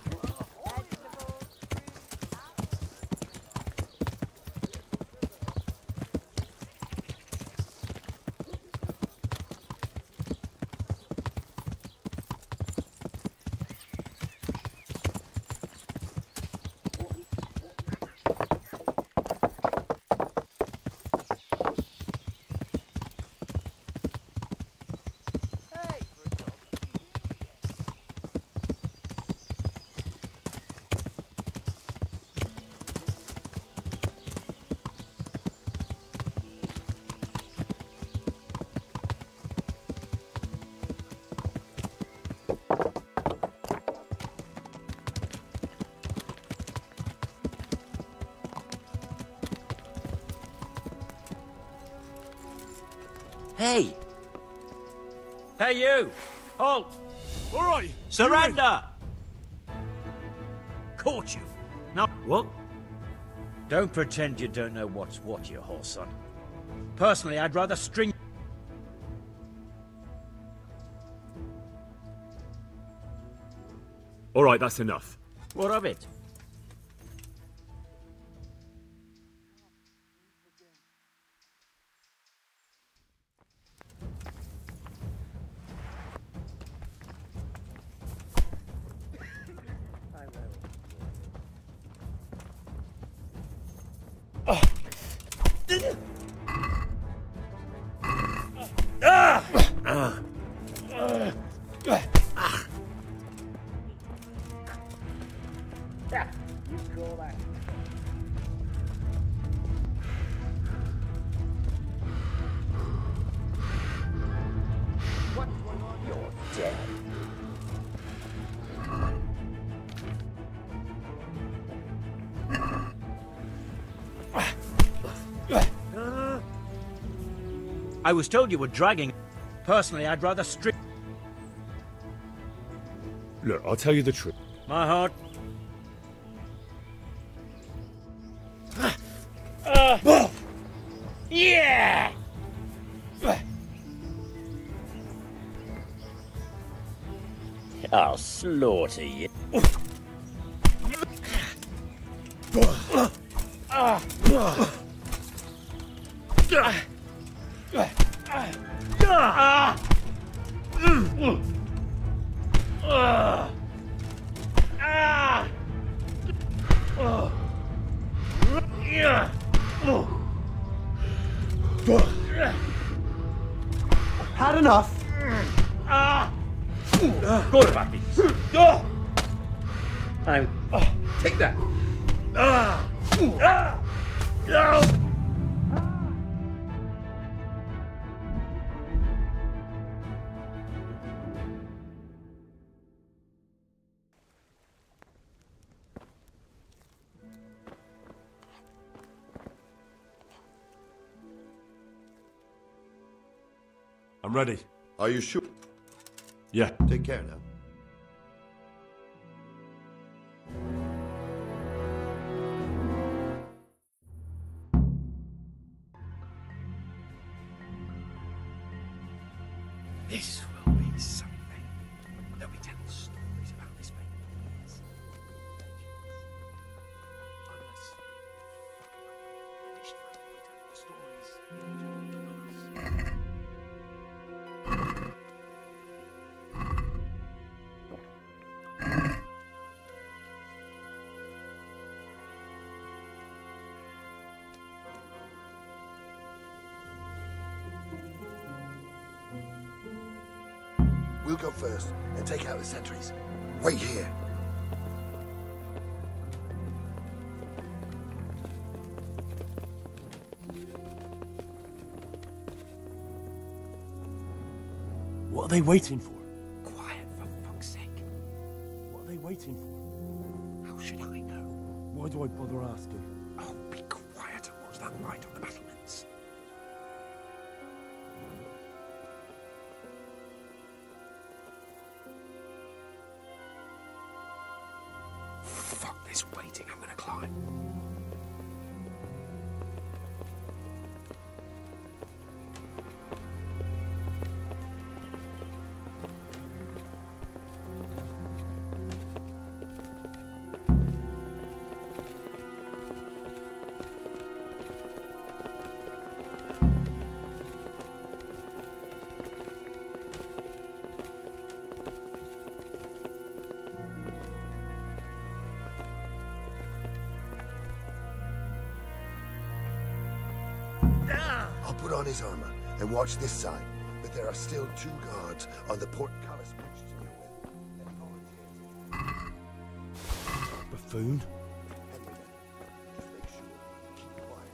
Hey! Hey, you! Halt! All right. Surrender! Caught you. Now, what? Don't pretend you don't know what's what, you horse son. Personally, I'd rather string. All right, that's enough. What of it? I was told you were dragging. Personally, I'd rather strip. Look, I'll tell you the truth. My heart. Yeah! I'll slaughter you. Had enough. Go to back. Take that. I'm ready. Are you sure? Yeah. Take care now. This will be something. They'll be telling stories about this place. We'll go first and take out the sentries. Wait here. What are they waiting for? Quiet, for fuck's sake. What are they waiting for? How should I know? Why do I bother asking? Oh, be quiet and watch that light on the battlements. Fuck this. this waiting, I'm gonna climb. I'll put on his armor and watch this side, but there are still 2 guards on the portcullis bridge to deal with. Any volunteers? Buffoon. Just make sure you keep quiet.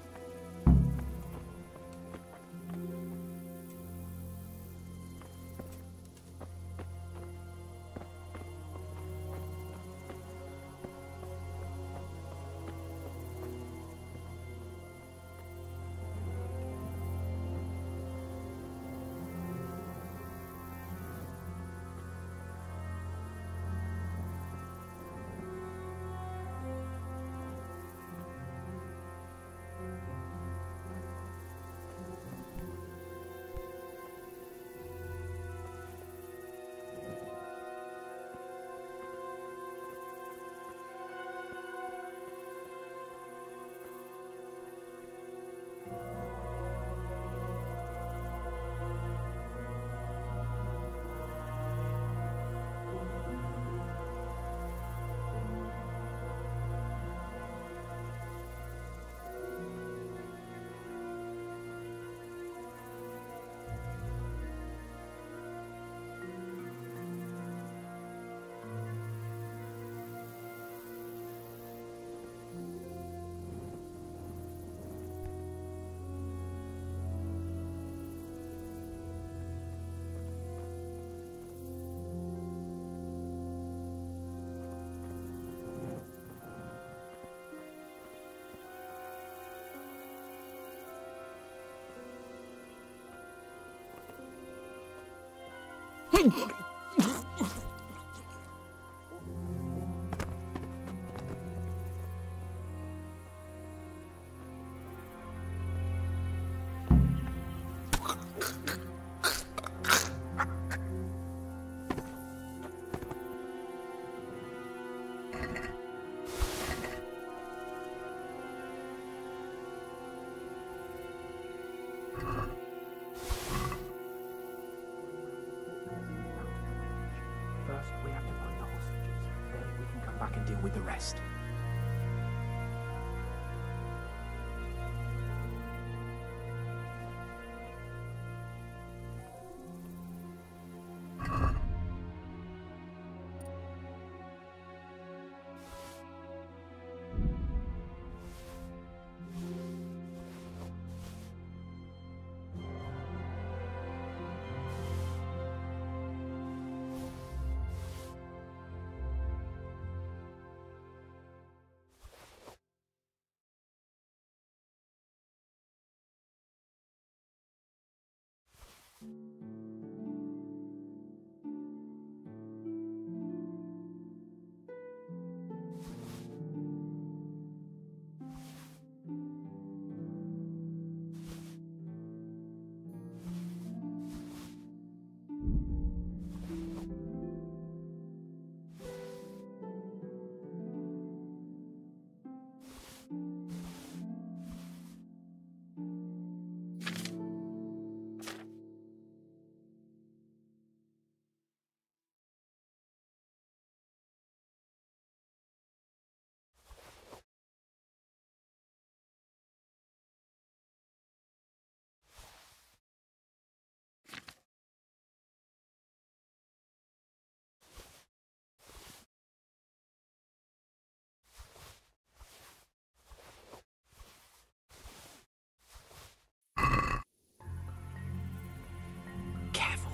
First, we have to find the hostages. Then we can come back and deal with the rest.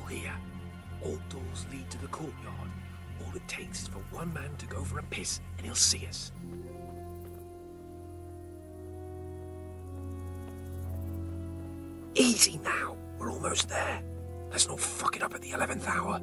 Here, all doors lead to the courtyard. All it takes is for one man to go for a piss and he'll see us. Easy now, we're almost there. Let's not fuck it up at the 11th hour.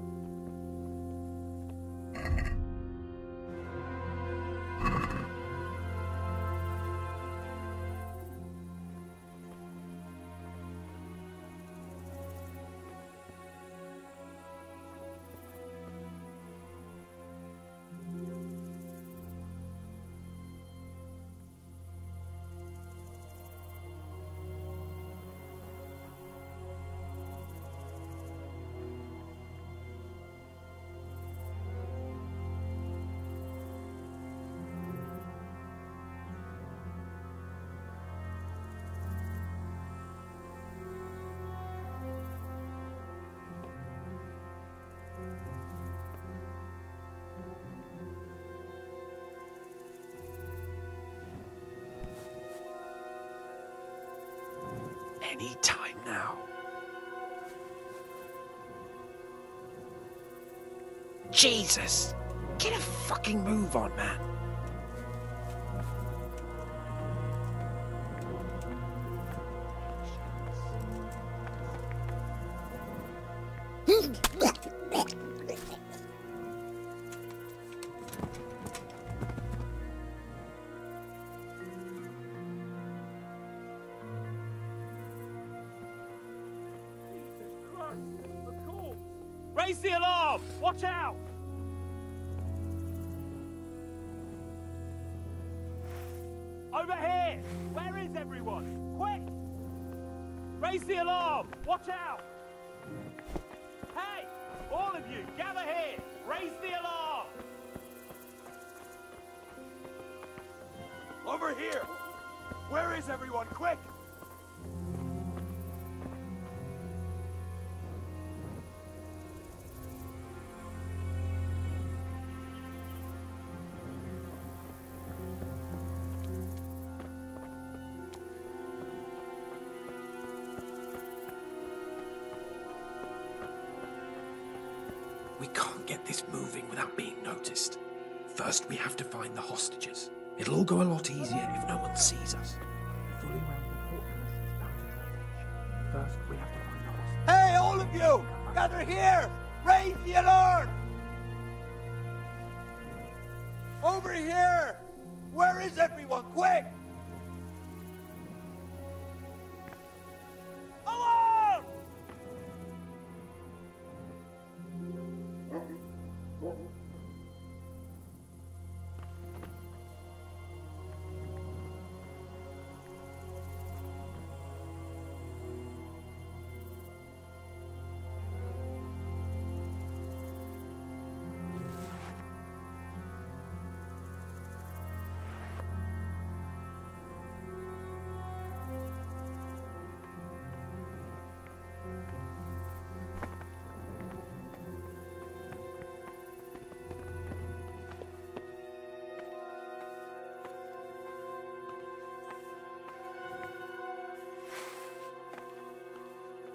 any time now. Jesus! Get a fucking move on, man. Raise the alarm! Watch out! Over here! Where is everyone? Quick! Raise the alarm! Watch out! Hey! All of you, gather here! Raise the alarm! Over here! Where is everyone? Quick! We can't get this moving without being noticed. First, we have to find the hostages. It'll all go a lot easier if no one sees us. Fully round the portcullis is bound to draw attention. First, we have to find the hostages. Hey, all of you! Gather here! Raise the alarm! Over here! Where is everyone? Quick! Alarm!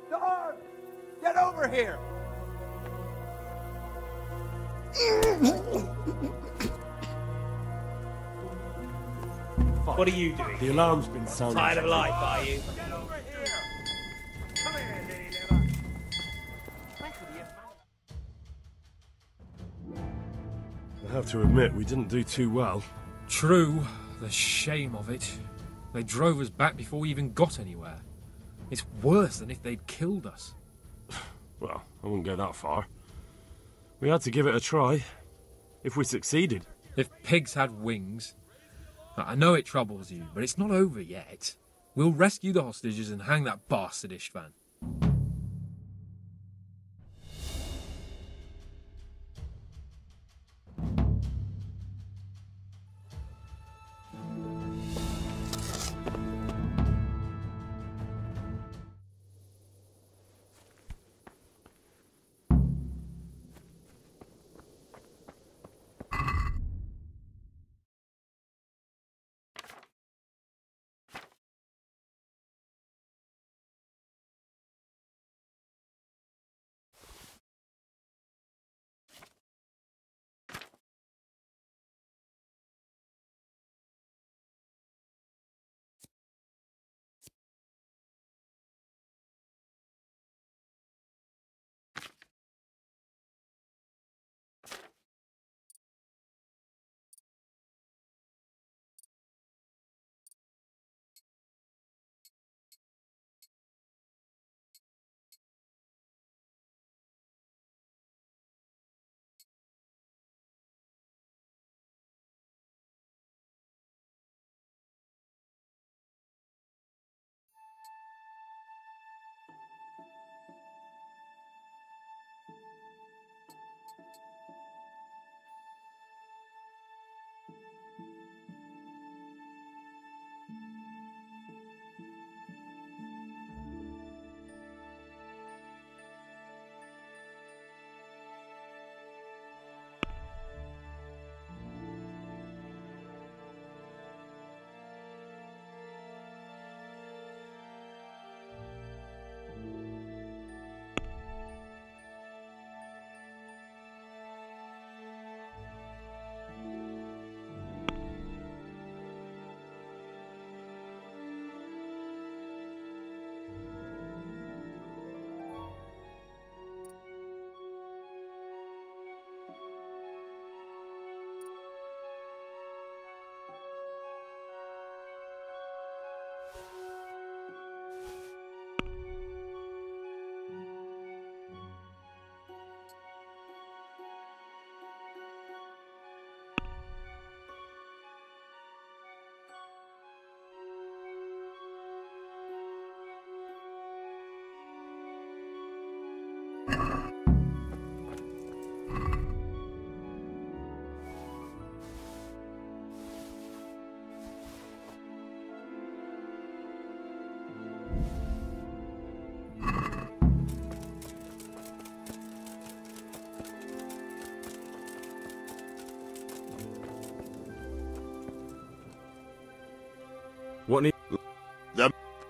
Guard! Get over here! What are you doing? The alarm's been sounded. Tired of life, are you? I have to admit, we didn't do too well. True, the shame of it. They drove us back before we even got anywhere. It's worse than if they'd killed us. Well, I wouldn't go that far. We had to give it a try. If we succeeded. If pigs had wings... I know it troubles you, but it's not over yet. We'll rescue the hostages and hang that bastard Istvan.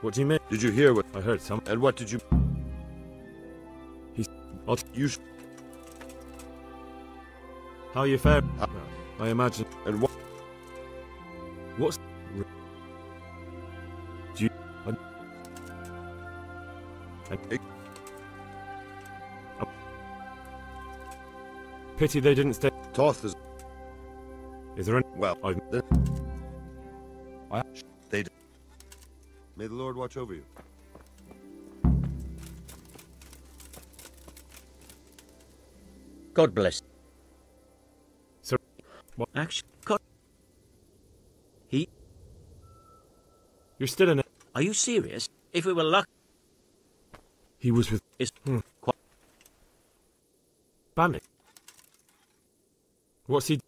What do you mean? Did you hear what I heard some? And what did you... You... How you fare? I imagine. And what... What's... Do you... Pity they didn't stay... Toth is... Is there any... Well, I... They... May the Lord watch over you. God bless. Sir... What? Actually, God... He... You're still in it. Are you serious? If we were lucky... He was with... Is... Quite... Bandit? What's he...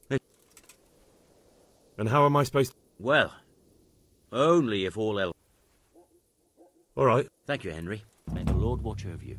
And how am I supposed to... Well, only if all else... All right. Thank you, Henry. May the Lord watch over you.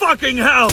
Fucking hell!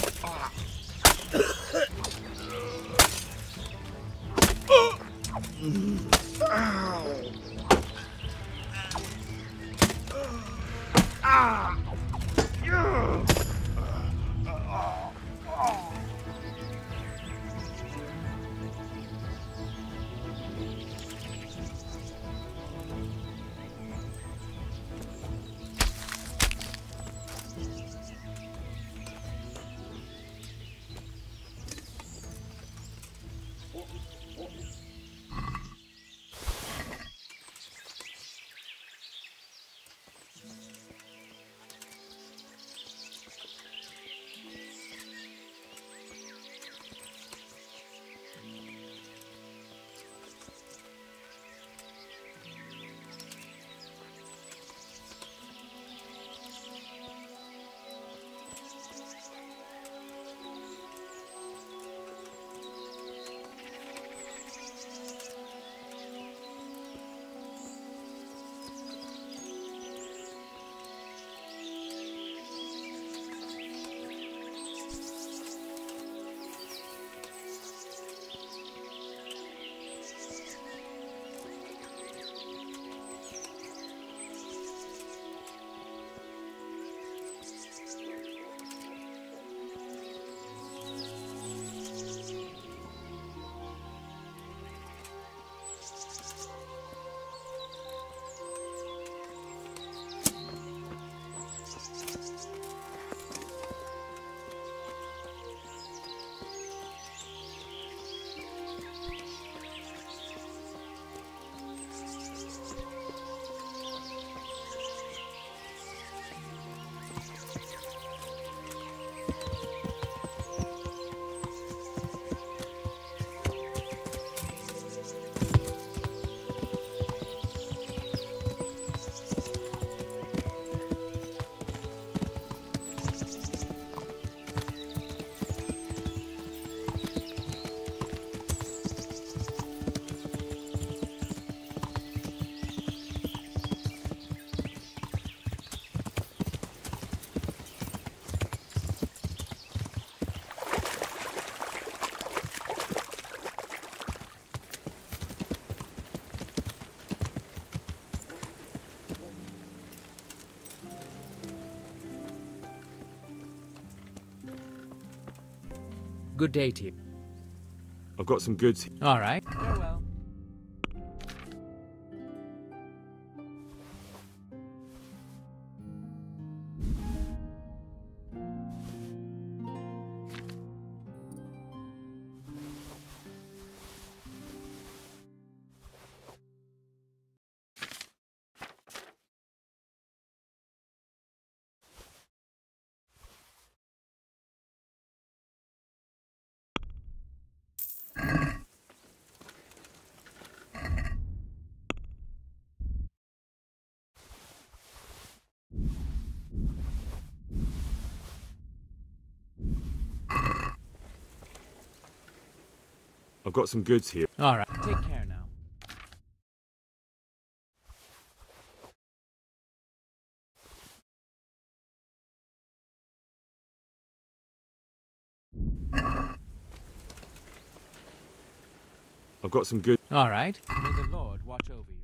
Good day to you. I've got some goods. All right. Farewell. I've got some goods here. All right. Take care now. I've got some good. All right. May the Lord watch over you.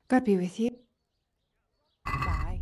God be with you. Bye.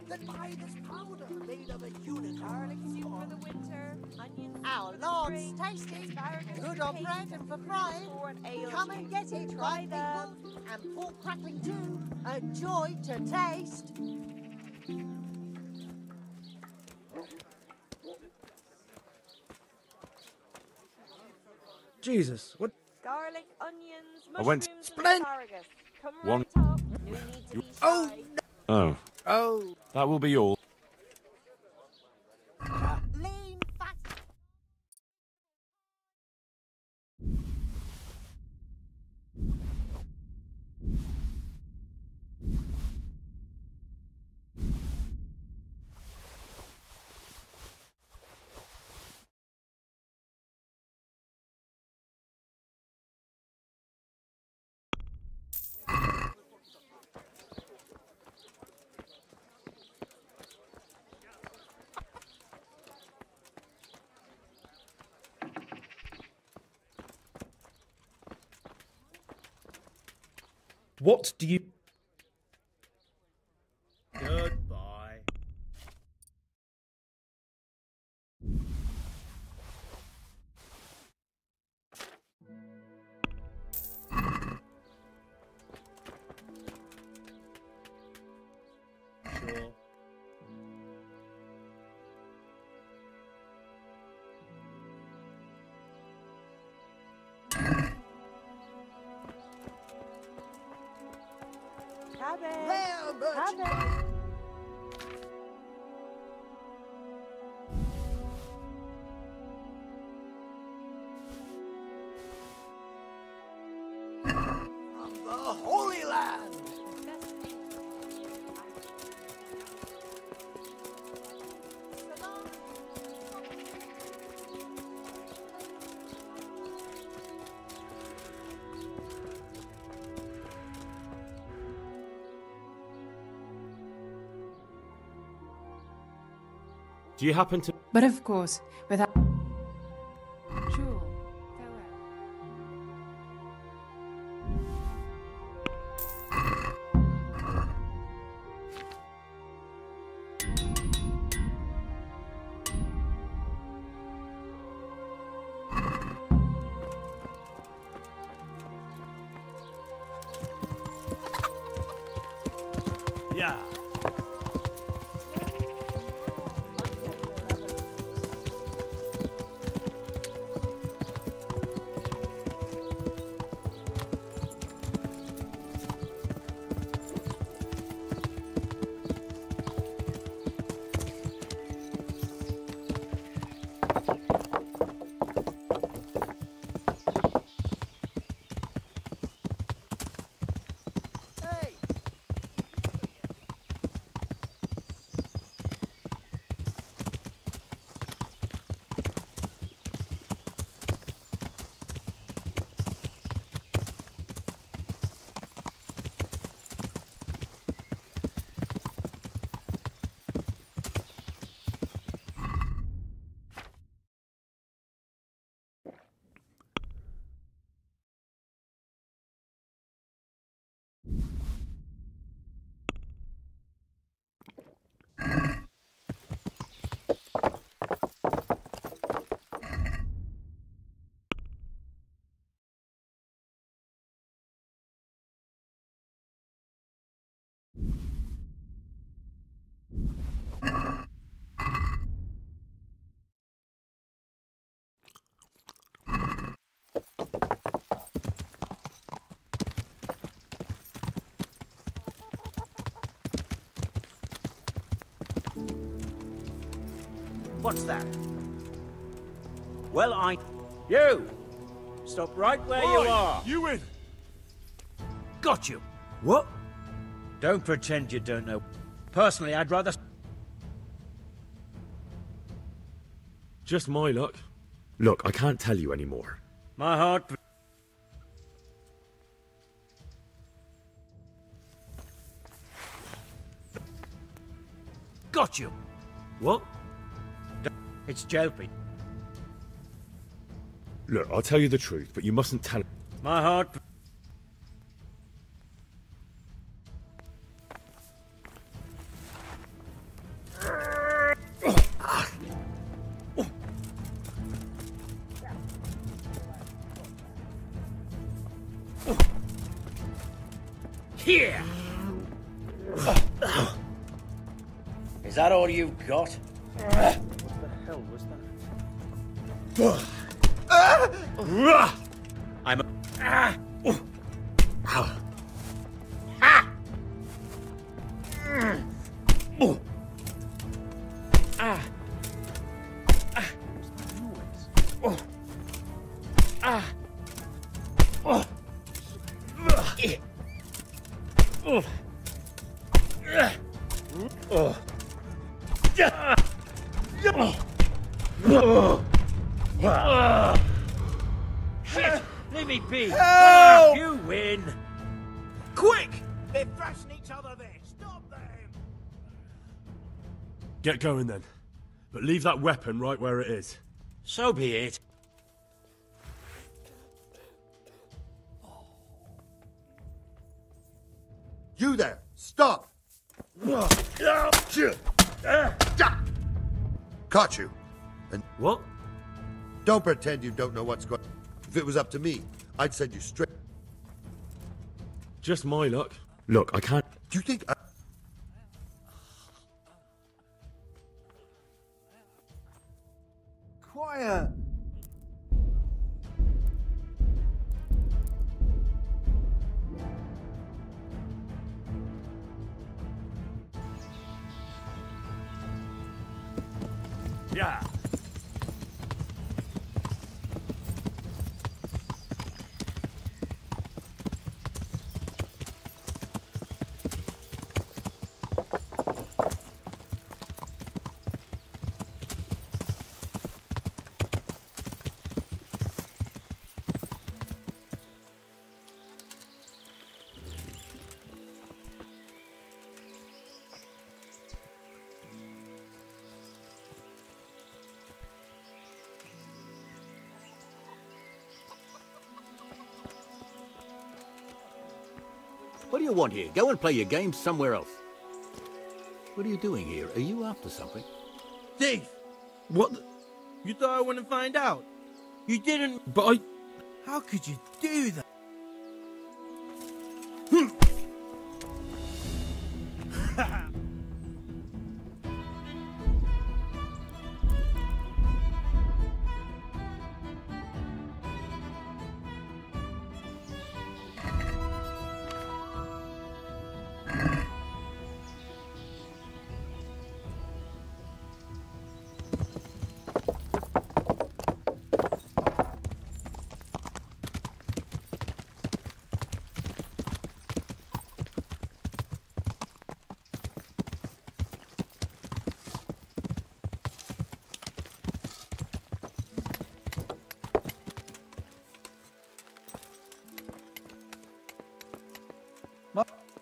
Then buy this powder made of a unicorn. Garlic soup for the winter, onions. Our Lord's tasty, good on bread and for frying. Come and get it, right people, and pork crackling too. A joy to taste. Jesus, what? Garlic, onions, I went- mushrooms, and Splendid. asparagus. Come One- right up. No need to be Oh, shy. Oh, Oh. that will be all. Lean, fat. What do you... Goodbye. Sure. Cabbage. There, Bert. Cabbage. From the Holy Land. Do you happen to... But of course, without... Sure. Farewell. Yeah. Hey. What's that? Well, You! Stop right where you are! You in! Got you! What? Don't pretend you don't know. Personally, I'd rather... Just my luck. Look, I can't tell you anymore. My heart... Got you! What? It's Jelpy. Look, I'll tell you the truth, but you mustn't tell... My heart... Here! Is that all you've got? What the hell was that? I'm a... Ah! Oh! Ow. Ah! Oh! Ah! Ah! Oh! Ah! Oh! Eh. Oh! Oh! Yeah! Oh! Shit! Leave me be! Help! You win! Quick! They're thrashing each other there! Stop them! Get going then. But leave that weapon right where it is. So be it. You there! Stop! Caught you. And what? Don't pretend you don't know what's going on. If it was up to me, I'd send you straight. Just my luck. Look, I can't... Do you think I... Quiet! Yeah. What do you want here? Go and play your games somewhere else. What are you doing here? Are you after something? Thief! What the... You thought I wouldn't find out? You didn't... But I... How could you do that?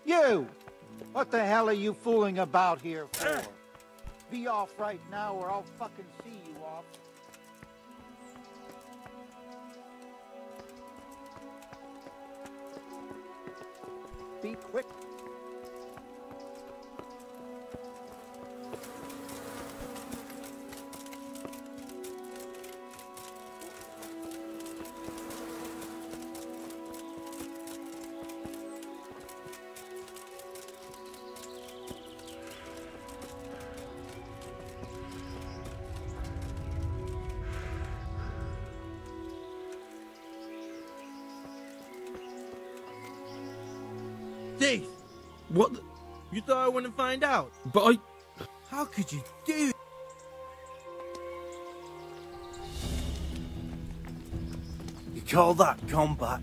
You! What the hell are you fooling about here for? Be off right now or I'll fucking see you off. Be quick. Thief! What the... You thought I wouldn't find out? But I... How could you do... You call that combat?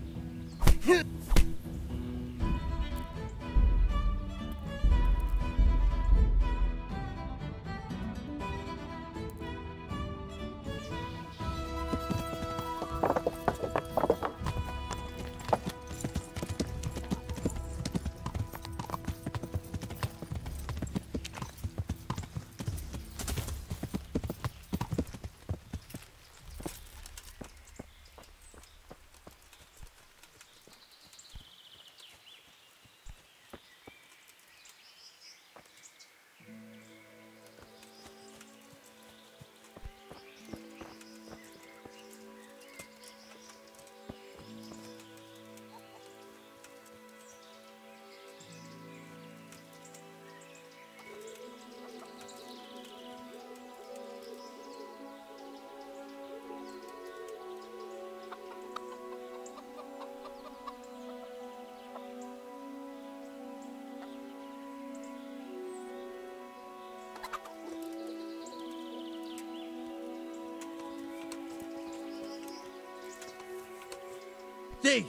Thief!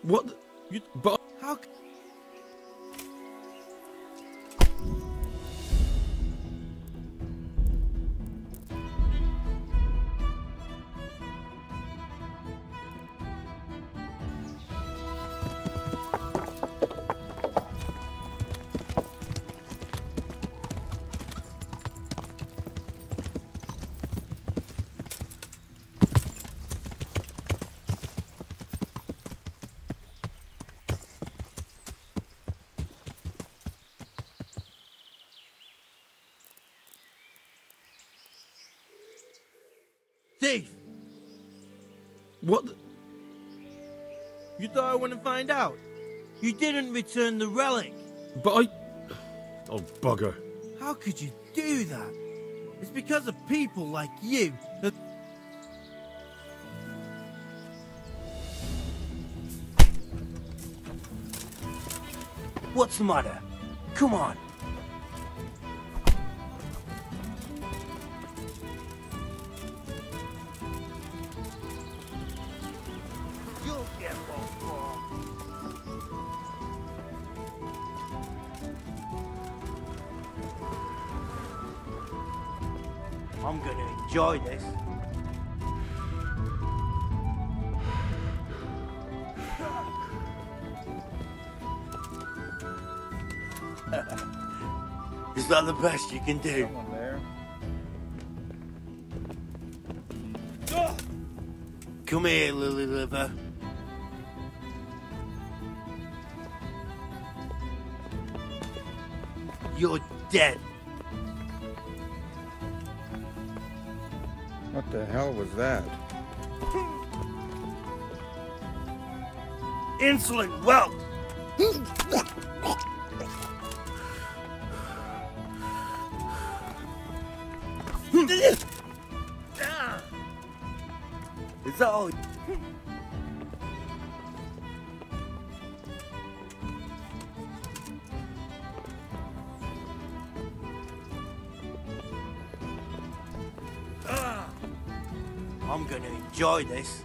What? But how? Thief! What? You thought I wouldn't find out? You didn't return the relic. But I... Oh, bugger. How could you do that? It's because of people like you that... What's the matter? Come on. You'll get what's wrong. I'm gonna enjoy this. Is that the best you can do? Someone there? Come here, Lily Liver. You're dead. What the hell was that? Insolent whelp! Is that all? I'm gonna enjoy this.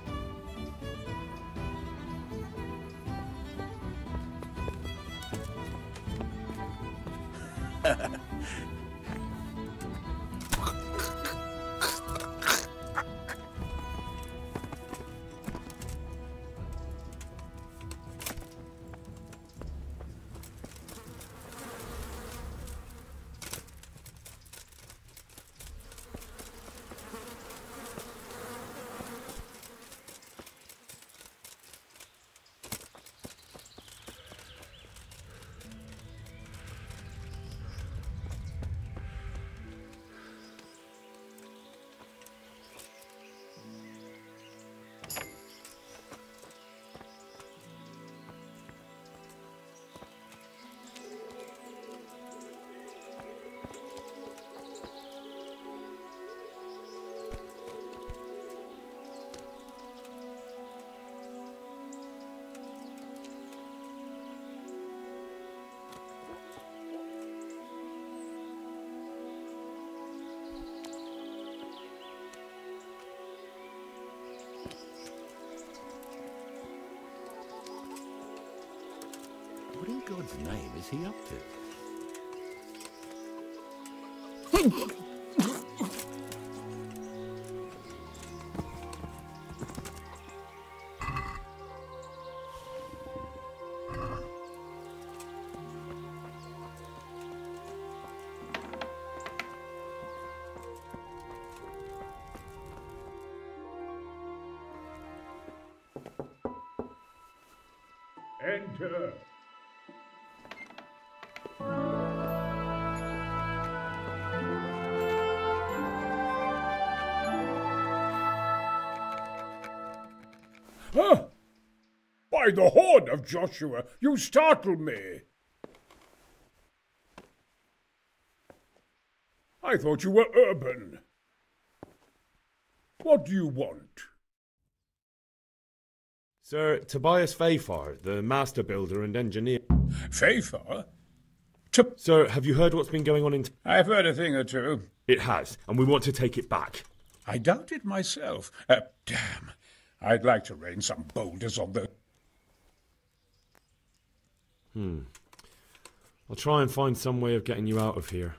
What in God's name is he up to? Enter. Huh? By the horn of Joshua, you startled me. I thought you were urban. What do you want? Sir, Tobias Fayfar, the master builder and engineer. Fayfar? Sir, have you heard what's been going on in... I've heard a thing or two. It has, and we want to take it back. I doubt it myself. Damn. I'd like to rain some boulders on the... I'll try and find some way of getting you out of here.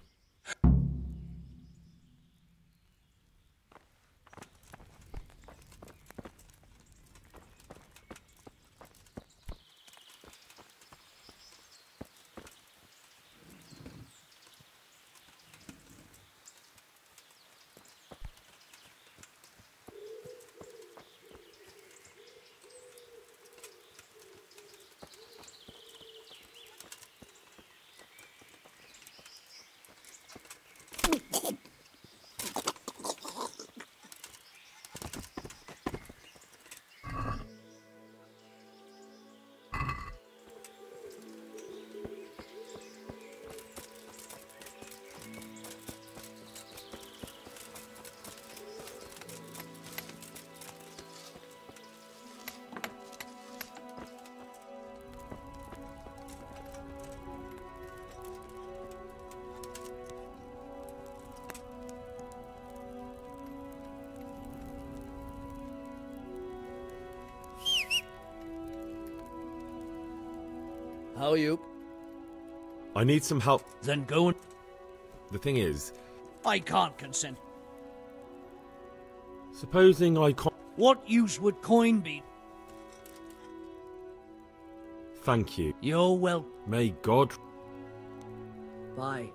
How are you? I need some help. Then go and... The thing is... I can't consent. Supposing I can't... What use would coin be? Thank you. You're well. May God... Bye.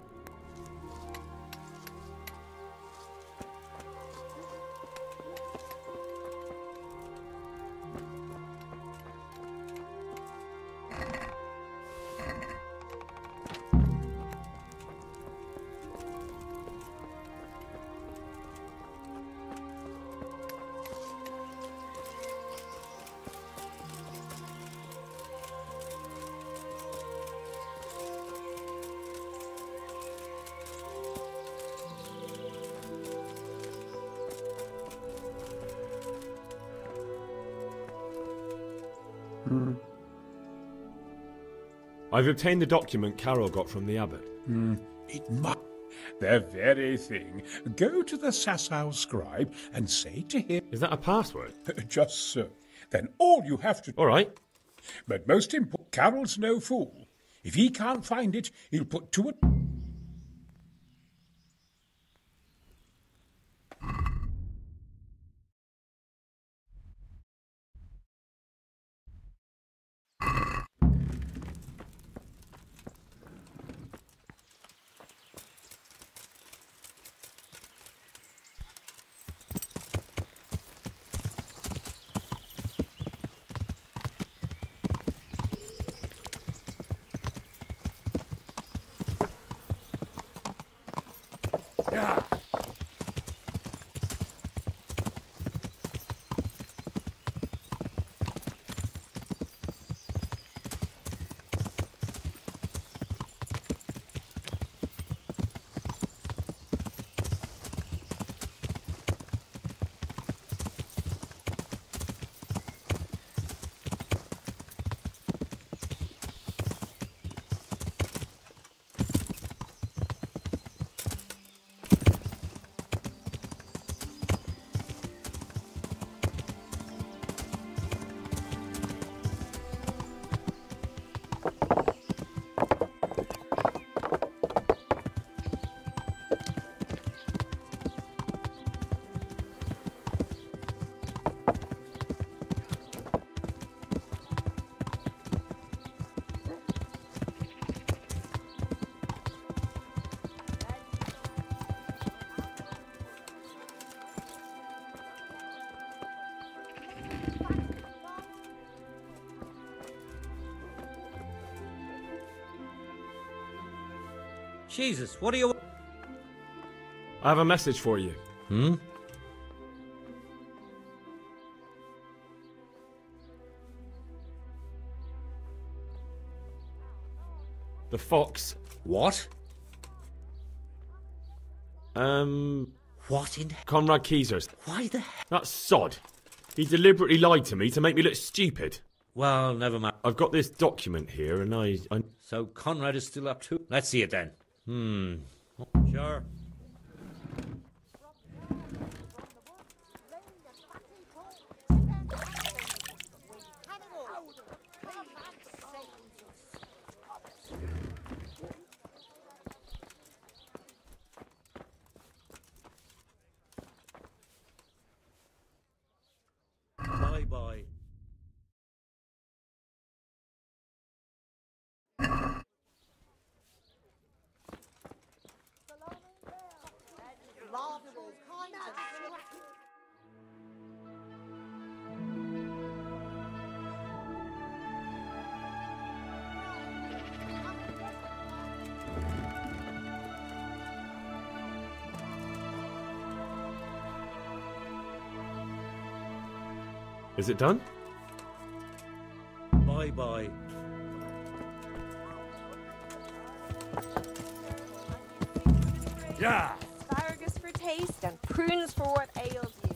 I've obtained the document Carol got from the abbot. It must... The very thing. Go to the Sasau scribe and say to him... Is that a password? Just so. Then all you have to... All right. But most important, Carol's no fool. If he can't find it, he'll put two... Jesus, what are you... I have a message for you. The fox. What? What in... Conrad Keezers. Why the hell? That sod. He deliberately lied to me to make me look stupid. Well, never mind. I've got this document here and I... So Conrad is still up to... Let's see it then. Sure. kinds of shit. Is it done? Bye-bye. Yeah. Asparagus for taste and prunes for what ails you.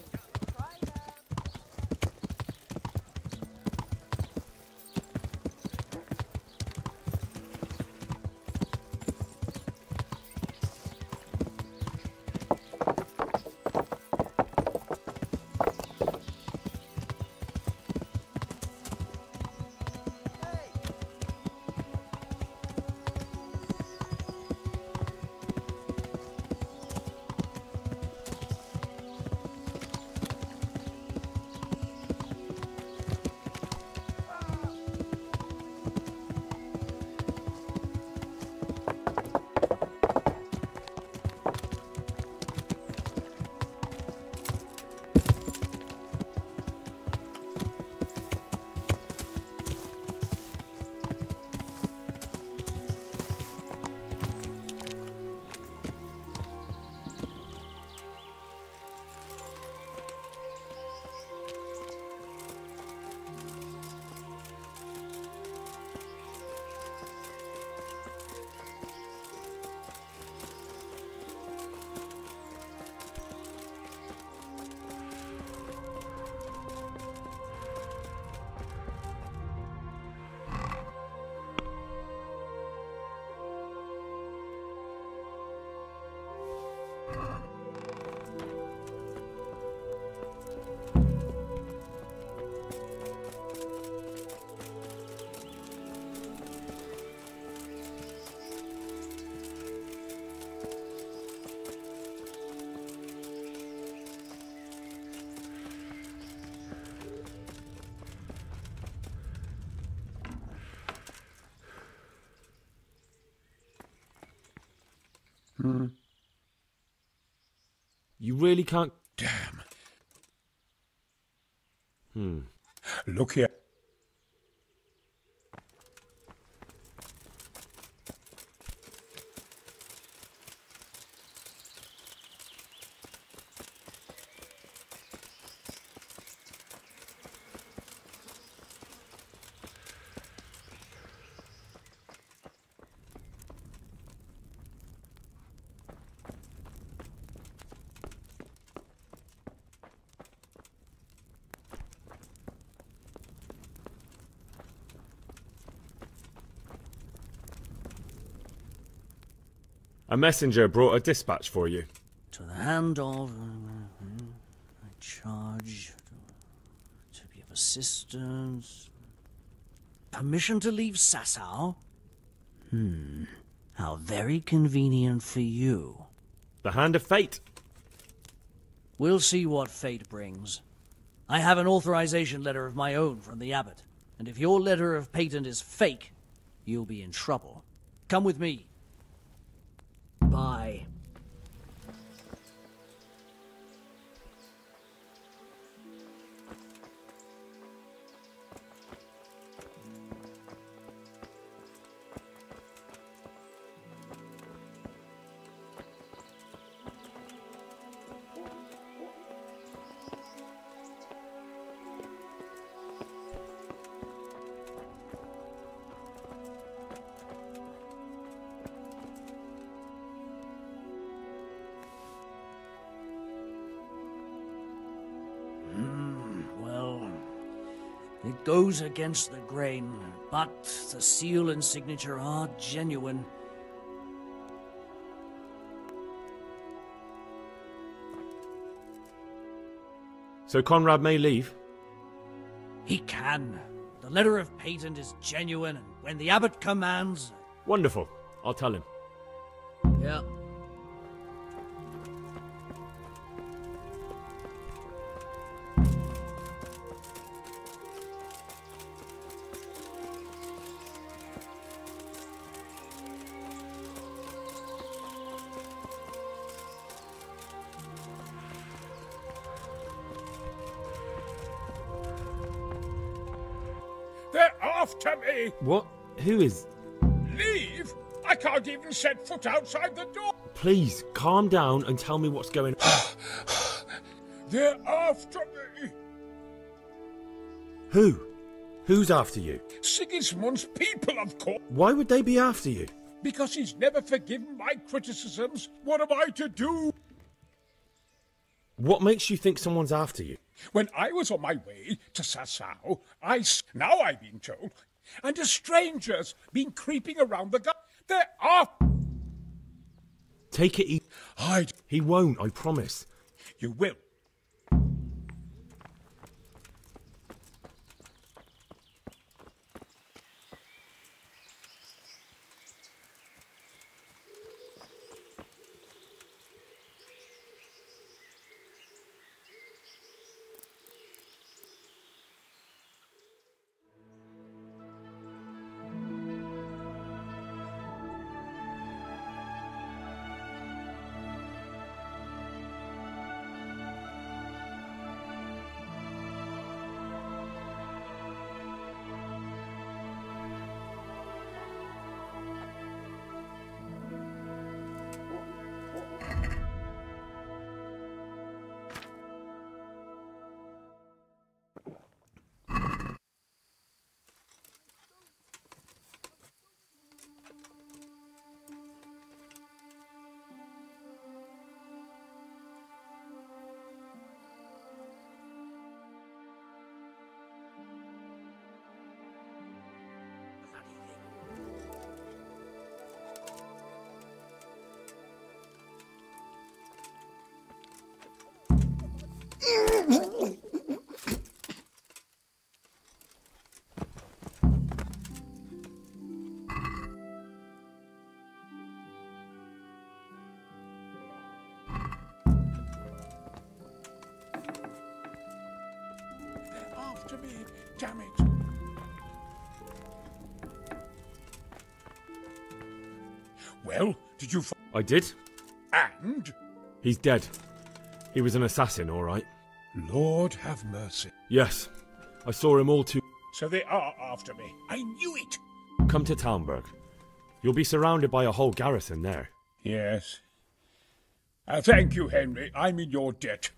You really can't... Damn. Look here. A messenger brought a dispatch for you. To the hand of... I charge... to be of assistance... Permission to leave Sasau? How very convenient for you. The hand of fate. We'll see what fate brings. I have an authorization letter of my own from the abbot, and if your letter of patent is fake, you'll be in trouble. Come with me. Bye. It goes against the grain, but the seal and signature are genuine. So Conrad may leave? He can. The letter of patent is genuine, and when the abbot commands... Wonderful. I'll tell him. Yeah. after me! What? Who is... Leave? I can't even set foot outside the door! Please, calm down and tell me what's going on. They're after me! Who? Who's after you? Sigismund's people, of course! Why would they be after you? Because he's never forgiven my criticisms. What am I to do? What makes you think someone's after you? When I was on my way to Sasau, now I've been told, and a stranger's been creeping around the garden. They're off! Take it easy. He won't, I promise. You will. After me, damn it. Well, did you I did. And? He's dead. He was an assassin, all right. Lord have mercy. Yes. I saw him all too... So they are after me. I knew it. Come to Talmberg. You'll be surrounded by a whole garrison there. Yes. Thank you, Henry. I'm in your debt.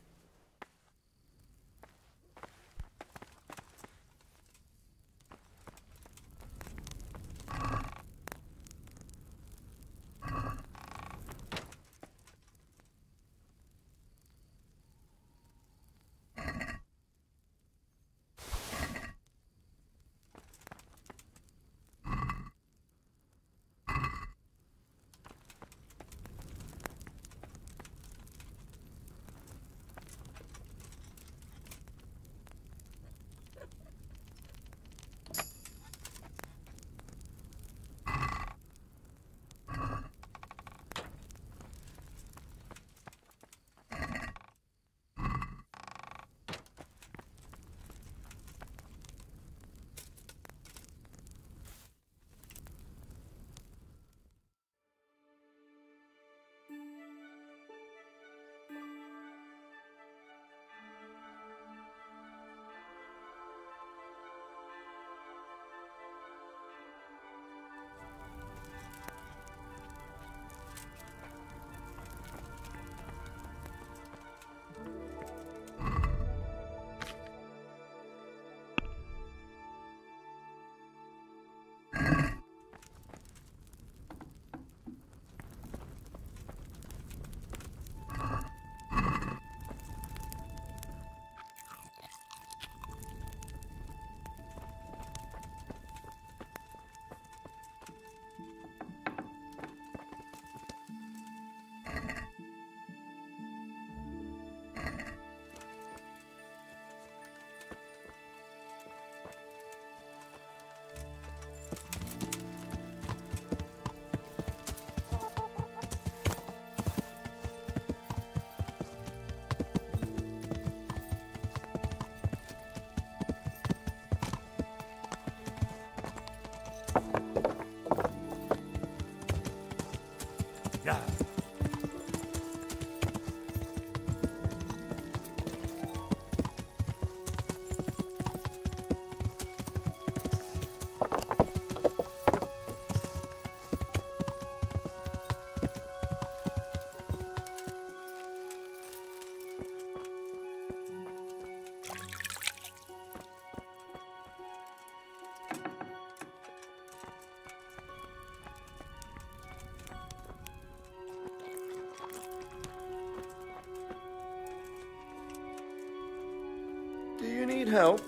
need help?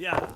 Yeah.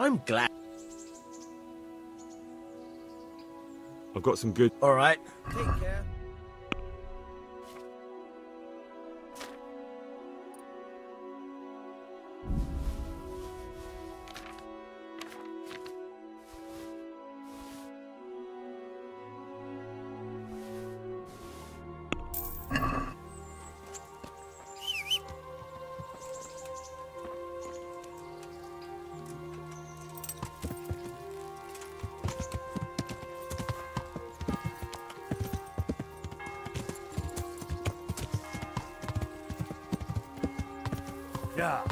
I'm glad. I've got some good... All right. Take care. Yeah.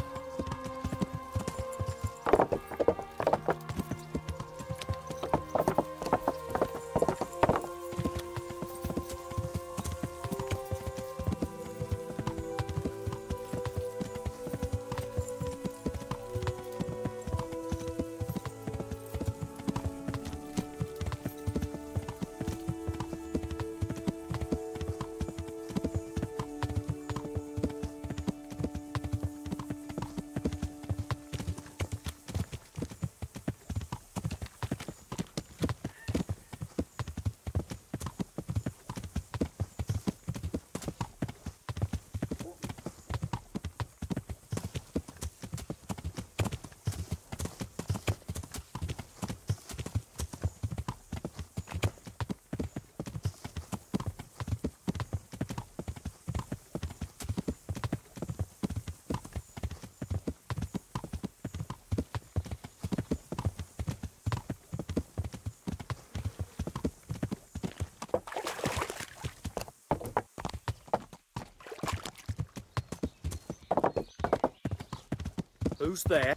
Who's there?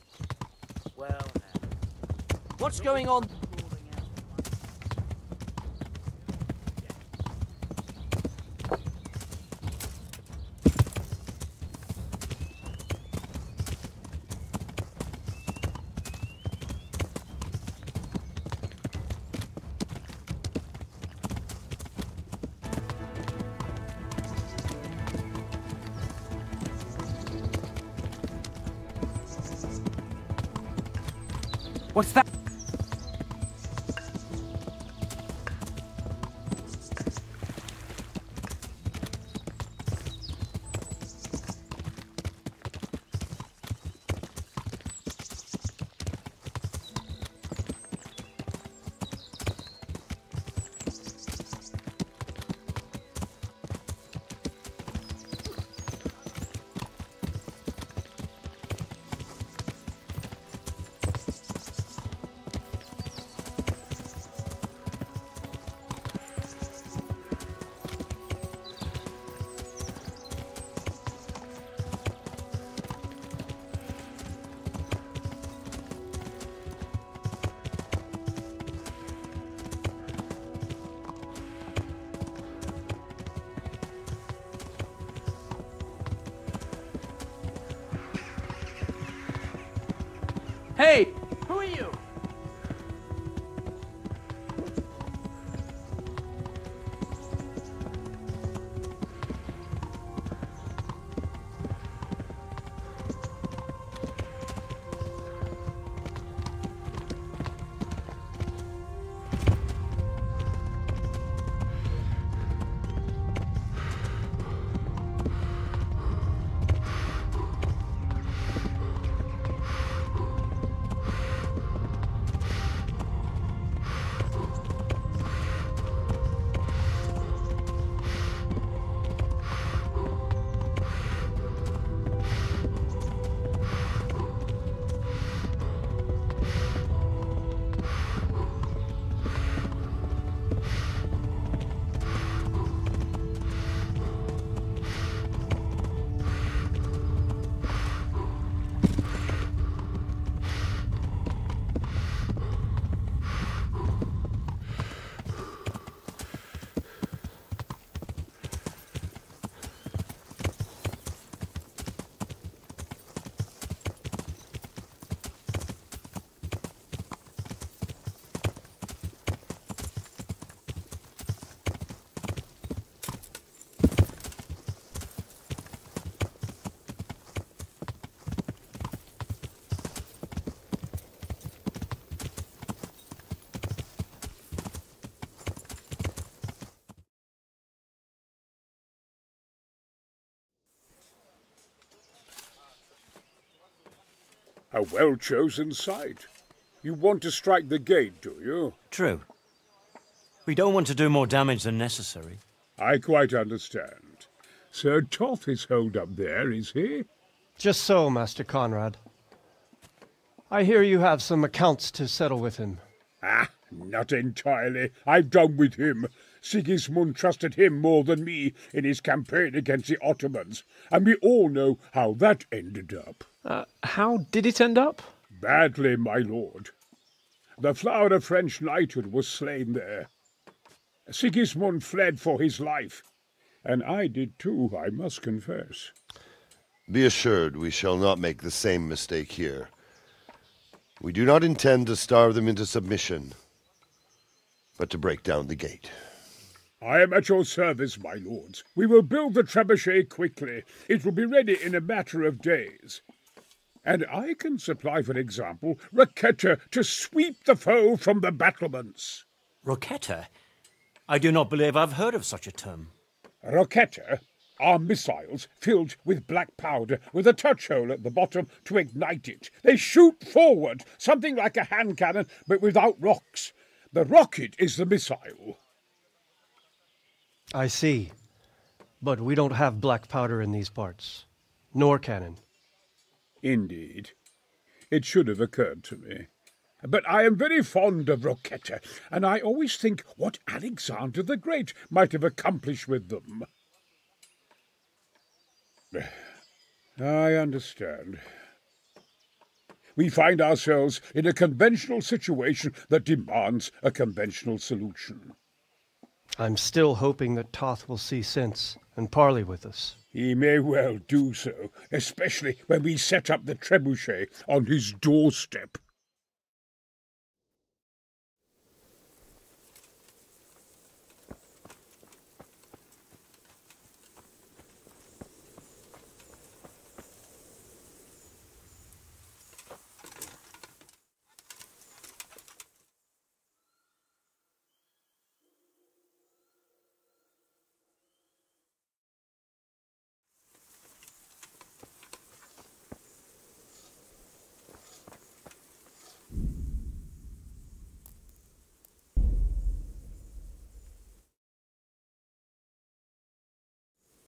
Well, now. What's going on? What's that? Hey, who are you? A well-chosen site. You want to strike the gate, do you? True. We don't want to do more damage than necessary. I quite understand. Sir Toth is holed up there, is he? Just so, Master Conrad. I hear you have some accounts to settle with him. Ah, not entirely. I've done with him. Sigismund trusted him more than me in his campaign against the Ottomans, and we all know how that ended up. How did it end up? Badly, my lord. The flower of French knighthood was slain there. Sigismund fled for his life, and I did too, I must confess. Be assured we shall not make the same mistake here. We do not intend to starve them into submission, but to break down the gate. I am at your service, my lords. We will build the trebuchet quickly. It will be ready in a matter of days. And I can supply, for example, Roquetta to sweep the foe from the battlements. Roquetta? I do not believe I've heard of such a term. Roquetta are missiles filled with black powder with a touch hole at the bottom to ignite it. They shoot forward, something like a hand cannon, but without rocks. The rocket is the missile. I see. But we don't have black powder in these parts. Nor cannon. Indeed. It should have occurred to me. But I am very fond of Roquetta, and I always think what Alexander the Great might have accomplished with them. I understand. we find ourselves in a conventional situation that demands a conventional solution. I'm still hoping that Toth will see sense and parley with us. He may well do so, especially when we set up the trebuchet on his doorstep.